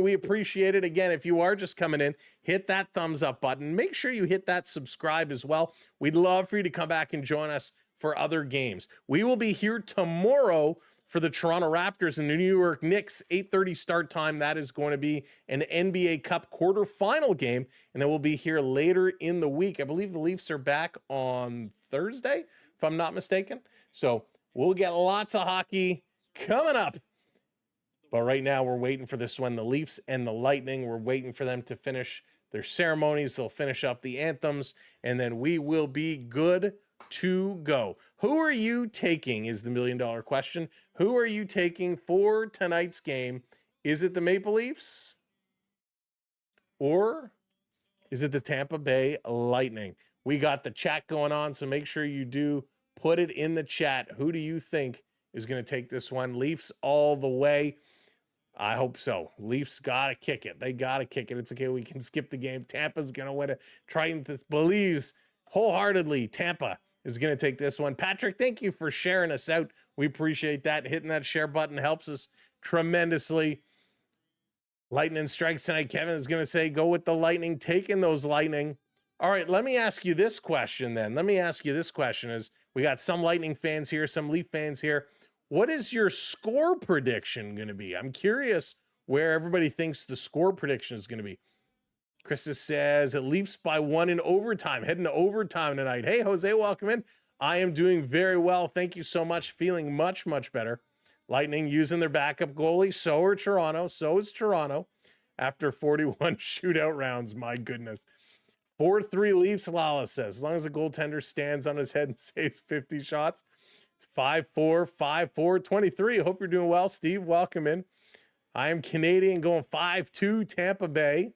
We appreciate it. Again, if you are just coming in, hit that thumbs up button. Make sure you hit that subscribe as well. We'd love for you to come back and join us for other games. We will be here tomorrow for the Toronto Raptors and the New York Knicks, 8:30 start time. That is going to be an NBA Cup quarterfinal game, and then we'll be here later in the week. I believe the Leafs are back on Thursday, if I'm not mistaken. So we'll get lots of hockey coming up. But right now we're waiting for this one, the Leafs and the Lightning. We're waiting for them to finish their ceremonies. They'll finish up the anthems, and then we will be good to go. Who are you taking is the million-dollar question. Who are you taking for tonight's game? Is it the Maple Leafs or is it the Tampa Bay Lightning? We got the chat going on, so make sure you do put it in the chat. Who do you think is going to take this one? Leafs all the way. I hope so. Leafs got to kick it. They got to kick it. It's okay. We can skip the game. Tampa's going to win it. Triton believes wholeheartedly Tampa is going to take this one. Patrick, thank you for sharing us out. We appreciate that. Hitting that share button helps us tremendously. Lightning strikes tonight. Kevin is going to say, go with the Lightning, taking those Lightning. All right, let me ask you this question then. Let me ask you this question is, we got some Lightning fans here, some Leaf fans here. What is your score prediction going to be? I'm curious where everybody thinks the score prediction is going to be. Krista says, it Leafs by 1 in overtime, heading to overtime tonight. Hey, Jose, welcome in. I am doing very well. Thank you so much. Feeling much, much better. Lightning using their backup goalie. So are Toronto. So is Toronto after 41 shootout rounds. My goodness. 4-3 Leafs, Lala says. As long as the goaltender stands on his head and saves 50 shots. 5-4, 5-4, 23. Hope you're doing well, Steve. Welcome in. I am Canadian going 5-2 Tampa Bay.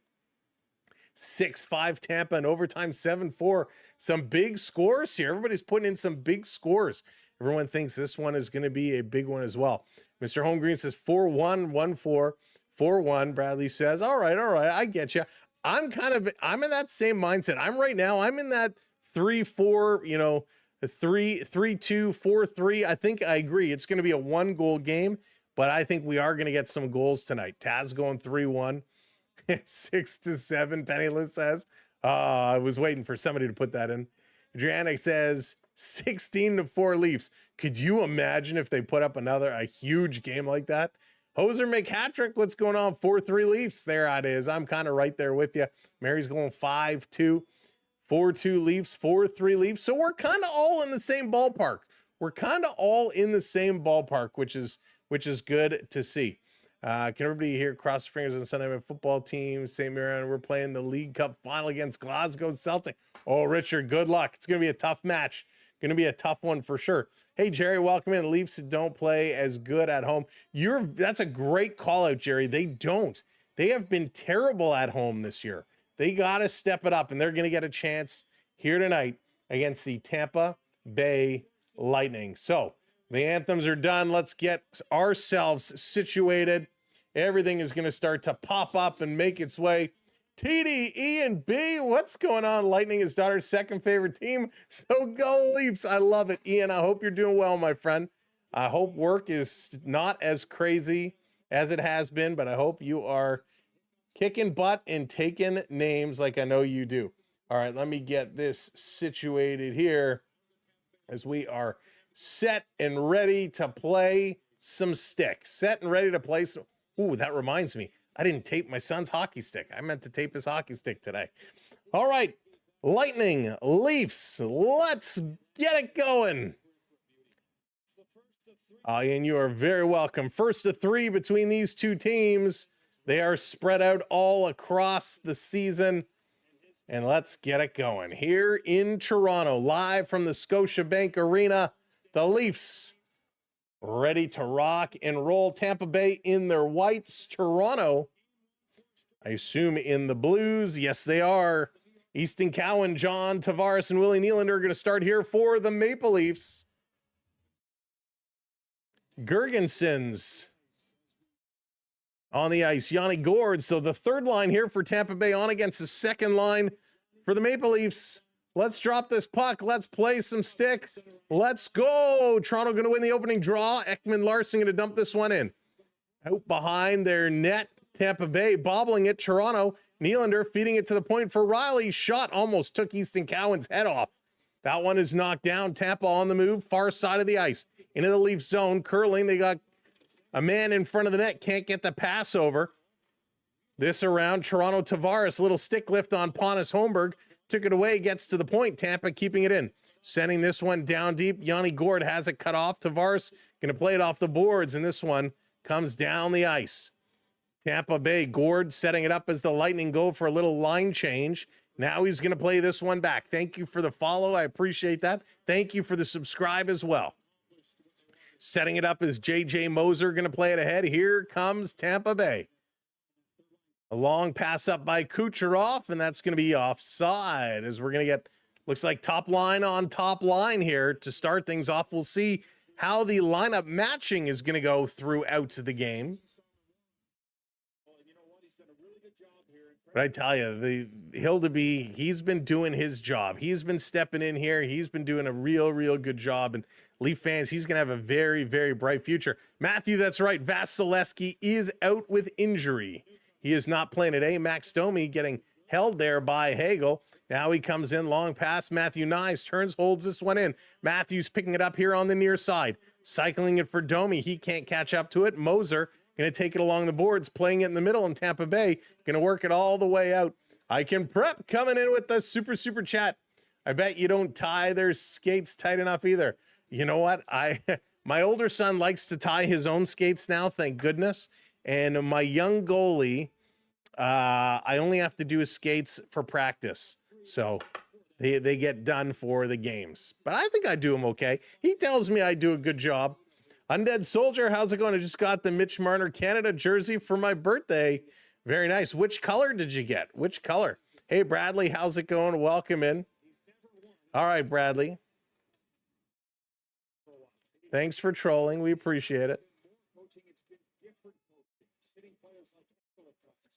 6-5 Tampa and overtime 7-4. Some big scores here. Everybody's putting in some big scores. Everyone thinks this one is going to be a big one as well. Mr. Holmgreen says 4-1, 1-4, 4-1. Bradley says, all right, I get you. I'm in that same mindset. I'm in that 3-4, 3-2, 4-3. I think I agree. It's going to be a 1-goal game, but I think we are going to get some goals tonight. Taz going 3-1. 6-7, Penniless says. I was waiting for somebody to put that in. Adrianic says 16-4 Leafs. Could you imagine if they put up a huge game like that? Hoser McHattrick, what's going on? 4-3 Leafs. There it is. I'm kind of right there with you. Mary's going 5-2. 4-2 Leafs, 4-3 Leafs. So we're kind of all in the same ballpark. Which is good to see. Can everybody here cross their fingers on Sunday night football team? St. Mirren, we're playing the League Cup final against Glasgow Celtic. Oh, Richard, good luck. It's going to be a tough match. Going to be a tough one for sure. Hey, Jerry, welcome in. Leafs don't play as good at home. That's a great call out, Jerry. They don't. They have been terrible at home this year. They got to step it up, and they're going to get a chance here tonight against the Tampa Bay Lightning. So the anthems are done. Let's get ourselves situated. Everything is going to start to pop up and make its way. TD, E, and B, what's going on? Lightning is daughter's second favorite team. So go Leafs. I love it. Ian, I hope you're doing well, my friend. I hope work is not as crazy as it has been, but I hope you are kicking butt and taking names like I know you do. All right, let me get this situated here as we are set and ready to play some stick. Set and ready to play some. Ooh, that reminds me. I didn't tape my son's hockey stick. I meant to tape his hockey stick today. All right, Lightning, Leafs, let's get it going. And you are very welcome. First of 3 between these two teams. They are spread out all across the season. And let's get it going. Here in Toronto, live from the Scotiabank Arena, the Leafs ready to rock and roll. Tampa Bay in their whites. Toronto, I assume, in the blues. Yes, they are. Easton Cowan, John Tavares, and Willie Nylander are going to start here for the Maple Leafs. Gergensons on the ice. Yanni Gourde. So the third line here for Tampa Bay on against the second line for the Maple Leafs. Let's drop this puck. Let's play some stick. Let's go. Toronto going to win the opening draw. Ekman Larson going to dump this one in. Out behind their net Tampa Bay bobbling it. Toronto, Nylander feeding it to the point for Riley. Shot almost took Easton Cowan's head off. That one is knocked down. Tampa on the move, far side of the ice. Into the Leaf zone, curling. They got a man in front of the net. Can't get the pass over. This around Toronto, Tavares. Little stick lift on Pontus Holmberg. Took it away, gets to the point. Tampa keeping it in. Sending this one down deep. Yanni Gourde has it cut off. Tavares going to play it off the boards, and this one comes down the ice. Tampa Bay, Gourde setting it up as the Lightning go for a little line change. Now he's going to play this one back. Thank you for the follow. I appreciate that. Thank you for the subscribe as well. Setting it up as J.J. Moser going to play it ahead. Here comes Tampa Bay. A long pass up by Kucherov, and that's going to be offside as we're going to get, looks like top line on top line here to start things off. We'll see how the lineup matching is going to go throughout the game. But I tell you, the Hildeby, he's been doing his job. He's been stepping in here. He's been doing a real good job. And Leaf fans, he's going to have a very bright future. Matthew, that's right. Vasilevsky is out with injury. He is not playing today. Max Domi getting held there by Hagel. Now he comes in, long pass. Matthew Nyes turns, holds this one in. Matthews picking it up here on the near side. Cycling it for Domi. He can't catch up to it. Moser going to take it along the boards, playing it in the middle, and Tampa Bay going to work it all the way out. I Can Prep coming in with the super chat. I bet you don't tie their skates tight enough either. You know what? My older son likes to tie his own skates now, thank goodness. And my young goalie, I only have to do his skates for practice. So they get done for the games. But I think I do them okay. He tells me I do a good job. Undead Soldier, how's it going? I just got the Mitch Marner Canada jersey for my birthday. Very nice. Which color did you get? Which color? Hey, Bradley, how's it going? Welcome in. All right, Bradley. Thanks for trolling. We appreciate it.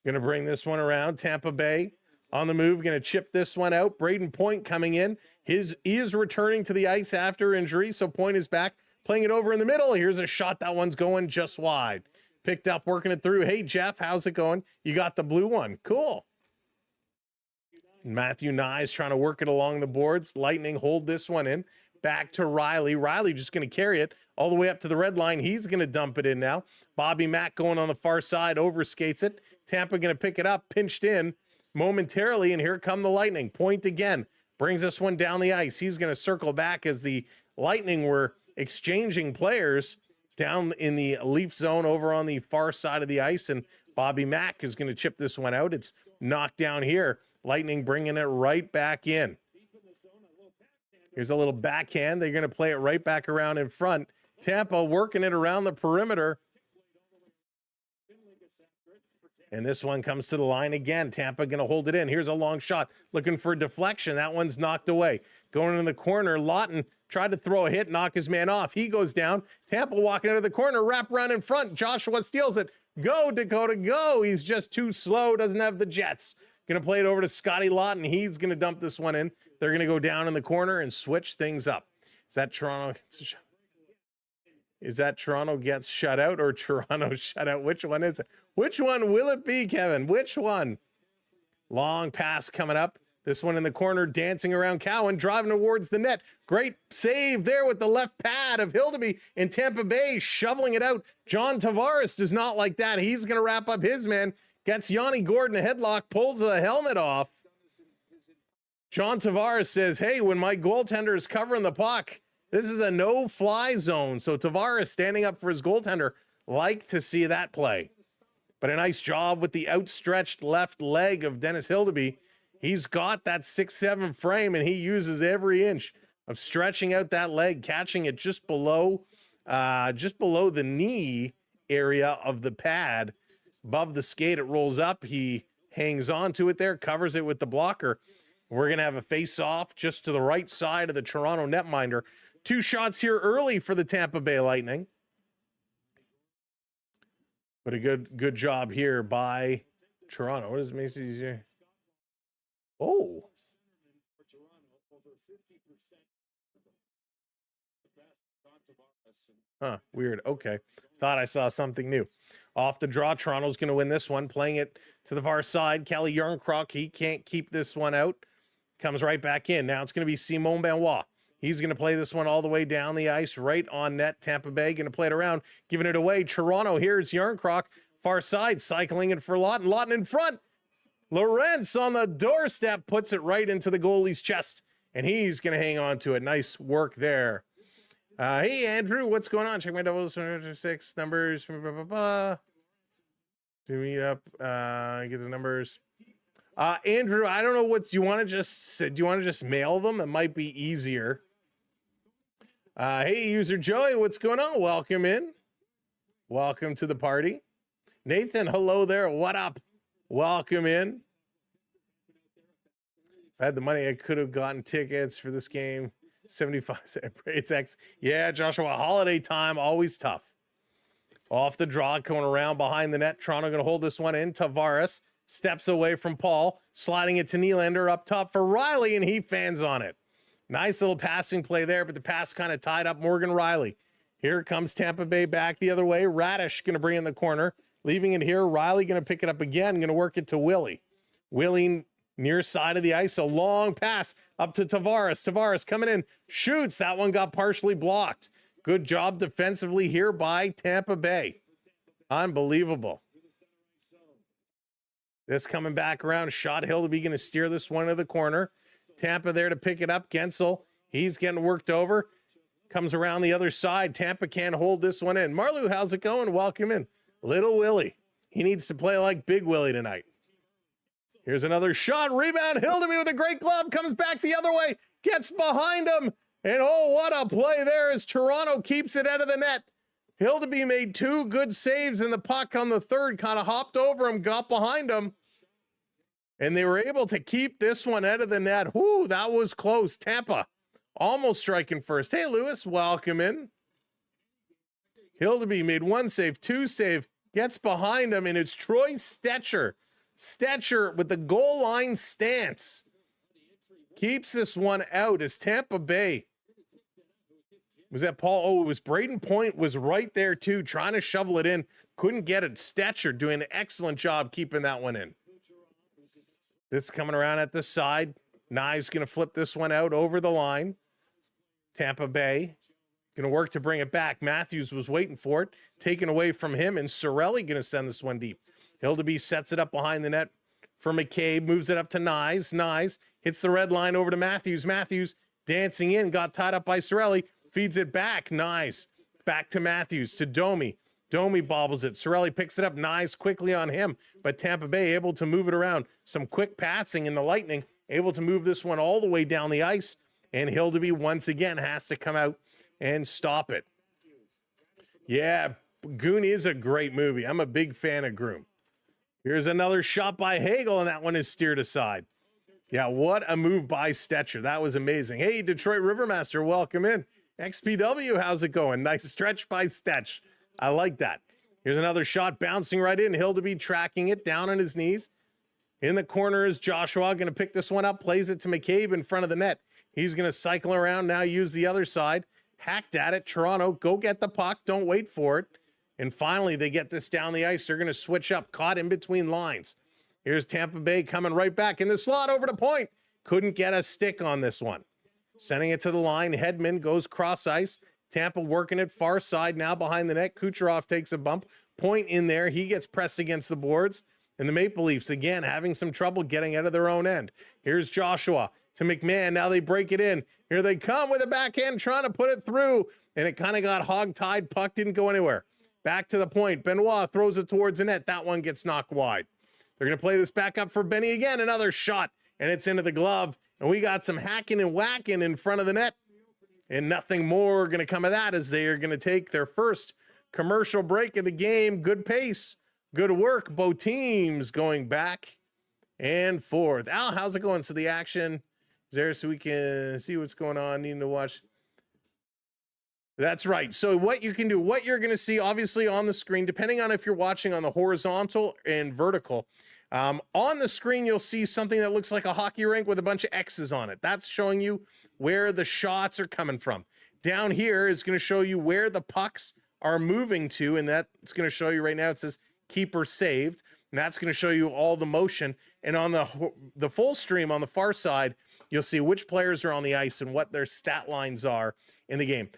Going to bring this one around. Tampa Bay on the move. Going to chip this one out. Braden Point coming in. He is returning to the ice after injury, so Point is back. Playing it over in the middle. Here's a shot. That one's going just wide. Picked up, working it through. Hey, Jeff, how's it going? You got the blue one. Cool. Matthew Nyes trying to work it along the boards. Lightning hold this one in. Back to Riley. Riley just going to carry it all the way up to the red line. He's going to dump it in now. Bobby Mack going on the far side, overskates it. Tampa going to pick it up, pinched in momentarily, and here come the Lightning. Point again. Brings this one down the ice. He's going to circle back as the Lightning were exchanging players down in the Leaf zone over on the far side of the ice, and Bobby Mack is going to chip this one out. It's knocked down here. Lightning bringing it right back in. Here's a little backhand. They're going to play it right back around in front. Tampa working it around the perimeter. And this one comes to the line again. Tampa going to hold it in. Here's a long shot. Looking for a deflection. That one's knocked away. Going in the corner. Lawton tried to throw a hit, knock his man off. He goes down. Tampa walking out of the corner. Wrap around in front. Joshua steals it. Go, Dakota, go. He's just too slow. Doesn't have the jets. Going to play it over to Scotty Lawton. He's going to dump this one in. They're going to go down in the corner and switch things up. Is that Toronto? Is that Toronto gets shut out or Toronto shut out? Which one is it? Which one will it be, Kevin? Which one? Long pass coming up. This one in the corner, dancing around Cowan, driving towards the net. Great save there with the left pad of Hildeby in Tampa Bay, shoveling it out. John Tavares does not like that. He's going to wrap up his man. Gets Yanni Gourde in a headlock, pulls the helmet off. John Tavares says, hey, when my goaltender is covering the puck, this is a no-fly zone. So Tavares standing up for his goaltender. Like to see that play. But a nice job with the outstretched left leg of Dennis Hildeby. He's got that 6'7" frame, and he uses every inch of stretching out that leg, catching it just below the knee area of the pad. Above the skate, it rolls up. He hangs on to it there, covers it with the blocker. We're going to have a face-off just to the right side of the Toronto netminder. 2 shots here early for the Tampa Bay Lightning. But a good job here by Toronto. What is Macy's here? Oh. Huh, weird. Okay. Thought I saw something new. Off the draw, Toronto's going to win this one. Playing it to the far side. Kelly Yarncroc, he can't keep this one out. Comes right back in. Now it's going to be Simon Benoit. He's going to play this one all the way down the ice, right on net. Tampa Bay going to play it around, giving it away. Toronto, here's Yarncroc, far side, cycling it for Lawton. Lawton in front. Lorentz on the doorstep, puts it right into the goalie's chest, and he's going to hang on to it. Nice work there. Hey, Andrew, what's going on? Check my doubles, 6 numbers. Blah, blah, blah. Do we meet up? Get the numbers. Andrew, I don't know what you want to just mail them? It might be easier. Hey, user Joey, what's going on? Welcome in. Welcome to the party. Nathan, hello there. What up? Welcome in. If I had the money, I could have gotten tickets for this game. 75 it's X. Yeah, Joshua, holiday time, always tough. Off the draw, going around behind the net. Toronto going to hold this one in. Tavares steps away from Paul, sliding it to Nylander up top for Riley, and he fans on it. Nice little passing play there, but the pass kind of tied up Morgan Riley. Here comes Tampa Bay back the other way. Radish going to bring in the corner, leaving it here. Riley going to pick it up again, going to work it to Willie. Willie near side of the ice, a long pass up to Tavares. Tavares coming in, shoots. That one got partially blocked. Good job defensively here by Tampa Bay. Unbelievable. This coming back around. Shot Hildeby going to steer this one to the corner. Tampa there to pick it up. Gensel, he's getting worked over. Comes around the other side. Tampa can't hold this one in. Marlou, how's it going? Welcome in. Little Willie. He needs to play like Big Willie tonight. Here's another shot. Rebound. Hildeby with a great glove. Comes back the other way. Gets behind him. And oh, what a play there as Toronto keeps it out of the net. Hildeby made 2 good saves, and the puck on the third kind of hopped over him, got behind him. And they were able to keep this one out of the net. Whoo, that was close. Tampa almost striking first. Hey, Lewis, welcome in. Hildeby made 1 save, 2 save, gets behind him, and it's Troy Stetcher. Stetcher with the goal line stance. Keeps this one out as Tampa Bay. Was that Paul? Oh, it was Braden Point was right there too, trying to shovel it in. Couldn't get it. Stetcher doing an excellent job keeping that one in. This coming around at the side. Knives going to flip this one out over the line. Tampa Bay going to work to bring it back. Matthews was waiting for it. Taken away from him, and Sorelli going to send this one deep. Hildeby sets it up behind the net for McCabe. Moves it up to Nyes. Nyes hits the red line over to Matthews. Matthews dancing in. Got tied up by Sorelli. Feeds it back. Nyes back to Matthews. To Domi. Domi bobbles it. Sorelli picks it up. Nyes quickly on him. But Tampa Bay able to move it around. Some quick passing in the Lightning. Able to move this one all the way down the ice. And Hildeby once again has to come out and stop it. Yeah, Goon is a great movie. I'm a big fan of Groom. Here's another shot by Hagel, and that one is steered aside. Yeah, what a move by Stetcher. That was amazing. Hey, Detroit Rivermaster, welcome in. XPW, how's it going? Nice stretch by Stetch. I like that. Here's another shot bouncing right in. Hildeby tracking it down on his knees. In the corner is Joshua. Going to pick this one up. Plays it to McCabe in front of the net. He's going to cycle around now, use the other side. Hacked at it. Toronto, go get the puck. Don't wait for it. And finally, they get this down the ice. They're going to switch up. Caught in between lines. Here's Tampa Bay coming right back in the slot over to Point. Couldn't get a stick on this one. Sending it to the line. Hedman goes cross ice. Tampa working it far side now behind the net. Kucherov takes a bump. Point in there. He gets pressed against the boards. And the Maple Leafs, again, having some trouble getting out of their own end. Here's Joshua to McMahon. Now they break it in. Here they come with a backhand trying to put it through. And it kind of got hog-tied. Puck didn't go anywhere. Back to the point. Benoit throws it towards the net. That one gets knocked wide. They're going to play this back up for Benny again. Another shot. And it's into the glove. And we got some hacking and whacking in front of the net. And nothing more going to come of that as they are going to take their first commercial break of the game. Good pace. Good work. Both teams going back and forth. Al, how's it going? So the action is there so we can see what's going on. Needing to watch. That's right. So what you can do, what you're going to see obviously on the screen, depending on if you're watching on the horizontal and vertical, on the screen, you'll see something that looks like a hockey rink with a bunch of X's on it. That's showing you where the shots are coming from. Down here is going to show you where the pucks are moving to, and that's going to show you right now. It says keeper saved, and that's going to show you all the motion. And on the full stream on the far side, you'll see which players are on the ice and what their stat lines are in the game.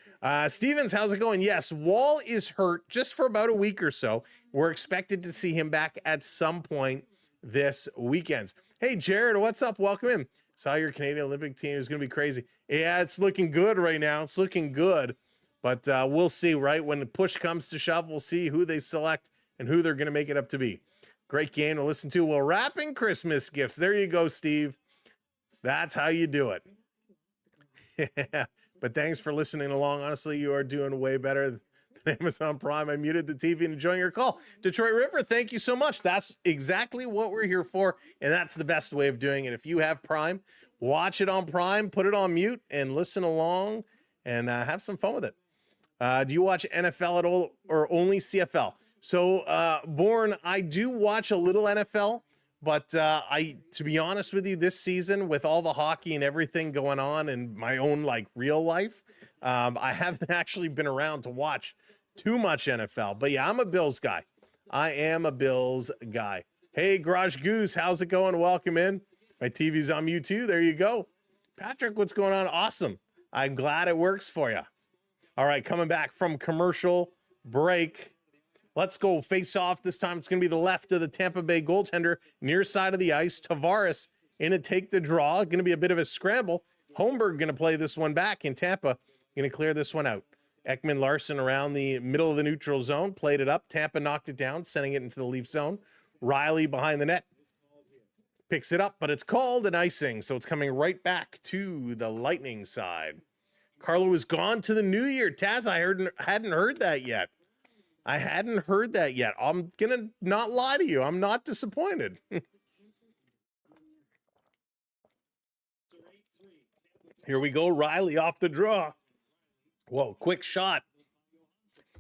Stevens, how's it going? Yes, Wall is hurt just for about a week or so. We're expected to see him back at some point this weekend. Hey, Jared, what's up? Welcome in. Saw your Canadian Olympic team is going to be crazy. Yeah, it's looking good right now. It's looking good. But we'll see, right? When the push comes to shove, we'll see who they select and who they're going to make it up to be. Great game to listen to. Well, wrapping Christmas gifts. There you go, Steve. That's how you do it. But thanks for listening along. Honestly, you are doing way better than Amazon Prime. I muted the TV and enjoying your call. Detroit River, thank you so much. That's exactly what we're here for, and that's the best way of doing it. If you have Prime, watch it on Prime, put it on mute, and listen along, and have some fun with it. Do you watch NFL at all or only CFL? So, Born, I do watch a little NFL, but to be honest with you, this season with all the hockey and everything going on in my own like real life, I haven't actually been around to watch too much NFL. But yeah, I'm a Bills guy. I am a Bills guy. Hey, Garage Goose, how's it going? Welcome in. My TV's on mute too. There you go. Patrick, what's going on? Awesome. I'm glad it works for you. All right, coming back from commercial break. Let's go face off. This time it's going to be the left of the Tampa Bay goaltender, near side of the ice. Tavares in a take the draw. Going to be a bit of a scramble. Holmberg going to play this one back, in Tampa going to clear this one out. Ekman Larson around the middle of the neutral zone, played it up. Tampa knocked it down, sending it into the Leaf zone. Riley behind the net. Picks it up, but it's called an icing, so it's coming right back to the Lightning side. Carlo is gone to the new year. Taz, I hadn't heard that yet. I hadn't heard that yet. I'm going to not lie to you. I'm not disappointed. Here we go. Riley off the draw. Whoa, quick shot.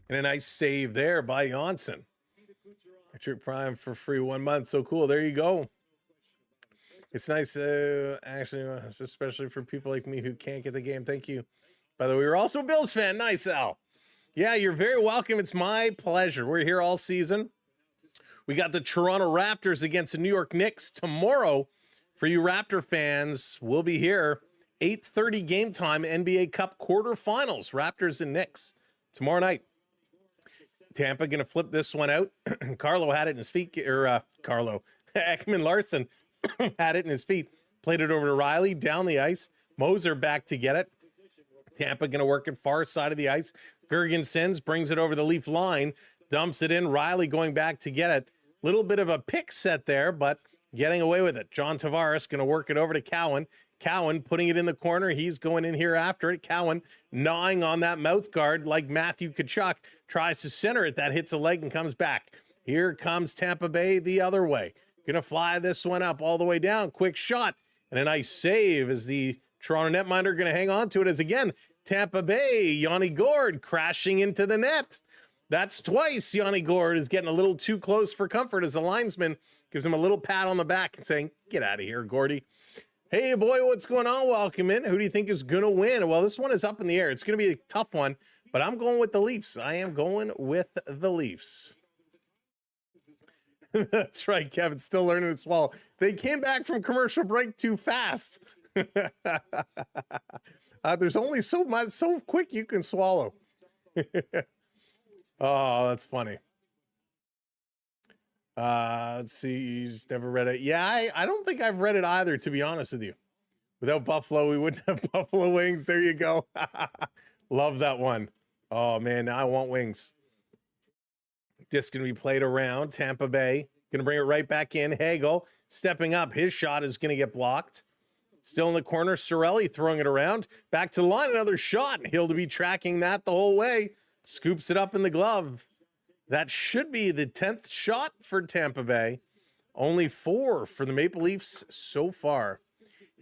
And a nice save there by Janssen. Trick Prime for free 1 month. So cool. There you go. It's nice, actually, especially for people like me who can't get the game. Thank you. By the way, you're also a Bills fan. Nice, Al. Yeah, you're very welcome. It's my pleasure. We're here all season. We got the Toronto Raptors against the New York Knicks tomorrow. For you Raptor fans, we'll be here. 8:30 game time, NBA Cup quarterfinals. Raptors and Knicks tomorrow night. Tampa going to flip this one out. Carlo had it in his feet, or Carlo. Ekman Larson had it in his feet. Played it over to Riley, down the ice. Moser back to get it. Tampa going to work it far side of the ice. Gergensons brings it over the Leaf line, dumps it in. Riley going back to get it. Little bit of a pick set there, but getting away with it. John Tavares going to work it over to Cowan. Cowan putting it in the corner. He's going in here after it. Cowan gnawing on that mouth guard like Matthew Tkachuk. Tries to center it. That hits a leg and comes back. Here comes Tampa Bay the other way. Going to fly this one up all the way down. Quick shot and a nice save as the Toronto netminder going to hang on to it as again, Tampa Bay, Yanni Gourde crashing into the net. That's twice Yanni Gourde is getting a little too close for comfort as the linesman gives him a little pat on the back and saying, get out of here, Gordy. Hey, boy, what's going on? Welcome in. Who do you think is going to win? Well, this one is up in the air. It's going to be a tough one, but I'm going with the Leafs. I am going with the Leafs. That's right, Kevin. Still learning to swallow. They came back from commercial break too fast. There's only so much, so quick you can swallow. Oh, that's funny. Let's see. You just never read it. Yeah, I don't think I've read it either, to be honest with you. Without Buffalo, we wouldn't have Buffalo wings. There you go. Love that one. Oh, man, now I want wings. This going to be played around. Tampa Bay going to bring it right back in. Hagel stepping up. His shot is going to get blocked. Still in the corner. Cirelli throwing it around. Back to the line. Another shot. He'll be tracking that the whole way. Scoops it up in the glove. That should be the 10th shot for Tampa Bay. Only 4 for the Maple Leafs so far.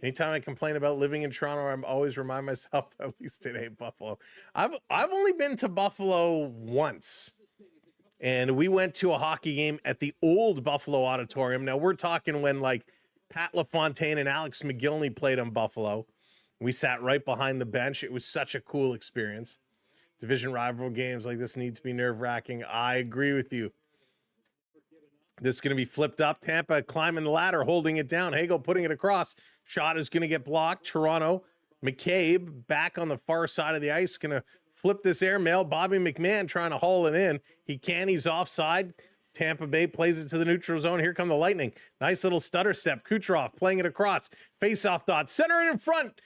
Anytime I complain about living in Toronto, I'm always remind myself, at least it ain't Buffalo. I've only been to Buffalo once. And we went to a hockey game at the old Buffalo Auditorium. Now, we're talking when, like, Pat LaFontaine and Alex McGillney played in Buffalo. We sat right behind the bench. It was such a cool experience. Division rival games like this need to be nerve-wracking. I agree with you. This is going to be flipped up. Tampa climbing the ladder, holding it down. Hagel putting it across. Shot is going to get blocked. Toronto, McCabe back on the far side of the ice. Going to flip this airmail. Bobby McMahon trying to haul it in. He can. He's offside. Tampa Bay plays it to the neutral zone. Here come the Lightning. Nice little stutter step. Kucherov playing it across. Face-off dot. Center it in front.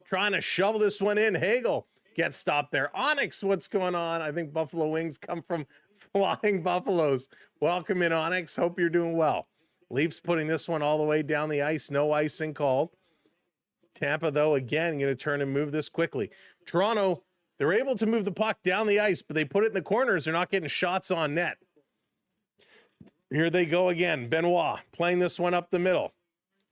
Trying to shovel this one in. Hagel gets stopped there. Onyx, what's going on? I think Buffalo Wings come from Flying Buffaloes. Welcome in, Onyx. Hope you're doing well. Leafs putting this one all the way down the ice. No icing called. Tampa, though, again, going to turn and move this quickly. Toronto, they're able to move the puck down the ice, but they put it in the corners. They're not getting shots on net. Here they go again. Benoit playing this one up the middle.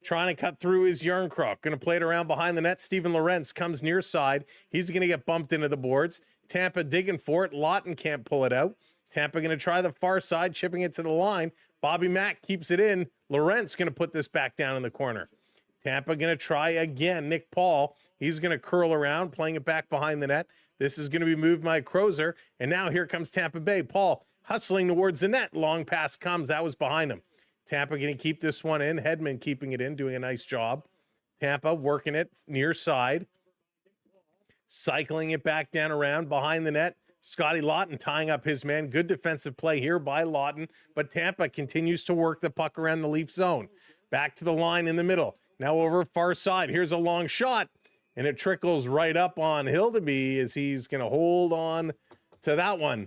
Trying to cut through his Yarncroc. Going to play it around behind the net. Steven Lorentz comes near side. He's going to get bumped into the boards. Tampa digging for it. Lawton can't pull it out. Tampa going to try the far side, chipping it to the line. Bobby Mack keeps it in. Lorentz going to put this back down in the corner. Tampa going to try again. Nick Paul, he's going to curl around, playing it back behind the net. This is going to be moved by Crozer. And now here comes Tampa Bay. Paul hustling towards the net. Long pass comes. That was behind him. Tampa going to keep this one in. Hedman keeping it in, doing a nice job. Tampa working it near side. Cycling it back down around behind the net. Scotty Lawton tying up his man. Good defensive play here by Lawton, but Tampa continues to work the puck around the Leaf zone. Back to the line in the middle. Now over far side. Here's a long shot, and it trickles right up on Hildeby as he's going to hold on to that one.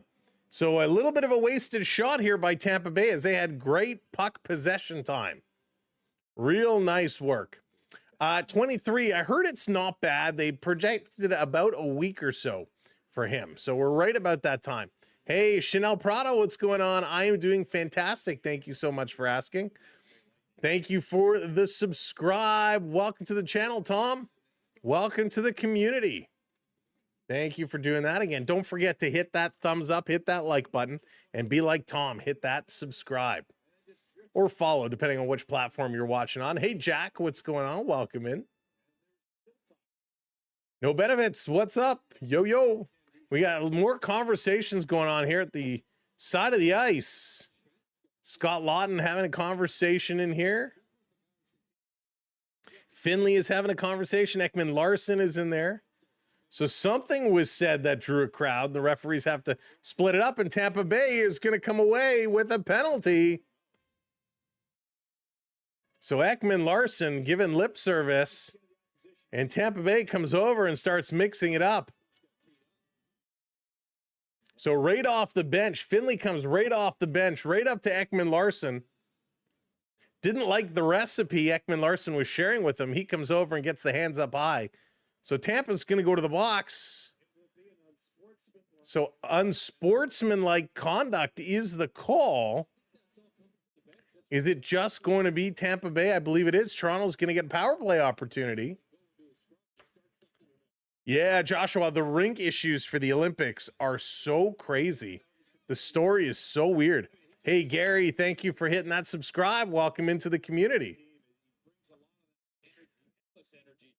So a little bit of a wasted shot here by Tampa Bay as they had great puck possession time. Real nice work. 23, I heard it's not bad. They projected about a week or so for him. So we're right about that time. Hey, Chanel Prado, what's going on? I am doing fantastic. Thank you so much for asking. Thank you for the subscribe. Welcome to the channel, Tom. Welcome to the community. Thank you for doing that again. Don't forget to hit that thumbs up, hit that like button, and be like Tom, hit that subscribe or follow, depending on which platform you're watching on. Hey, Jack, what's going on? Welcome in. No benefits. What's up? Yo, yo. We got more conversations going on here at the side of the ice. Scott Lawton having a conversation in here. Finley is having a conversation. Ekman Larson is in there. So something was said that drew a crowd. The referees have to split it up, and Tampa Bay is going to come away with a penalty. So Ekman Larson giving lip service, and Tampa Bay comes over and starts mixing it up. So right off the bench, Finley comes right off the bench, right up to Ekman Larson. Didn't like the recipe Ekman Larson was sharing with him. He comes over and gets the hands up high. So Tampa's going to go to the box. So unsportsmanlike conduct is the call. Is it just going to be Tampa Bay? I believe it is. Toronto's going to get a power play opportunity. Yeah, Joshua, the rink issues for the Olympics are so crazy. The story is so weird. Hey, Gary, thank you for hitting that subscribe. Welcome into the community.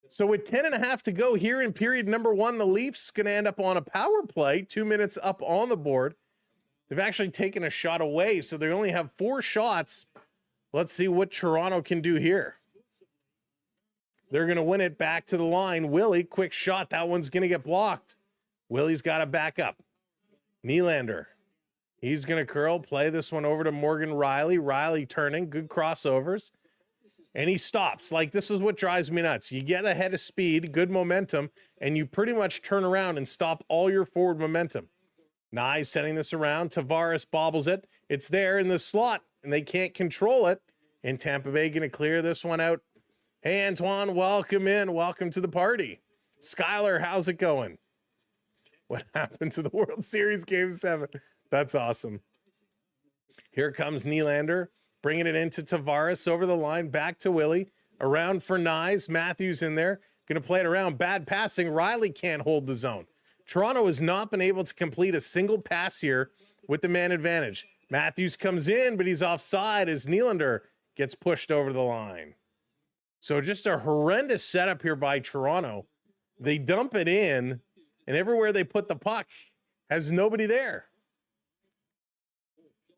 So with 10.5 to go here in period number 1, the Leafs going to end up on a power play, 2 minutes up on the board. They've actually taken a shot away, so they only have 4 shots. Let's see what Toronto can do here. They're going to win it back to the line. Willie, quick shot. That one's going to get blocked. Willie's got to back up. Nylander. He's going to curl, play this one over to Morgan Riley. Riley turning, good crossovers. And he stops. Like, this is what drives me nuts. You get ahead of speed, good momentum, and you pretty much turn around and stop all your forward momentum. Nye sending this around. Tavares bobbles it. It's there in the slot, and they can't control it. And Tampa Bay going to clear this one out. Hey, Antoine, welcome in. Welcome to the party. Skylar, how's it going? What happened to the World Series Game 7? That's awesome. Here comes Nylander. Bringing it into Tavares, over the line, back to Willie. Around for Nyes. Matthews in there. Going to play it around. Bad passing. Riley can't hold the zone. Toronto has not been able to complete a single pass here with the man advantage. Matthews comes in, but he's offside as Nylander gets pushed over the line. So just a horrendous setup here by Toronto. They dump it in, and everywhere they put the puck has nobody there.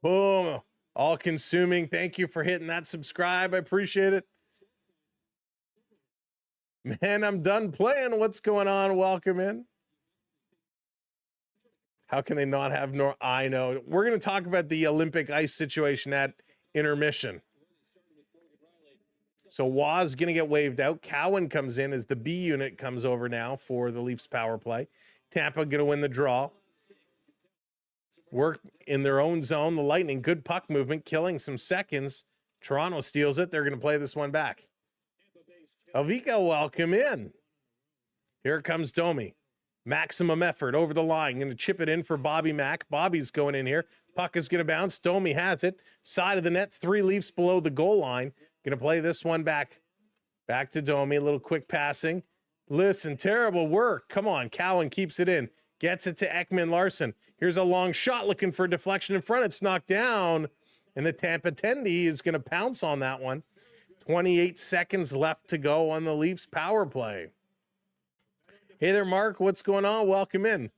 Boom. All consuming. Thank you for hitting that subscribe. I appreciate it. Man, I'm done playing. What's going on? Welcome in. How can they not have I know. We're going to talk about the Olympic ice situation at intermission. So Waz going to get waved out. Cowan comes in as the B unit comes over now for the Leafs power play. Tampa going to win the draw. Work in their own zone. The Lightning, good puck movement, killing some seconds. Toronto steals it. They're going to play this one back. Avika, welcome in. Here comes Domi. Maximum effort over the line. Going to chip it in for Bobby Mack. Bobby's going in here. Puck is going to bounce. Domi has it. Side of the net. 3 Leafs below the goal line. Going to play this one back. Back to Domi. A little quick passing. Listen, terrible work. Come on. Cowan keeps it in. Gets it to Ekman-Larsson. Here's a long shot looking for a deflection in front. It's knocked down. And the Tampa Tendy is going to pounce on that one. 28 seconds left to go on the Leafs power play. Hey there, Mark. What's going on? Welcome in.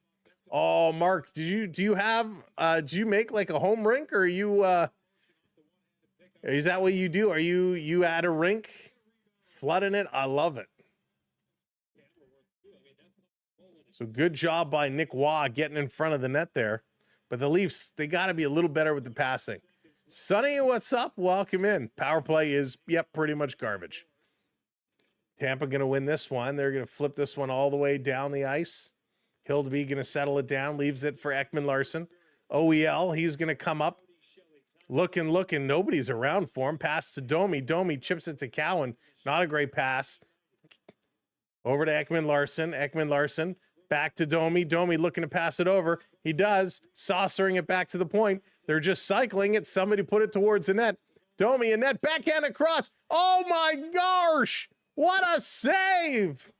Oh, Mark, do you make like a home rink, or are you is that what you do? Are you at a rink flooding it? I love it. So good job by Nick Waugh getting in front of the net there. But the Leafs, they got to be a little better with the passing. Sonny, what's up? Welcome in. Power play is, pretty much garbage. Tampa going to win this one. They're going to flip this one all the way down the ice. Hildeby going to settle it down, leaves it for Ekman-Larsson. OEL, he's going to come up. Looking. Nobody's around for him. Pass to Domi. Domi chips it to Cowan. Not a great pass. Over to Ekman-Larsson. Ekman-Larsson back to Domi. Domi looking to pass it over. He does. Saucering it back to the point. They're just cycling it. Somebody put it towards the net. Domi and net. Backhand across. Oh my gosh. What a save.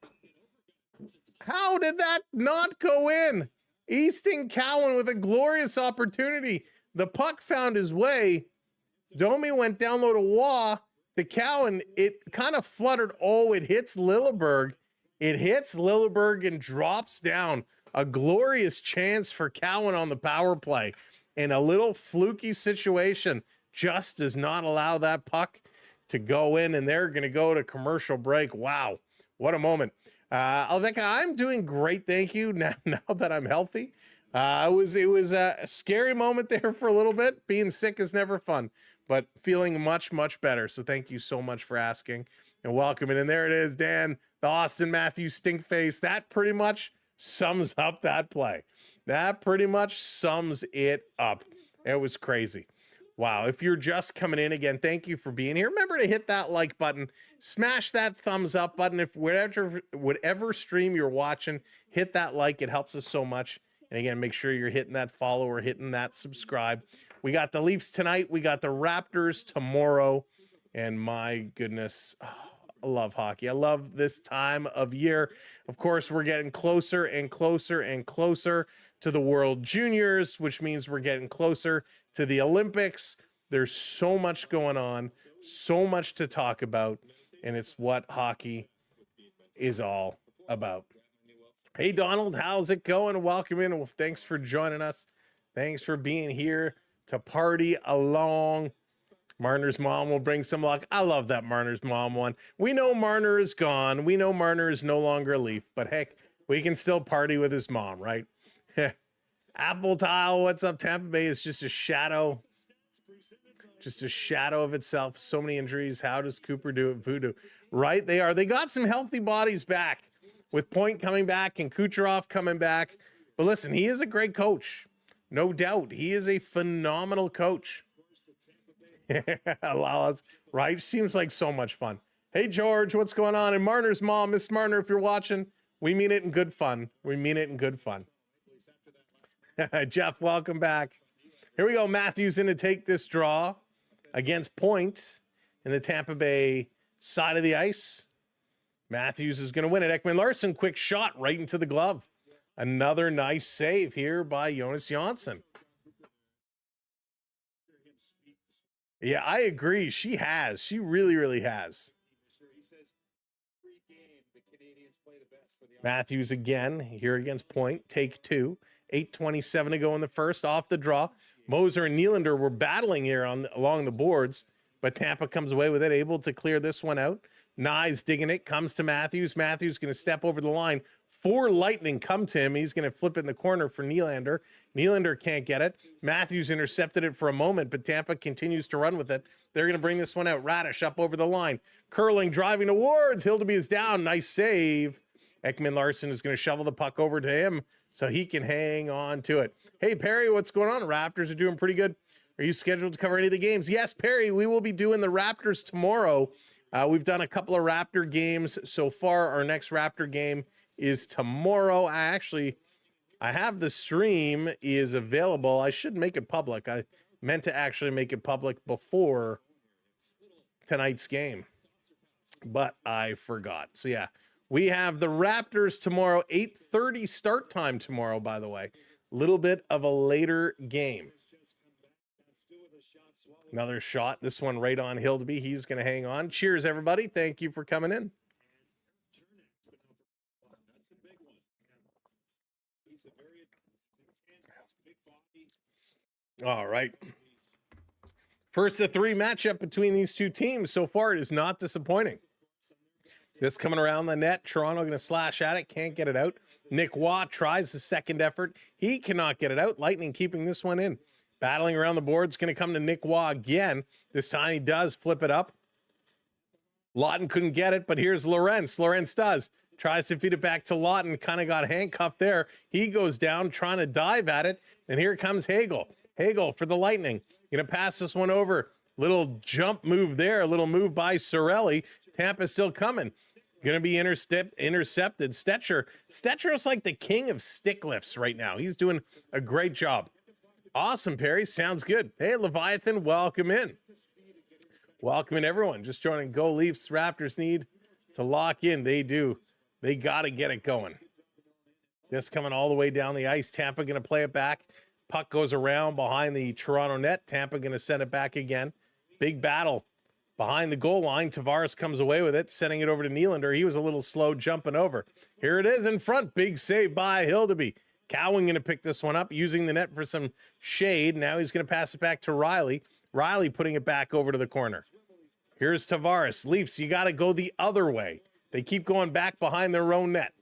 How did that not go in? Easton Cowan with a glorious opportunity. The puck found his way. Domi went down low to Waugh. To Cowan, it kind of fluttered. Oh, it hits Lilleberg. It hits Lilleberg and drops down. A glorious chance for Cowan on the power play. And a little fluky situation just does not allow that puck to go in, and they're going to go to commercial break. Wow, what a moment. Alveka, I'm doing great, thank you, now that I'm healthy. It was a scary moment there for a little bit. Being sick is never fun, but feeling much, much better. So thank you so much for asking and welcoming. And there it is, Dan, the Austin Matthews stink face. That pretty much sums up that play. That pretty much sums it up. It was crazy. Wow. If you're just coming in again, thank you for being here. Remember to hit that like button, smash that thumbs up button. If whatever stream you're watching, hit that like. It helps us so much. And again, make sure you're hitting that follow or hitting that subscribe. We got the Leafs tonight. We got the Raptors tomorrow. And my goodness, I love hockey. I love this time of year. Of course, we're getting closer and closer and closer to the World Juniors, which means we're getting closer to the Olympics. There's so much going on, so much to talk about, and it's what hockey is all about. Hey, Donald, how's it going? Welcome in. Well, thanks for joining us. Thanks for being here to party along. Marner's mom will bring some luck. I love that Marner's mom one. We know Marner is gone. We know Marner is no longer a Leaf, but heck, we can still party with his mom, right? Apple Tile, what's up? Tampa Bay is just a shadow of itself. So many injuries. How does Cooper do it? Voodoo, right? They are. They got some healthy bodies back with Point coming back and Kucherov coming back. But listen, he is a great coach. No doubt. He is a phenomenal coach. Lalas, right? Seems like so much fun. Hey, George, what's going on? And Marner's mom, Miss Marner, if you're watching, we mean it in good fun. We mean it in good fun. Jeff, welcome back. Here we go. Matthews in to take this draw against Point in the Tampa Bay side of the ice. Matthews is going to win it. Ekman-Larsson, quick shot right into the glove. Another nice save here by Jonas Jonsson. Yeah, I agree. She has. She really, really has. Matthews again here against Point. Take two. 8:27 to go in the first. Off the draw. Moser and Nylander were battling here along the boards, but Tampa comes away with it, able to clear this one out. Nye's digging it, comes to Matthews. Matthews going to step over the line. 4 Lightning come to him. He's going to flip it in the corner for Nylander. Nylander can't get it. Matthews intercepted it for a moment, but Tampa continues to run with it. They're going to bring this one out. Radish up over the line. Curling, driving towards. Hildeby is down. Nice save. Ekman-Larsson is going to shovel the puck over to him so he can hang on to it. Hey, Perry, what's going on? Raptors are doing pretty good. Are you scheduled to cover any of the games? Yes, Perry, we will be doing the Raptors tomorrow. We've done a couple of Raptor games so far. Our next Raptor game is tomorrow. I have the stream is available. I should make it public. I meant to actually make it public before tonight's game, but I forgot. So yeah, we have the Raptors tomorrow, 8:30 start time tomorrow, by the way. Little bit of a later game. Another shot. This one right on Hildeby. He's going to hang on. Cheers, everybody. Thank you for coming in. All right. First of 3 matchup between these two teams. So far, it is not disappointing. This coming around the net. Toronto going to slash at it. Can't get it out. Nick Waugh tries the second effort. He cannot get it out. Lightning keeping this one in. Battling around the board. It's going to come to Nick Waugh again. This time he does flip it up. Lawton couldn't get it, but here's Lorentz. Lorentz does. Tries to feed it back to Lawton. Kind of got handcuffed there. He goes down trying to dive at it. And here comes Hagel. Hagel for the Lightning. Going to pass this one over. Little jump move there. A little move by Cirelli. Tampa's still coming. Going to be intercepted. Stetcher. Stetcher is like the king of stick lifts right now. He's doing a great job. Awesome, Perry. Sounds good. Hey, Leviathan, welcome in. Welcome in, everyone. Just joining. Go Leafs. Raptors need to lock in. They do. They got to get it going. This coming all the way down the ice. Tampa going to play it back. Puck goes around behind the Toronto net. Tampa going to send it back again. Big battle behind the goal line. Tavares comes away with it, sending it over to Nylander. He was a little slow jumping over. Here it is in front. Big save by Hildeby. Cowan going to pick this one up, using the net for some shade. Now he's going to pass it back to Riley. Riley putting it back over to the corner. Here's Tavares. Leafs, you got to go the other way. They keep going back behind their own net.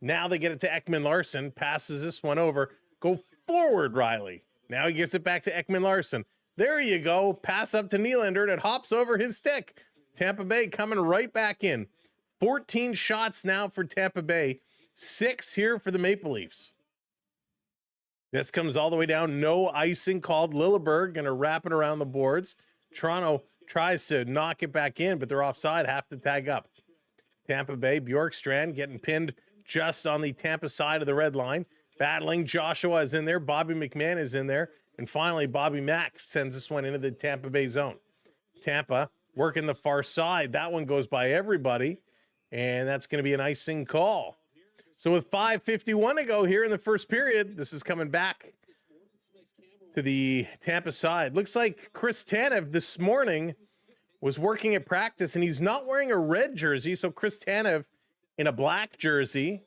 Now they get it to Ekman-Larsson. Passes this one over. Go forward, Riley. Now he gives it back to Ekman-Larsson. There you go. Pass up to Nylander, and it hops over his stick. Tampa Bay coming right back in. 14 shots now for Tampa Bay. 6 here for the Maple Leafs. This comes all the way down. No icing called. Lilleberg going to wrap it around the boards. Toronto tries to knock it back in, but they're offside. Have to tag up. Tampa Bay, Bjorkstrand getting pinned just on the Tampa side of the red line. Battling. Joshua is in there. Bobby McMahon is in there. And finally, Bobby Mack sends this one into the Tampa Bay zone. Tampa working the far side. That one goes by everybody. And that's going to be an icing call. So with 5:51 to go here in the first period, this is coming back to the Tampa side. Looks like Chris Tanev this morning was working at practice, and he's not wearing a red jersey. So Chris Tanev in a black jersey.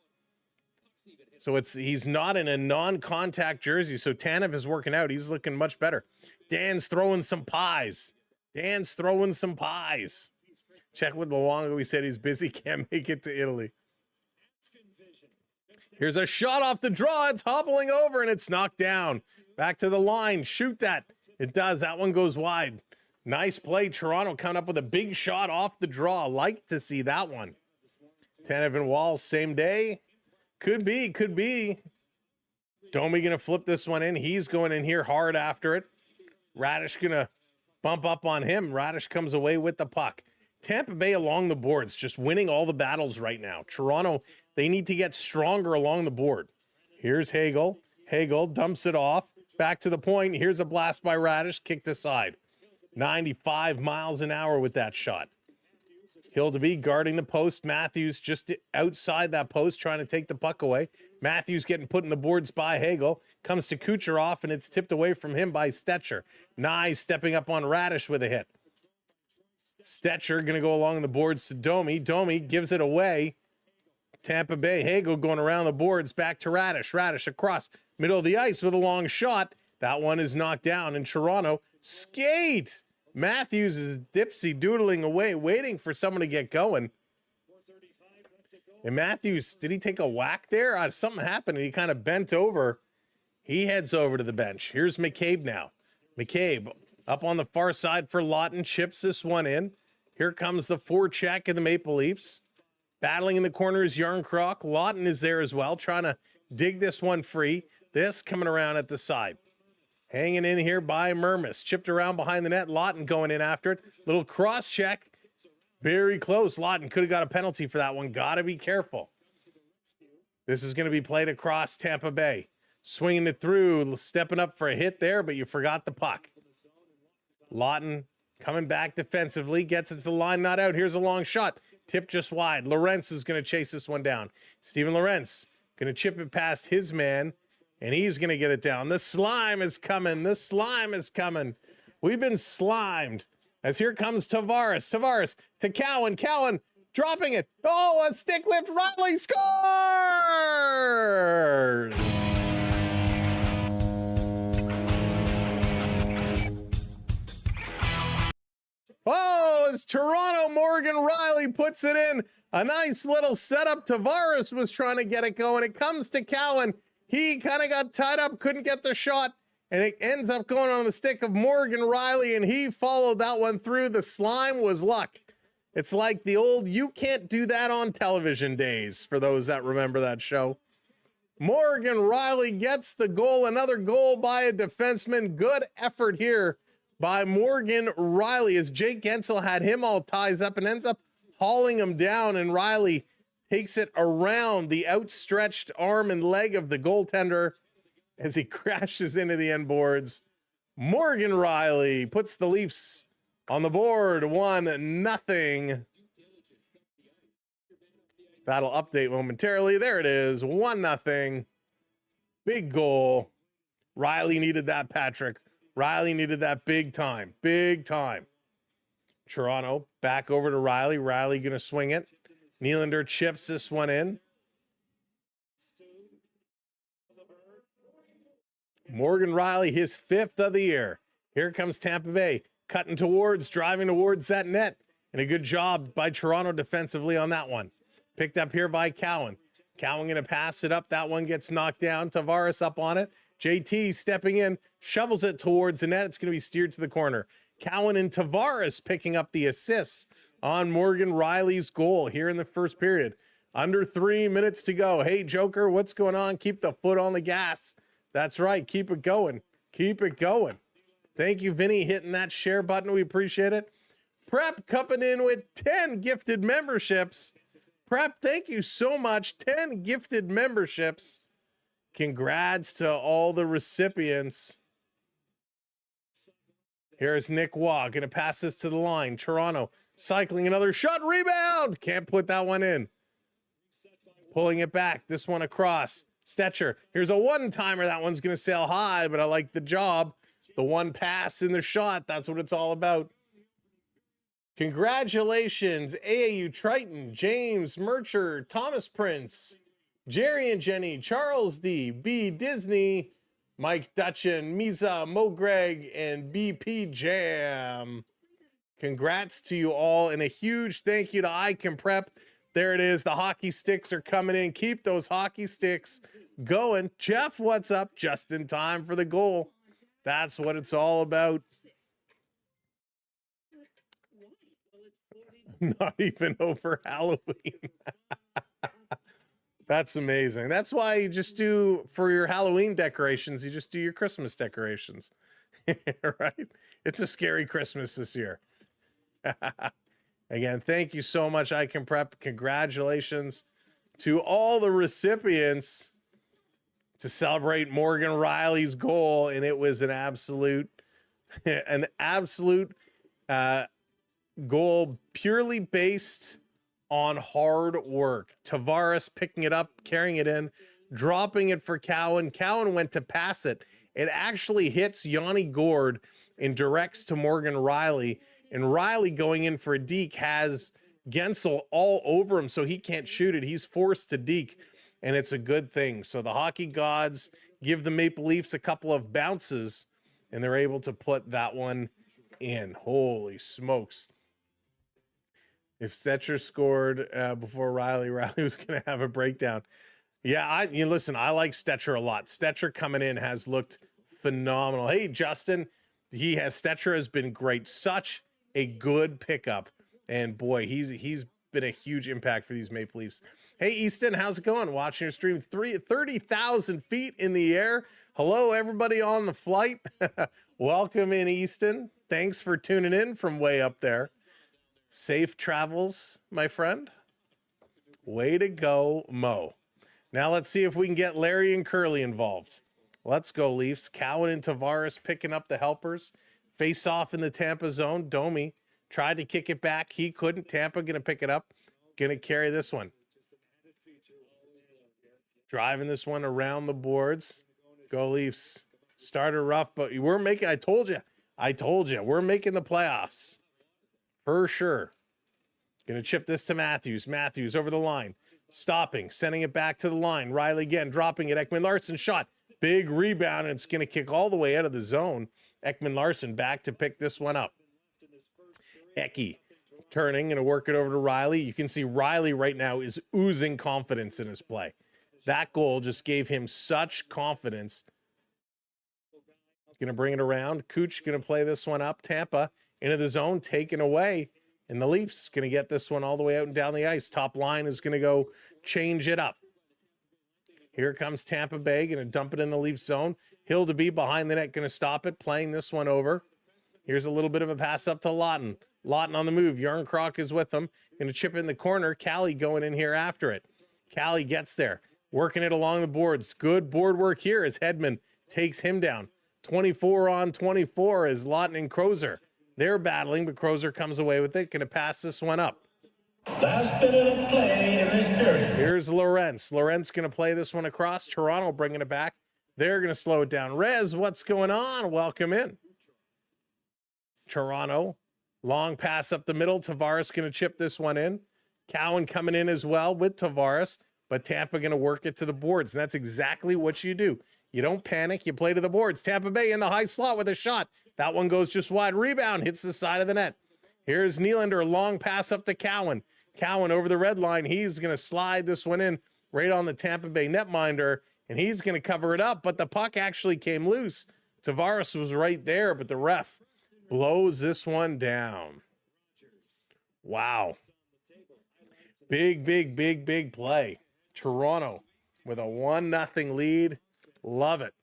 So he's not in a non-contact jersey. So Tanev is working out. He's looking much better. Dan's throwing some pies. Dan's throwing some pies. Check with Luongo. He said he's busy. Can't make it to Italy. Here's a shot off the draw. It's hobbling over, and it's knocked down. Back to the line. Shoot that. It does. That one goes wide. Nice play. Toronto coming up with a big shot off the draw. Like to see that one. Tanev and Walls, same day. Could be. Could be. Domi going to flip this one in. He's going in here hard after it. Radish going to bump up on him. Radish comes away with the puck. Tampa Bay along the boards, just winning all the battles right now. Toronto, they need to get stronger along the board. Here's Hagel. Hagel dumps it off. Back to the point. Here's a blast by Radish. Kicked aside. 95 miles an hour with that shot. Hildeby guarding the post. Matthews just outside that post trying to take the puck away. Matthews getting put in the boards by Hagel. Comes to Kucherov, and it's tipped away from him by Stetcher. Nye stepping up on Radish with a hit. Stetcher going to go along the boards to Domi. Domi gives it away Tampa Bay, Hagel going around the boards, back to Radish. Radish across middle of the ice with a long shot. That one is knocked down in Toronto. Skate! Matthews is dipsy doodling away, waiting for someone to get going. And Matthews, did he take a whack there? Something happened and he kind of bent over. He heads over to the bench. Here's McCabe now. McCabe up on the far side for Lawton, chips this one in. Here comes the forecheck of the Maple Leafs. Battling in the corner is Yarncroc. Lawton is there as well, trying to dig this one free. This coming around at the side. Hanging in here by Murmis. Chipped around behind the net. Lawton going in after it. Little cross check. Very close. Lawton could have got a penalty for that one. Got to be careful. This is going to be played across Tampa Bay. Swinging it through. Stepping up for a hit there, but you forgot the puck. Lawton coming back defensively. Gets it to the line. Not out. Here's a long shot. Tip just wide. Lorentz is going to chase this one down. Steven Lorentz going to chip it past his man. And he's going to get it down. The slime is coming. The slime is coming. We've been slimed. As here comes Tavares. Tavares to Cowan. Cowan dropping it. Oh, a stick lift. Riley scores! Oh, it's Toronto. Morgan Riley puts it in. A nice little setup. Tavares was trying to get it going. It comes to Cowan. He kind of got tied up, couldn't get the shot, and it ends up going on the stick of Morgan Riley, and he followed that one through. The slime was luck. It's like the old "you can't do that on television" days, for those that remember that show. Morgan Riley gets the goal, another goal by a defenseman. Good effort here by Morgan Riley, as Jake Gensel had him all ties up and ends up hauling him down, and Riley takes it around the outstretched arm and leg of the goaltender as he crashes into the end boards. Morgan Riley puts the Leafs on the board, 1-0. That'll update momentarily. There it is, 1-0. Big goal. Riley needed that, Patrick. Riley needed that big time, big time. Toronto back over to Riley. Riley going to swing it. Nylander chips this one in. Morgan Riley, his 5th of the year. Here comes Tampa Bay, cutting towards, driving towards that net. And a good job by Toronto defensively on that one. Picked up here by Cowan. Cowan going to pass it up. That one gets knocked down. Tavares up on it. JT stepping in, shovels it towards the net. It's going to be steered to the corner. Cowan and Tavares picking up the assists on Morgan Riley's goal here in the first period. Under 3 minutes to go. Hey, Joker, what's going on? Keep the foot on the gas. That's right. Keep it going. Keep it going. Thank you, Vinny, hitting that share button. We appreciate it. Prep coming in with 10 gifted memberships. Prep, thank you so much. 10 gifted memberships. Congrats to all the recipients. Here's Nick Waugh. Going to pass this to the line. Toronto cycling another shot. Rebound. Can't put that one in. Pulling it back. This one across. Stetcher. Here's a one-timer. That one's going to sail high, but I like the job. The one pass in the shot. That's what it's all about. Congratulations, AAU Triton, James Mercher, Thomas Prince, Jerry and Jenny, Charles D, B Disney, Mike Dutchin, Misa, Mo Greg, and BP Jam. Congrats to you all, and a huge thank you to I Can Prep. There it is. The hockey sticks are coming in. Keep those hockey sticks going. Jeff, what's up? Just in time for the goal. That's what it's all about. Not even over Halloween. That's amazing. That's why you just do, for your Halloween decorations, you just do your Christmas decorations. Right? It's a scary Christmas this year. Again, thank you so much, I Can Prep. Congratulations to all the recipients to celebrate Morgan Riley's goal. And it was an absolute goal purely based on hard work. Tavares picking it up, carrying it in, dropping it for Cowan. Cowan went to pass it. It actually hits Yanni Gord and directs to Morgan Riley. And Riley, going in for a deke, has Gensel all over him, so he can't shoot it. He's forced to deke, and it's a good thing. So the hockey gods give the Maple Leafs a couple of bounces, and they're able to put that one in. Holy smokes. If Stetcher scored before Riley was going to have a breakdown. Yeah, listen, I like Stetcher a lot. Stetcher coming in has looked phenomenal. Hey, Justin, Stetcher has been great. Such a good pickup. And boy, he's been a huge impact for these Maple Leafs. Hey, Easton, how's it going? Watching your stream 30,000 feet in the air. Hello, everybody on the flight. Welcome in, Easton. Thanks for tuning in from way up there. Safe travels, my friend. Way to go, Mo. Now let's see if we can get Larry and Curly involved. Let's go, Leafs. Cowan and Tavares picking up the helpers. Face off in the Tampa zone. Domi tried to kick it back. He couldn't. Tampa going to pick it up. Going to carry this one. Driving this one around the boards. Go, Leafs. Started rough, but we're making, I told you, we're making the playoffs. For sure. Going to chip this to Matthews. Matthews over the line. Stopping. Sending it back to the line. Riley again. Dropping it. Ekman-Larsson shot. Big rebound, and it's going to kick all the way out of the zone. Ekman-Larsson back to pick this one up. Eki turning. Going to work it over to Riley. You can see Riley right now is oozing confidence in his play. That goal just gave him such confidence. Going to bring it around. Cooch going to play this one up. Tampa into the zone, taken away. And the Leafs going to get this one all the way out and down the ice. Top line is going to go change it up. Here comes Tampa Bay, going to dump it in the Leafs zone. Hill to be behind the net, going to stop it, playing this one over. Here's a little bit of a pass up to Lawton. Lawton on the move. Yarncroc is with him. Going to chip in the corner. Callie going in here after it. Callie gets there, working it along the boards. Good board work here as Hedman takes him down. 24 on 24 as Lawton and Crozer. They're battling, but Crozer comes away with it. Going to pass this one up. Last minute of play in this period. Here's Lorentz. Lorentz going to play this one across. Toronto bringing it back. They're going to slow it down. Rez, what's going on? Welcome in. Toronto. Long pass up the middle. Tavares going to chip this one in. Cowan coming in as well with Tavares, but Tampa going to work it to the boards. And that's exactly what you do. You don't panic. You play to the boards. Tampa Bay in the high slot with a shot. That one goes just wide. Rebound hits the side of the net. Here's Nylander. Long pass up to Cowan. Cowan over the red line. He's going to slide this one in right on the Tampa Bay netminder, and he's going to cover it up, but the puck actually came loose. Tavares was right there, but the ref blows this one down. Wow. Big play. Toronto with a 1-0 lead. Love it.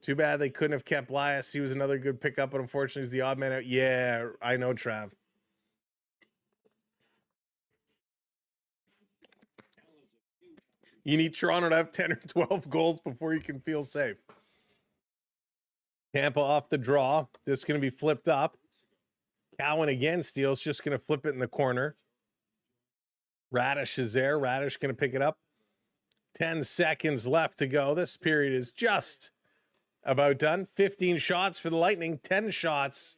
Too bad they couldn't have kept Lias. He was another good pickup, but unfortunately he's the odd man out. Yeah, I know, Trav. You need Toronto to have 10 or 12 goals before you can feel safe. Tampa off the draw. This is going to be flipped up. Cowan again steals, just going to flip it in the corner. Radish is there. Radish going to pick it up. 10 seconds left to go. This period is just about done. 15 shots for the Lightning, 10 shots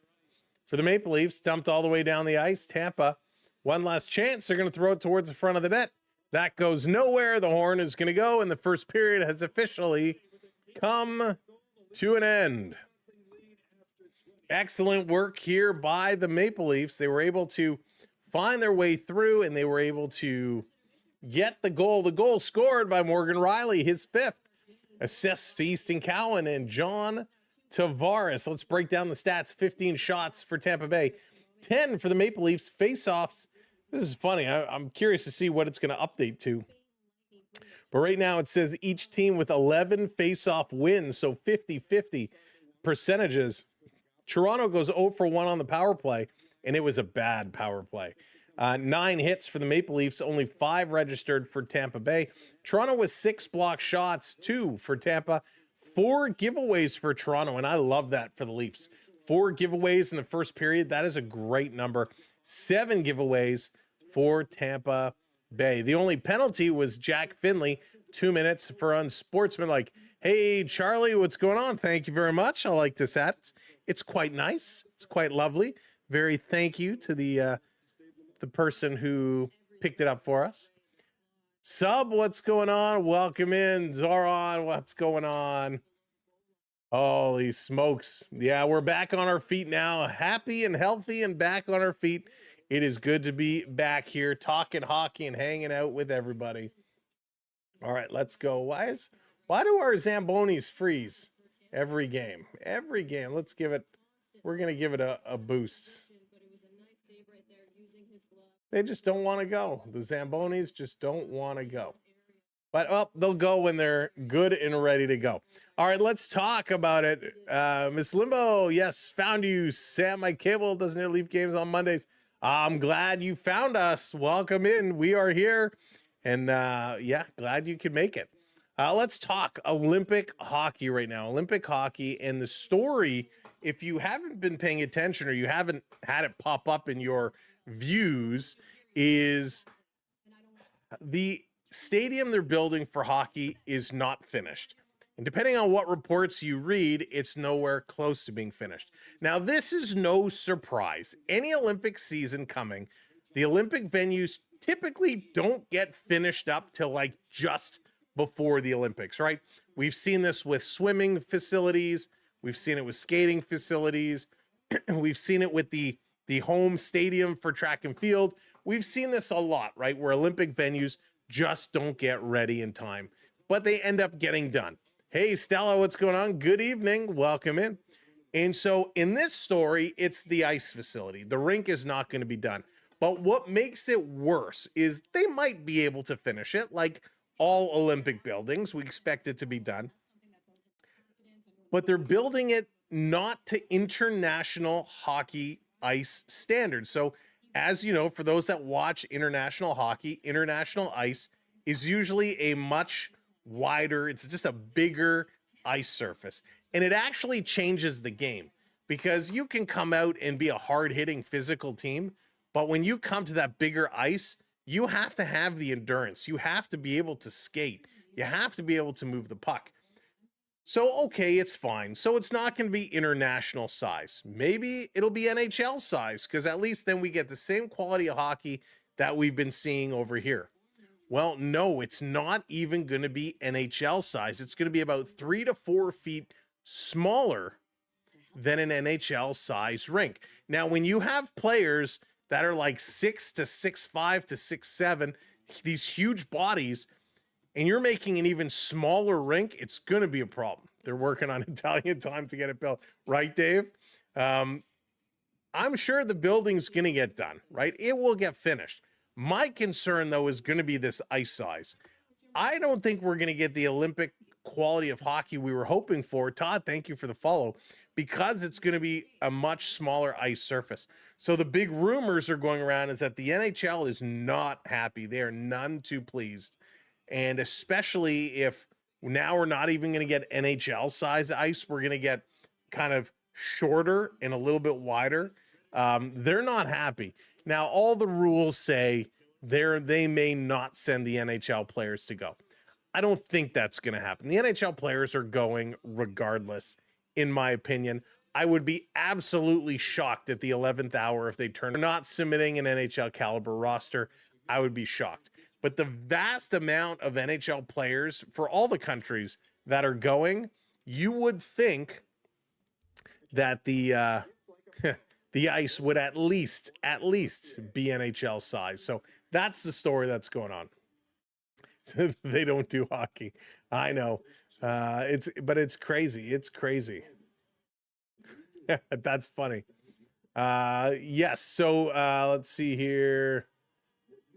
for the Maple Leafs. Dumped all the way down the ice. Tampa, one last chance. They're going to throw it towards the front of the net. That goes nowhere. The horn is going to go, and the first period has officially come to an end. Excellent work here by the Maple Leafs. They were able to find their way through, and they were able to get the goal. The goal scored by Morgan Riley, his 5th. Assists to Easton Cowan and John Tavares. Let's break down the stats. 15 shots for Tampa Bay, 10 for the Maple Leafs. Face-offs. This is funny. I'm curious to see what it's going to update to. But right now it says each team with 11 face-off wins, so 50-50 percentages. Toronto goes 0 for 1 on the power play, and it was a bad power play. 9 hits for the Maple Leafs, only 5 registered for Tampa Bay. Toronto with 6 block shots, 2 for Tampa. 4 giveaways for Toronto, and I love that for the Leafs. 4 giveaways in the first period. That is a great number. 7 giveaways for Tampa Bay. The only penalty was Jack Finley, 2 minutes for unsportsmanlike. Hey, Charlie, what's going on? Thank you very much. I like this hat. It's quite nice. It's quite lovely. Very thank you to the the person who picked it up for us. Sub, what's going on? Welcome in. Zoran, what's going on? Holy smokes. Yeah, we're back on our feet now. Happy and healthy and back on our feet. It is good to be back here talking hockey and hanging out with everybody. All right, let's go. Why do our Zambonis freeze every game? Every game. We're going to give it a boost. They just don't want to go. The Zambonis just don't want to go. But they'll go when they're good and ready to go. All right, let's talk about it. Miss Limbo, yes, found you. Sam, my cable doesn't leave games on Mondays. I'm glad you found us. Welcome in. We are here. And yeah, glad you could make it. Let's talk Olympic hockey right now. Olympic hockey, and the story, if you haven't been paying attention or you haven't had it pop up in your views, is the stadium they're building for hockey is not finished. And depending on what reports you read, it's nowhere close to being finished. Now, this is no surprise. Any Olympic season coming, the Olympic venues typically don't get finished up till like just before the Olympics, right? We've seen this with swimming facilities. We've seen it with skating facilities. We've seen it with the home stadium for track and field. We've seen this a lot, right? Where Olympic venues just don't get ready in time, but they end up getting done. Hey, Stella, what's going on? Good evening. Welcome in. And so in this story, it's the ice facility. The rink is not going to be done. But what makes it worse is they might be able to finish it. Like all Olympic buildings, we expect it to be done. But they're building it not to international hockey ice standards. So as you know, for those that watch international hockey, international ice is usually a much wider, it's just a bigger ice surface. And it actually changes the game because you can come out and be a hard-hitting physical team, but when you come to that bigger ice, you have to have the endurance. You have to be able to skate. You have to be able to move the puck. So, okay, it's fine. So it's not going to be international size. Maybe it'll be NHL size, because at least then we get the same quality of hockey that we've been seeing over here. Well, no, it's not even going to be NHL size. It's going to be about 3 to 4 feet smaller than an NHL size rink. Now, when you have players that are like 6 to 6'5 to 6'7, these huge bodies, and you're making an even smaller rink, it's going to be a problem. They're working on Italian time to get it built. Right, Dave? I'm sure the building's going to get done, right? It will get finished. My concern, though, is going to be this ice size. I don't think we're going to get the Olympic quality of hockey we were hoping for. Todd, thank you for the follow, because it's going to be a much smaller ice surface. So the big rumors are going around is that the NHL is not happy. They are none too pleased. And especially if now we're not even going to get NHL size ice, we're going to get kind of shorter and a little bit wider. They're not happy. Now, all the rules say they may not send the NHL players to go. I don't think that's going to happen. The NHL players are going regardless, in my opinion. I would be absolutely shocked at the 11th hour if they turn not submitting an NHL caliber roster. I would be shocked. But the vast amount of NHL players for all the countries that are going, you would think that the the ice would at least be NHL size. So that's the story that's going on. They don't do hockey. I know. It's crazy. It's crazy. That's funny. Yes. So let's see here.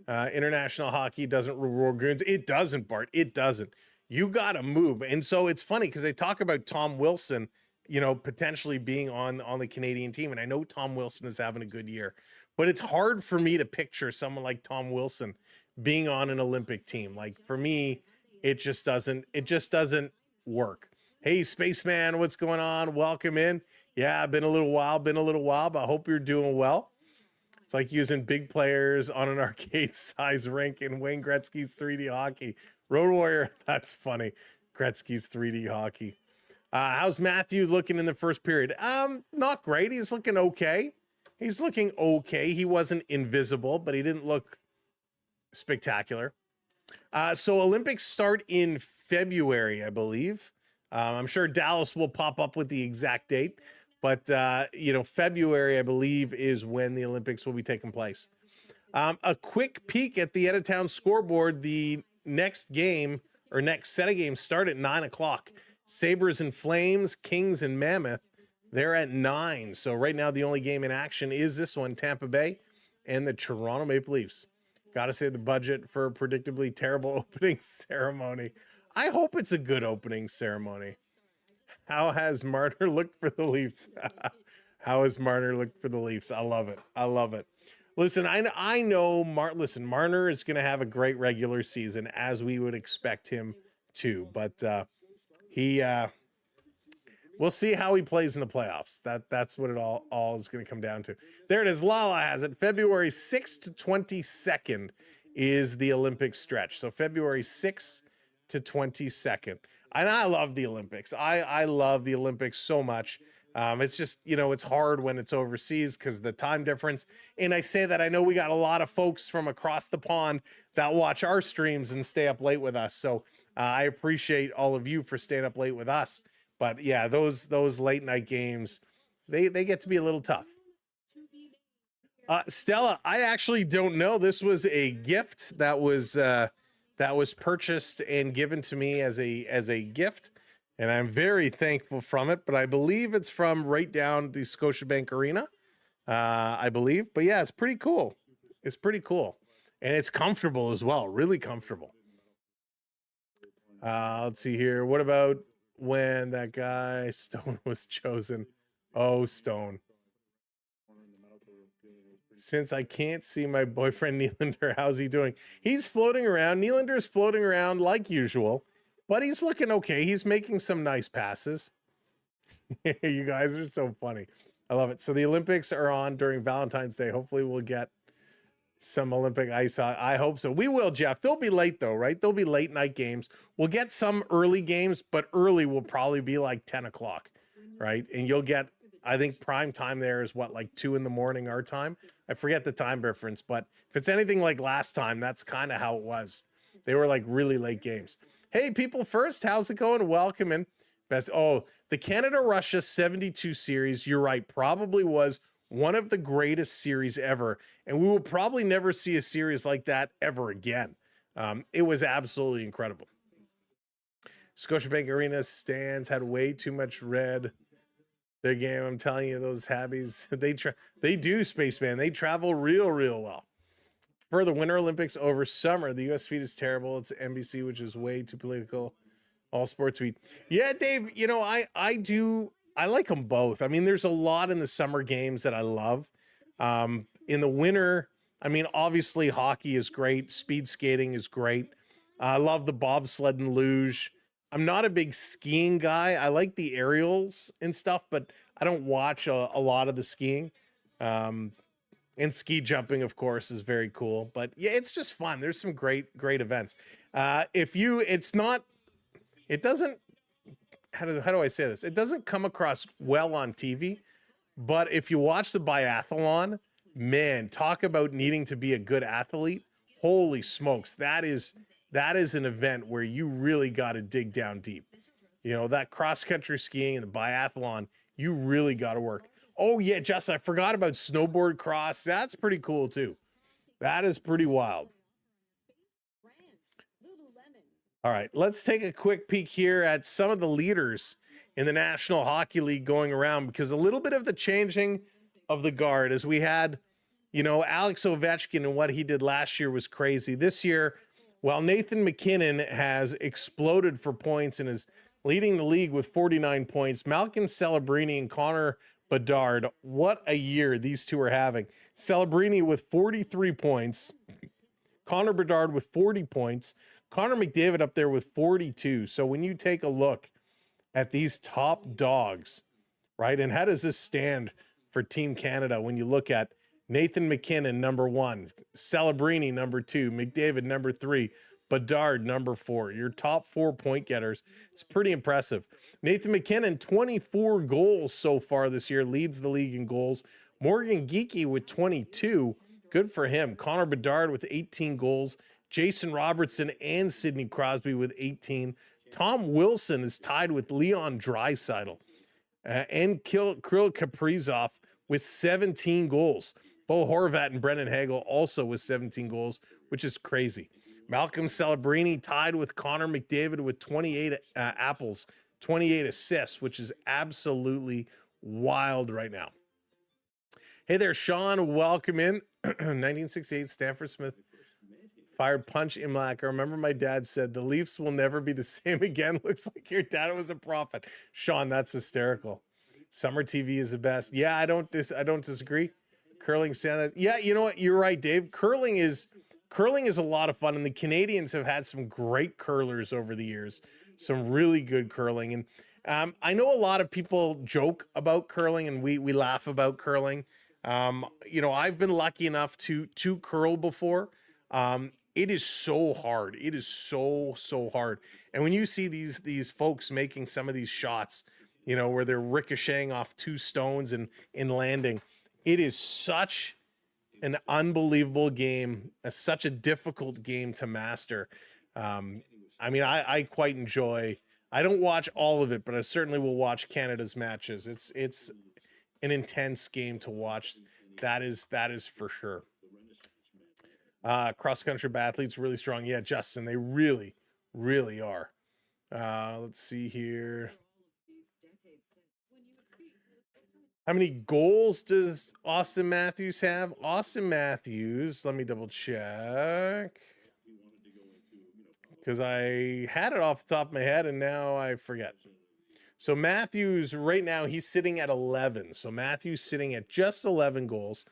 International hockey doesn't reward goons. It doesn't, Bart. It doesn't. You got to move. And so it's funny because they talk about Tom Wilson, you know, potentially being on the Canadian team. And I know Tom Wilson is having a good year, but it's hard for me to picture someone like Tom Wilson being on an Olympic team. Like for me, it just doesn't work. Hey, Spaceman, what's going on? Welcome in. Yeah, been a little while, but I hope you're doing well. It's like using big players on an arcade size rink in Wayne Gretzky's 3D hockey. Road Warrior, that's funny. Gretzky's 3D hockey. How's Matthew looking in the first period? Not great. He's looking okay. He's looking okay. He wasn't invisible, but he didn't look spectacular. So Olympics start in February, I believe. I'm sure Dallas will pop up with the exact date, but February, I believe, is when the Olympics will be taking place. A quick peek at the out-of-town scoreboard. The next game or next set of games start at 9:00. Sabres and Flames, Kings and Mammoth. They're at 9. So right now, the only game in action is this one, Tampa Bay and the Toronto Maple Leafs. Got to say the budget for a predictably terrible opening ceremony. I hope it's a good opening ceremony. How has Marner looked for the Leafs? How has Marner looked for the Leafs? I love it. I love it. Listen, I know Marner is going to have a great regular season, as we would expect him to, but we'll see how he plays in the playoffs. That's what it all is going to come down to. There it is. Lala has it. February 6th to 22nd is the Olympic stretch. So February 6th to 22nd. And I love the Olympics. I love the Olympics so much. It's just, it's hard when it's overseas because the time difference. And I say that I know we got a lot of folks from across the pond that watch our streams and stay up late with us. So I appreciate all of you for staying up late with us. But yeah, those late night games, they get to be a little tough. Stella, I actually don't know. This was a gift that was purchased and given to me as a gift, and I'm very thankful from it. But I believe it's from right down the Scotiabank Arena, I believe. But yeah, it's pretty cool. It's pretty cool, and it's comfortable as well. Really comfortable. Let's see here. What about when that guy Stone was chosen? Oh, Stone. Since I can't see my boyfriend Nylander, how's he doing? He's floating around. Nylander's floating around like usual, but he's looking okay. He's making some nice passes. You guys are so funny. I love it. So the Olympics are on during Valentine's Day. Hopefully we'll get some Olympic ice. I hope so. We will, Jeff. They'll be late though, right? They'll be late night games. We'll get some early games, but early will probably be like 10 o'clock, right? And you'll get, I think prime time there is what, like 2 a.m. our time? I forget the time difference, but if it's anything like last time, that's kind of how it was. They were like really late games. Hey, people first, how's it going? Welcome in. The Canada-Russia 72 series, you're right, probably was one of the greatest series ever. And we will probably never see a series like that ever again. It was absolutely incredible. Scotiabank Arena stands had way too much red. Their game, I'm telling you, those habbies, they do, Spaceman. They travel real well. For the Winter Olympics over summer, the U.S. feed is terrible. It's NBC, which is way too political. All sports feed. Yeah, Dave, I like them both. I mean, there's a lot in the summer games that I love. In the winter, I mean, obviously hockey is great. Speed skating is great. I love the bobsled and luge. I'm not a big skiing guy. I like the aerials and stuff, but I don't watch a lot of the skiing. And ski jumping, of course, is very cool. But yeah, it's just fun. There's some great events. How do I say this? It doesn't come across well on TV, but if you watch the biathlon, man, talk about needing to be a good athlete. Holy smokes. That is an event where you really got to dig down deep. That cross-country skiing and the biathlon, you really got to work. Oh, yeah, Justin, I forgot about snowboard cross. That's pretty cool, too. That is pretty wild. All right, let's take a quick peek here at some of the leaders in the National Hockey League going around, because a little bit of the changing of the guard, as we had, Alex Ovechkin and what he did last year was crazy. This year, while Nathan McKinnon has exploded for points and is leading the league with 49 points, Malkin Celebrini and Connor Bedard, what a year these two are having. Celebrini with 43 points, Connor Bedard with 40 points, Connor McDavid up there with 42. So when you take a look at these top dogs, right, and how does this stand for Team Canada when you look at Nathan McKinnon, number 1, Celebrini, number 2, McDavid, number 3, Bedard, number 4, your top 4 point getters. It's pretty impressive. Nathan McKinnon, 24 goals so far this year, leads the league in goals Morgan Geeky with 22. Good for him. Connor Bedard with 18 goals. Jason Robertson and Sidney Crosby with 18. Tom Wilson is tied with Leon Draisaitl. And Kirill Kaprizov with 17 goals. Bo Horvat and Brendan Hagel also with 17 goals, which is crazy. Malcolm Celebrini tied with Connor McDavid with 28 apples, 28 assists, which is absolutely wild right now. Hey there, Sean. Welcome in. 1968 Stanford Smith fired Punch Imlach. I remember my dad said the Leafs will never be the same again. Looks like your dad was a prophet. Sean, that's hysterical. Summer TV is the best. Yeah, I don't disagree. Curling, Santa. Yeah, you know what? You're right, Dave. Curling is a lot of fun, and the Canadians have had some great curlers over the years. Some really good curling, and I know a lot of people joke about curling, and we laugh about curling. You know, I've been lucky enough to curl before. It is so hard. It is so hard. And when you see these folks making some of these shots, you know, where they're ricocheting off two stones and landing, it is such an unbelievable game, such a difficult game to master. I mean, I quite enjoy. I don't watch all of it, but I certainly will watch Canada's matches. It's an intense game to watch. That is for sure. Cross-country athletes really strong. Yeah, Justin, they really are. Let's see here. How many goals does Austin Matthews have? Austin Matthews, let me double check. Because I had it off the top of my head and now I forget. So Matthews, right now, he's sitting at 11. So Matthews sitting at just 11 goals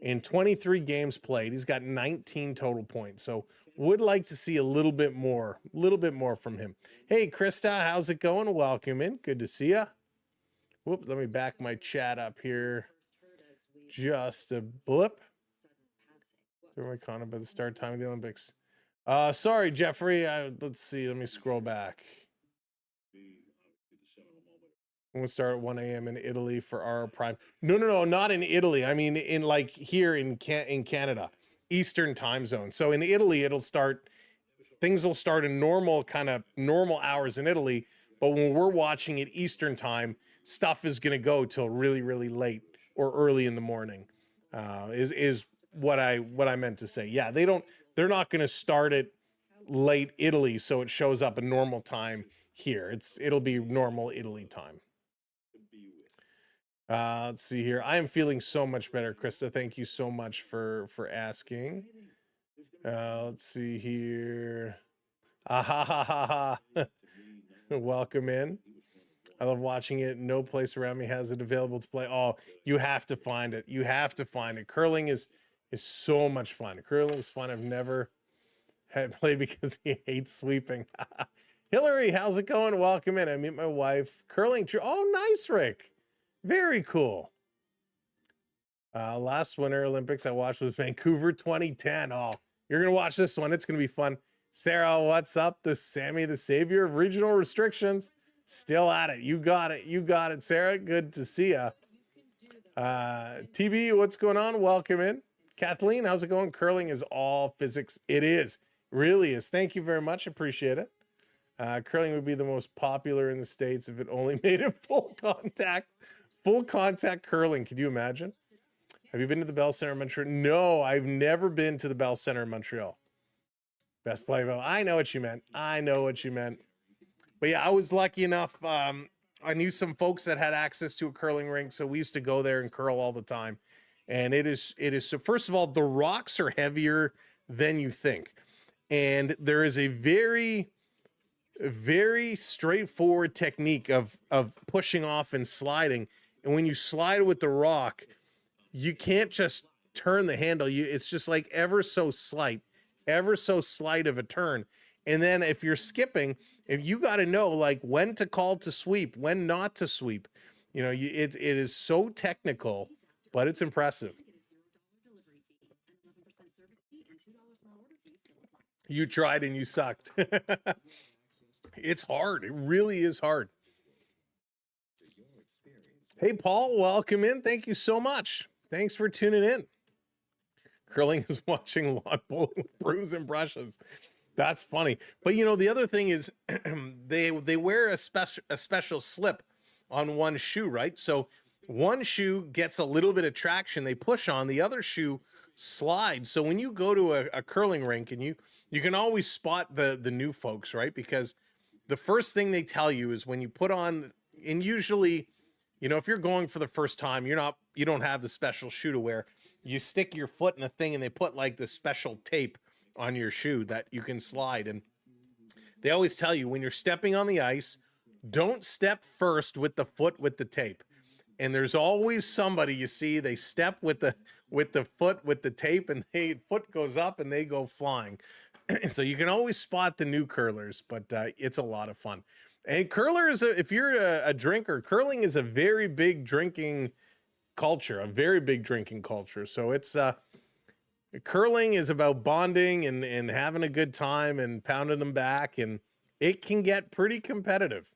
in 23 games played. He's got 19 total points. So would like to see a little bit more from him. Hey, Krista, how's it going? Welcome in. Good to see you. Whoop, let me back my chat up here. Just a blip. Throw my comment by the start time of the Olympics. Sorry, Jeffrey. Let's see. Let me scroll back. We'll start at 1 a.m. in Italy for our prime. No, not in Italy. I mean, in like here in Canada, Eastern time zone. So in Italy, things will start in normal hours in Italy. But when we're watching it Eastern time, stuff is going to go till really late or early in the morning. Is what I meant to say. Yeah, they're not going to start it late Italy, so it shows up a normal time here. It'll be normal Italy time. Let's see here. I am feeling so much better, Krista. Thank you so much for asking. Let's see here. Welcome in. I love watching it. No place around me has it available to play. Oh, you have to find it. You have to find it. Curling is so much fun. Curling is fun. I've never had played because he hates sweeping. Hillary, how's it going? Welcome in. I meet my wife. Curling. Oh, nice, Rick. Very cool. Last Winter Olympics I watched was Vancouver 2010. Oh, you're going to watch this one. It's going to be fun. Sarah, what's up? The Sammy, the savior of regional restrictions. Still at it. You got it, Sarah. Good to see ya. TB, what's going on? Welcome in. Kathleen, how's it going? Curling is all physics. It is. Really is. Thank you very much. Appreciate it. Curling would be the most popular in the States if it only made it full contact. Full contact curling. Could you imagine? Have you been to the Bell Center in Montreal? No, I've never been to the Bell Center in Montreal. Best play. I know what you meant. But yeah, I was lucky enough. I knew some folks that had access to a curling rink, so we used to go there and curl all the time. And it is. So first of all, the rocks are heavier than you think, and there is a very straightforward technique of pushing off and sliding. And when you slide with the rock, you can't just turn the handle. It's just like ever so slight of a turn. And then if you're skipping, if you got to know like when to call to sweep, when not to sweep, you know, it is so technical, but it's impressive. You tried and you sucked. It's hard. It really is hard. Hey, Paul, welcome in. Thank you so much. Thanks for tuning in. Curling is watching lawn bowling with brooms and brushes. That's funny. But you know, the other thing is they wear a special slip on one shoe, right? So one shoe gets a little bit of traction, they push on, the other shoe slides. So when you go to a curling rink, and you can always spot the new folks, right? Because the first thing they tell you is when you put on, and usually, you know, if you're going for the first time, you don't have the special shoe to wear. You stick your foot in the thing and they put like the special tape on your shoe that you can slide. And they always tell you when you're stepping on the ice, don't step first with the foot with the tape. And there's always somebody, you see, they step with the foot with the tape, and the foot goes up and they go flying. So you can always spot the new curlers, but it's a lot of fun. And curler is if you're a drinker, curling is a very big drinking culture, So it's curling is about bonding and having a good time and pounding them back, and it can get pretty competitive.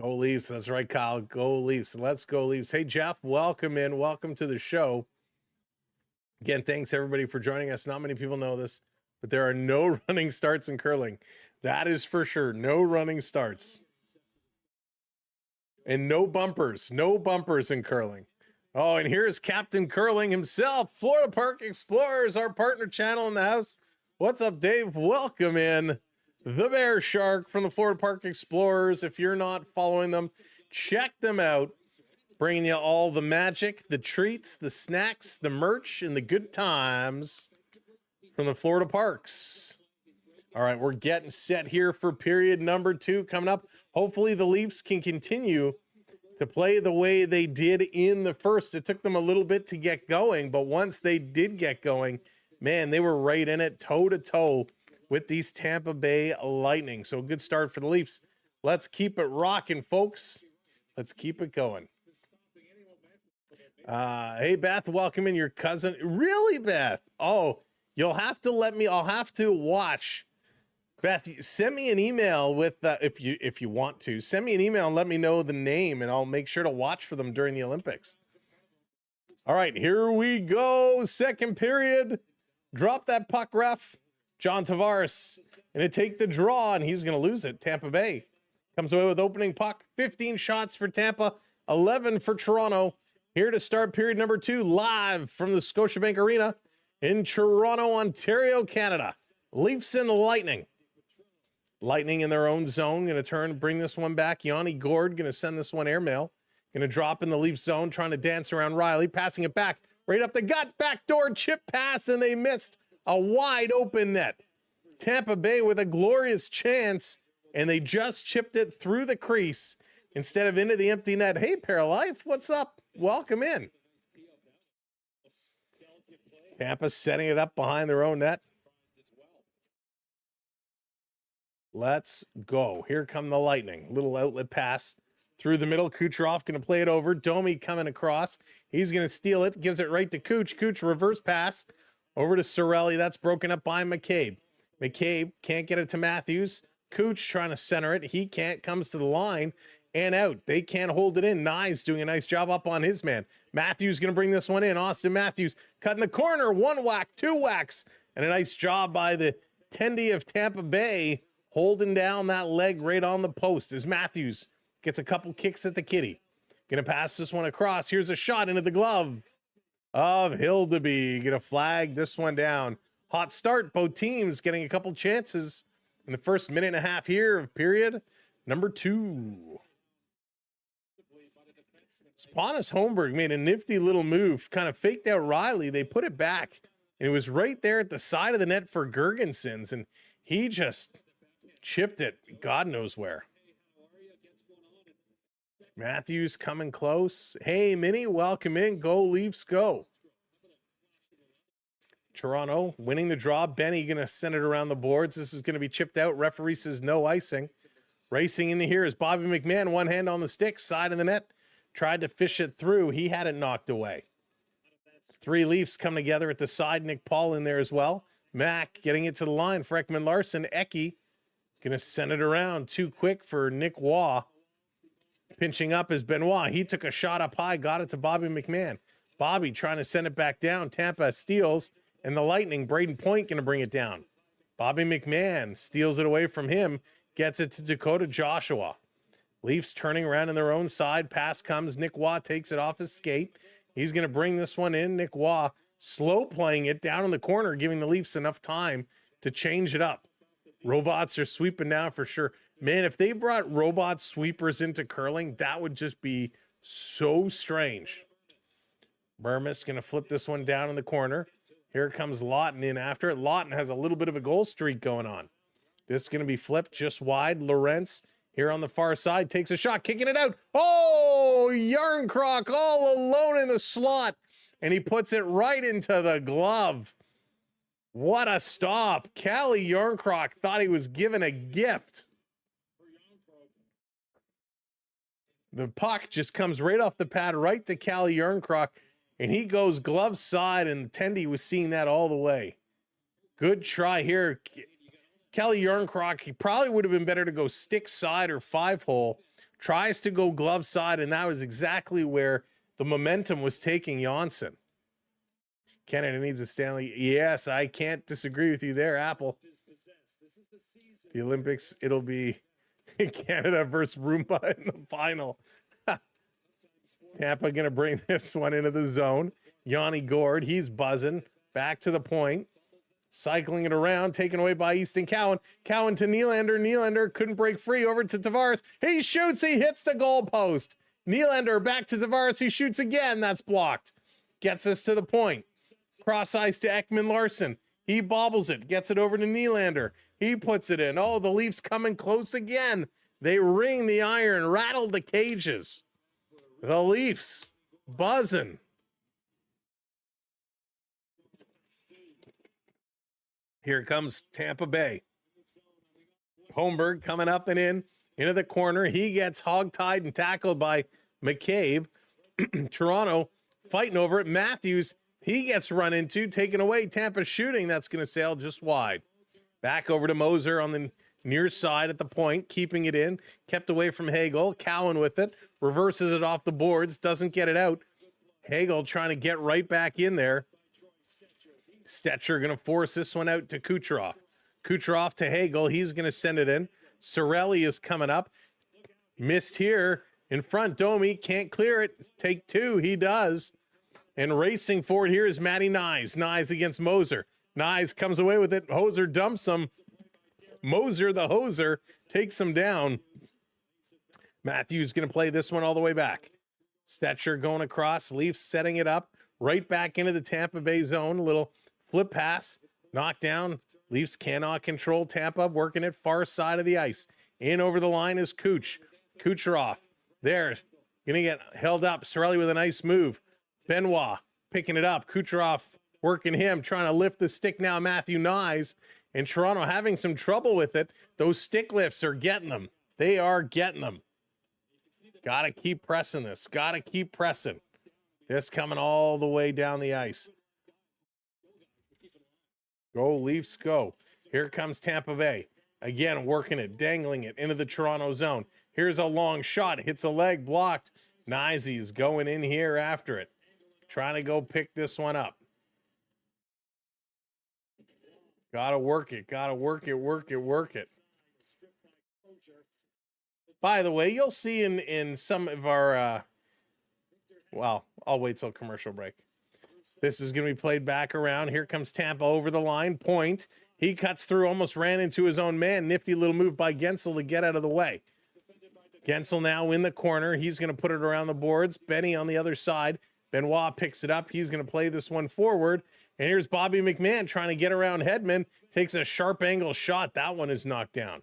Go Leafs. That's right, Kyle. Go Leafs. Let's go Leafs. Hey, Jeff, welcome in. Welcome to the show. Again, thanks everybody for joining us. Not many people know this, but there are no running starts in curling. That is for sure. No running starts. And no bumpers in curling. Oh, and here's Captain Curling himself, Florida Park Explorers, our partner channel in the house. What's up, Dave? Welcome in. The Bear Shark from the Florida Park Explorers. If you're not following them, check them out. Bringing you all the magic, the treats, the snacks, the merch, and the good times from the Florida Parks. All right, we're getting set here for period number 2 coming up. Hopefully the Leafs can continue to play the way they did in the first. It took them a little bit to get going, but once they did get going, man, they were right in it, toe-to-toe with these Tampa Bay Lightning. So a good start for the Leafs. Let's keep it rocking, folks. Let's keep it going. Hey, Beth, welcome in your cousin. Really, Beth? Oh, you'll have to let me, I'll have to watch. Beth, send me an email with, if you want to, send me an email and let me know the name, and I'll make sure to watch for them during the Olympics. All right, here we go. Second period. Drop that puck, ref. John Tavares going to take the draw, and he's going to lose it. Tampa Bay comes away with opening puck. 15 shots for Tampa, 11 for Toronto. Here to start period number 2, live from the Scotiabank Arena in Toronto, Ontario, Canada. Leafs and Lightning. Lightning in their own zone, going to turn, bring this one back. Yanni Gourde going to send this one airmail. Going to drop in the Leaf zone, trying to dance around Riley, passing it back, right up the gut, backdoor chip pass, and they missed a wide open net. Tampa Bay with a glorious chance, and they just chipped it through the crease instead of into the empty net. Hey, Paralife, what's up? Welcome in. Tampa setting it up behind their own net. Let's go. Here come the Lightning. Little outlet pass through the middle. Kucherov going to play it over. Domi coming across. He's going to steal it. Gives it right to Kuch. Kuch reverse pass over to Cirelli. That's broken up by McCabe. McCabe can't get it to Matthews. Kuch trying to center it. He can't. Comes to the line and out. They can't hold it in. Nye's doing a nice job up on his man. Matthews going to bring this one in. Austin Matthews cutting the corner. 1 whack, 2 whacks. And a nice job by the Tendy of Tampa Bay, holding down that leg right on the post as Matthews gets a couple kicks at the kitty. Going to pass this one across. Here's a shot into the glove of Hildeby. Going to flag this one down. Hot start. Both teams getting a couple chances in the first minute and a half here of period number 2. Spanos Holmberg made a nifty little move, kind of faked out Riley. They put it back, and it was right there at the side of the net for Gergensons, and he just chipped it God knows where. Matthews coming close. Hey, Minnie, welcome in. Go Leafs, go. Toronto winning the draw. Benny going to send it around the boards. This is going to be chipped out. Referee says no icing. Racing into here is Bobby McMahon. One hand on the stick, side of the net. Tried to fish it through. He had it knocked away. 3 Leafs come together at the side. Nick Paul in there as well. Mack getting it to the line for Ekman Larson. Eki going to send it around. Too quick for Nick Waugh. Pinching up is Benoit. He took a shot up high, got it to Bobby McMahon. Bobby trying to send it back down. Tampa steals, and the Lightning, Braden Point going to bring it down. Bobby McMahon steals it away from him, gets it to Dakota Joshua. Leafs turning around in their own side. Pass comes. Nick Waugh takes it off his skate. He's going to bring this one in. Nick Waugh slow playing it down in the corner, giving the Leafs enough time to change it up. Robots are sweeping now for sure. Man, if they brought robot sweepers into curling, that would just be so strange. Burmis going to flip this one down in the corner. Here comes Lawton in after it. Lawton has a little bit of a goal streak going on. This is going to be flipped just wide. Lorentz here on the far side takes a shot, kicking it out. Oh, Yarncroc all alone in the slot, and he puts it right into the glove. What a stop. Callie Yarncroc thought he was given a gift. The puck just comes right off the pad, right to Callie Yarncroc, and he goes glove side, and Tendy was seeing that all the way. Good try here. Callie Yarncroc, he probably would have been better to go stick side or 5-hole. Tries to go glove side, and that was exactly where the momentum was taking Janssen. Canada needs a Stanley. Yes, I can't disagree with you there, Apple. The Olympics, it'll be Canada versus Roomba in the final. Tampa going to bring this one into the zone. Yanni Gord, he's buzzing. Back to the point. Cycling it around, taken away by Easton Cowan. Cowan to Nylander. Nylander couldn't break free. Over to Tavares. He shoots. He hits the goalpost. Nylander back to Tavares. He shoots again. That's blocked. Gets us to the point. Cross ice to Ekman Larson. He bobbles it. Gets it over to Nylander. He puts it in. Oh, the Leafs coming close again. They ring the iron, rattle the cages. The Leafs buzzing. Here comes Tampa Bay. Holmberg coming up and into the corner. He gets hogtied and tackled by McCabe. Toronto fighting over it. Matthews, he gets run into, taken away. Tampa shooting. That's going to sail just wide. Back over to Moser on the near side at the point, keeping it in. Kept away from Hagel. Cowan with it. Reverses it off the boards. Doesn't get it out. Hagel trying to get right back in there. Stetcher going to force this one out to Kucherov. Kucherov to Hagel. He's going to send it in. Sorelli is coming up. Missed here in front. Domi can't clear it. Take two. He does. And racing forward here is Matty Nyes. Nyes against Moser. Nyes comes away with it. Hoser dumps him. Moser, the hoser, takes him down. Matthews going to play this one all the way back. Stetcher going across. Leafs setting it up. Right back into the Tampa Bay zone. A little flip pass. Knocked down. Leafs cannot control Tampa. Working it far side of the ice. In over the line is Kuch. Kucherov. There. Going to get held up. Sorelli with a nice move. Benoit picking it up. Kucherov working him. Trying to lift the stick now. Matthew Nyes. And Toronto having some trouble with it. Those stick lifts are getting them. They are getting them. Got to keep pressing this. Got to keep pressing. This coming all the way down the ice. Go, Leafs, go. Here comes Tampa Bay. Again, working it, dangling it into the Toronto zone. Here's a long shot. Hits a leg, blocked. Nyes is going in here after it. Trying to go pick this one up. Got to work it. Got to work it, work it, work it. By the way, you'll see in some of our, well, I'll wait till commercial break. This is going to be played back around. Here comes Tampa over the line. Point. He cuts through, almost ran into his own man. Nifty little move by Gensel to get out of the way. Gensel now in the corner. He's going to put it around the boards. Benny on the other side. Benoit picks it up. He's going to play this one forward. And here's Bobby McMahon trying to get around Hedman. Takes a sharp angle shot. That one is knocked down.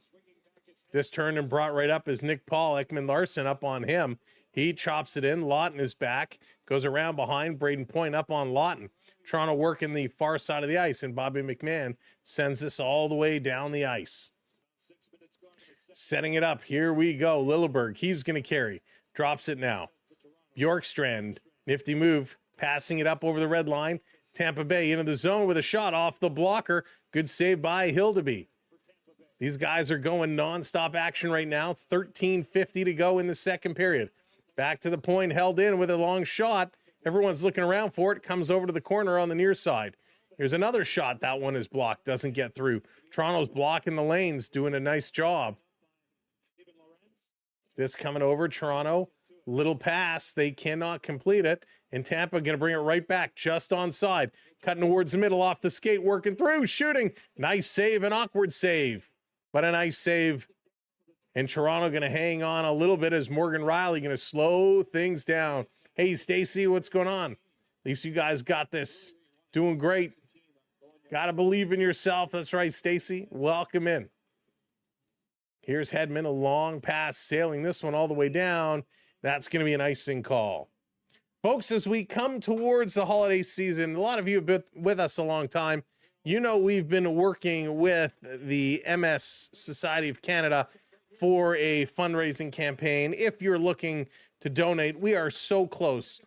This turned and brought right up is Nick Paul. Ekman Larson up on him. He chops it in. Lawton is back. Goes around behind. Braden Point up on Lawton. Toronto working the far side of the ice. And Bobby McMahon sends this all the way down the ice. Setting it up. Here we go. Lilleberg. He's going to carry. Drops it now. Bjorkstrand. Nifty move. Passing it up over the red line. Tampa Bay into the zone with a shot off the blocker. Good save by Hildeby. These guys are going nonstop action right now. 13:50 to go in the second period. Back to the point, held in with a long shot. Everyone's looking around for it. Comes over to the corner on the near side. Here's another shot. That one is blocked. Doesn't get through. Toronto's blocking the lanes, doing a nice job. This coming over. Toronto, little pass. They cannot complete it. And Tampa going to bring it right back, just onside. Cutting towards the middle, off the skate, working through, shooting. Nice save, an awkward save. But a nice save. And Toronto going to hang on a little bit as Morgan Riley going to slow things down. Hey, Stacy, what's going on? At least you guys got this. Doing great. Got to believe in yourself. That's right, Stacy. Welcome in. Here's Hedman, a long pass, sailing this one all the way down. That's going to be an icing call. Folks, as we come towards the holiday season, a lot of you have been with us a long time. You know we've been working with the MS Society of Canada for a fundraising campaign. If you're looking to donate, we are so close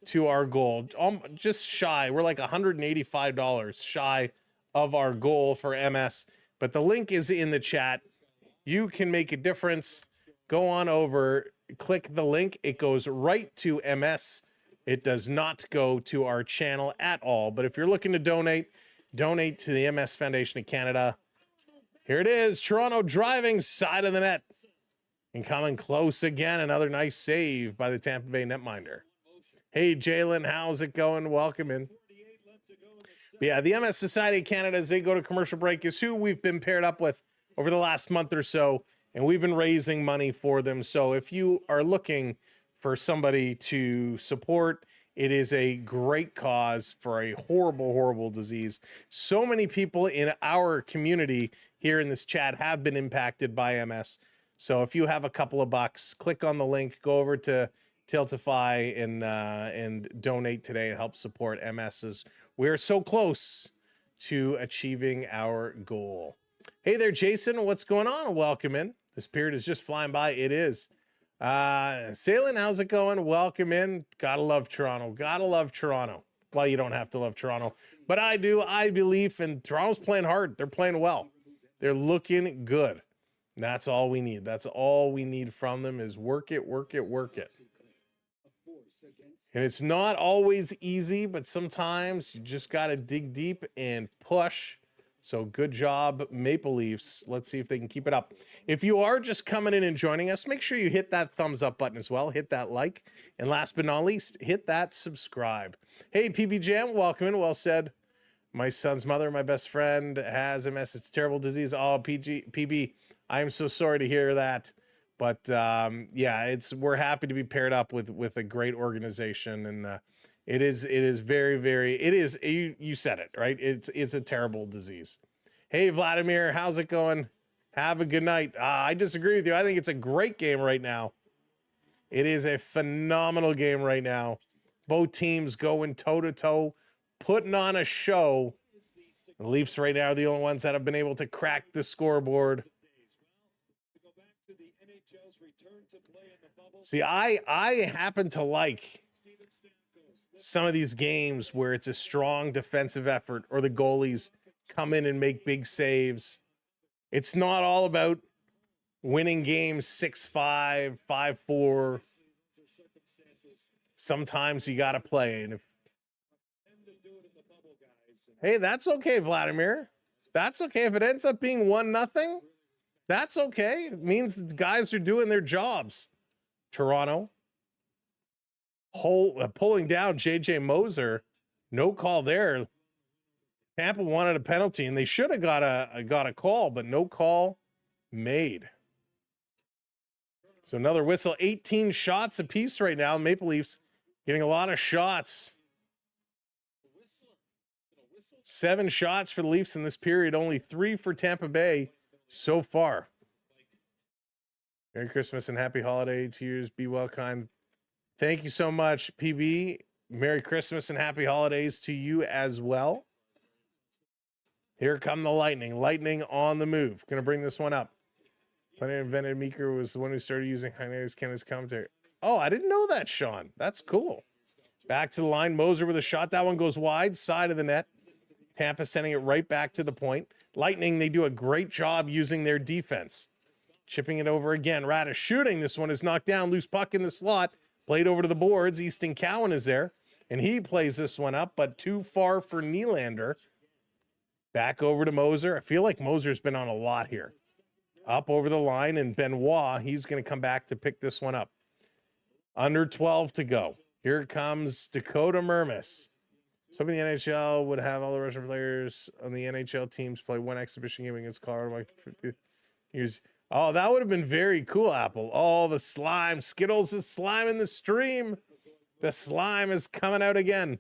to our goal. Just shy. We're like $185 shy of our goal for MS. But the link is in the chat. You can make a difference. Go on over, click the link. It goes right to MS. It does not go to our channel at all. But if you're looking to donate, donate to the MS Foundation of Canada. Here it is. Toronto driving side of the net. And coming close again. Another nice save by the Tampa Bay netminder. Hey, Jalen, how's it going? Welcome in. But yeah, the MS Society of Canada, as they go to commercial break, is who we've been paired up with over the last month or so. And we've been raising money for them. So if you are looking for somebody to support, it is a great cause for a horrible, horrible disease. So many people in our community here in this chat have been impacted by MS. So if you have a couple of bucks, click on the link, go over to Tiltify and donate today and help support MS. We're so close to achieving our goal. Hey there, Jason. What's going on? Welcome in. This period is just flying by. It is. Salen, how's it going? Welcome in. Gotta love Toronto. Gotta love Toronto. Well, you don't have to love Toronto, but I do. I believe, and Toronto's playing hard. They're playing well. They're looking good. And that's all we need. That's all we need from them is work it, work it, work it. And it's not always easy, but sometimes you just got to dig deep and push. So good job, Maple Leafs. Let's see if they can keep it up. If you are just coming in and joining us, make sure you hit that thumbs up button as well. Hit that like. And last but not least, hit that subscribe. Hey, PB Jam, welcome in. Well said. My son's mother, my best friend, has MS. It's a terrible disease. Oh, PB, I'm so sorry to hear that. But yeah, we're happy to be paired up with a great organization. And it is very, very, you said it, right? It's a terrible disease. Hey, Vladimir, how's it going? Have a good night. I disagree with you. I think it's a great game right now. It is a phenomenal game right now. Both teams going toe-to-toe, putting on a show. The Leafs right now are the only ones that have been able to crack the scoreboard. See, I happen to like some of these games where it's a strong defensive effort or the goalies come in and make big saves. It's not all about winning games 6-5, 5-4. Sometimes you got to play. And hey, that's okay, Vladimir. That's okay. If it ends up being 1-0, that's okay. It means the guys are doing their jobs. Toronto pulling down JJ Moser. No call there. Tampa wanted a penalty, and they should have got a call, but no call made. So another whistle. 18 shots apiece right now. Maple Leafs getting a lot of shots. 7 shots for the Leafs in this period. Only 3 for Tampa Bay so far. Merry Christmas and happy holiday to you. Be well, kind. Thank you so much, PB. Merry Christmas and happy holidays to you as well. Here come the Lightning. Lightning on the move. Going to bring this one up. Planet Invented Meeker was the one who started using Hernandez Canada's commentary. Oh, I didn't know that, Sean. That's cool. Back to the line. Moser with a shot. That one goes wide, side of the net. Tampa sending it right back to the point. Lightning, they do a great job using their defense. Chipping it over again. Radish shooting. This one is knocked down. Loose puck in the slot. Played over to the boards. Easton Cowan is there. And he plays this one up, but too far for Nylander. Back over to Moser. I feel like Moser's been on a lot here. Up over the line, and Benoit, he's going to come back to pick this one up. Under 12 to go. Here comes Dakota Mermis. Something the NHL would have all the Russian players on the NHL teams play one exhibition game against Colorado. Oh, that would have been very cool, Apple. Oh, the slime. Skittles is slime in the stream. The slime is coming out again.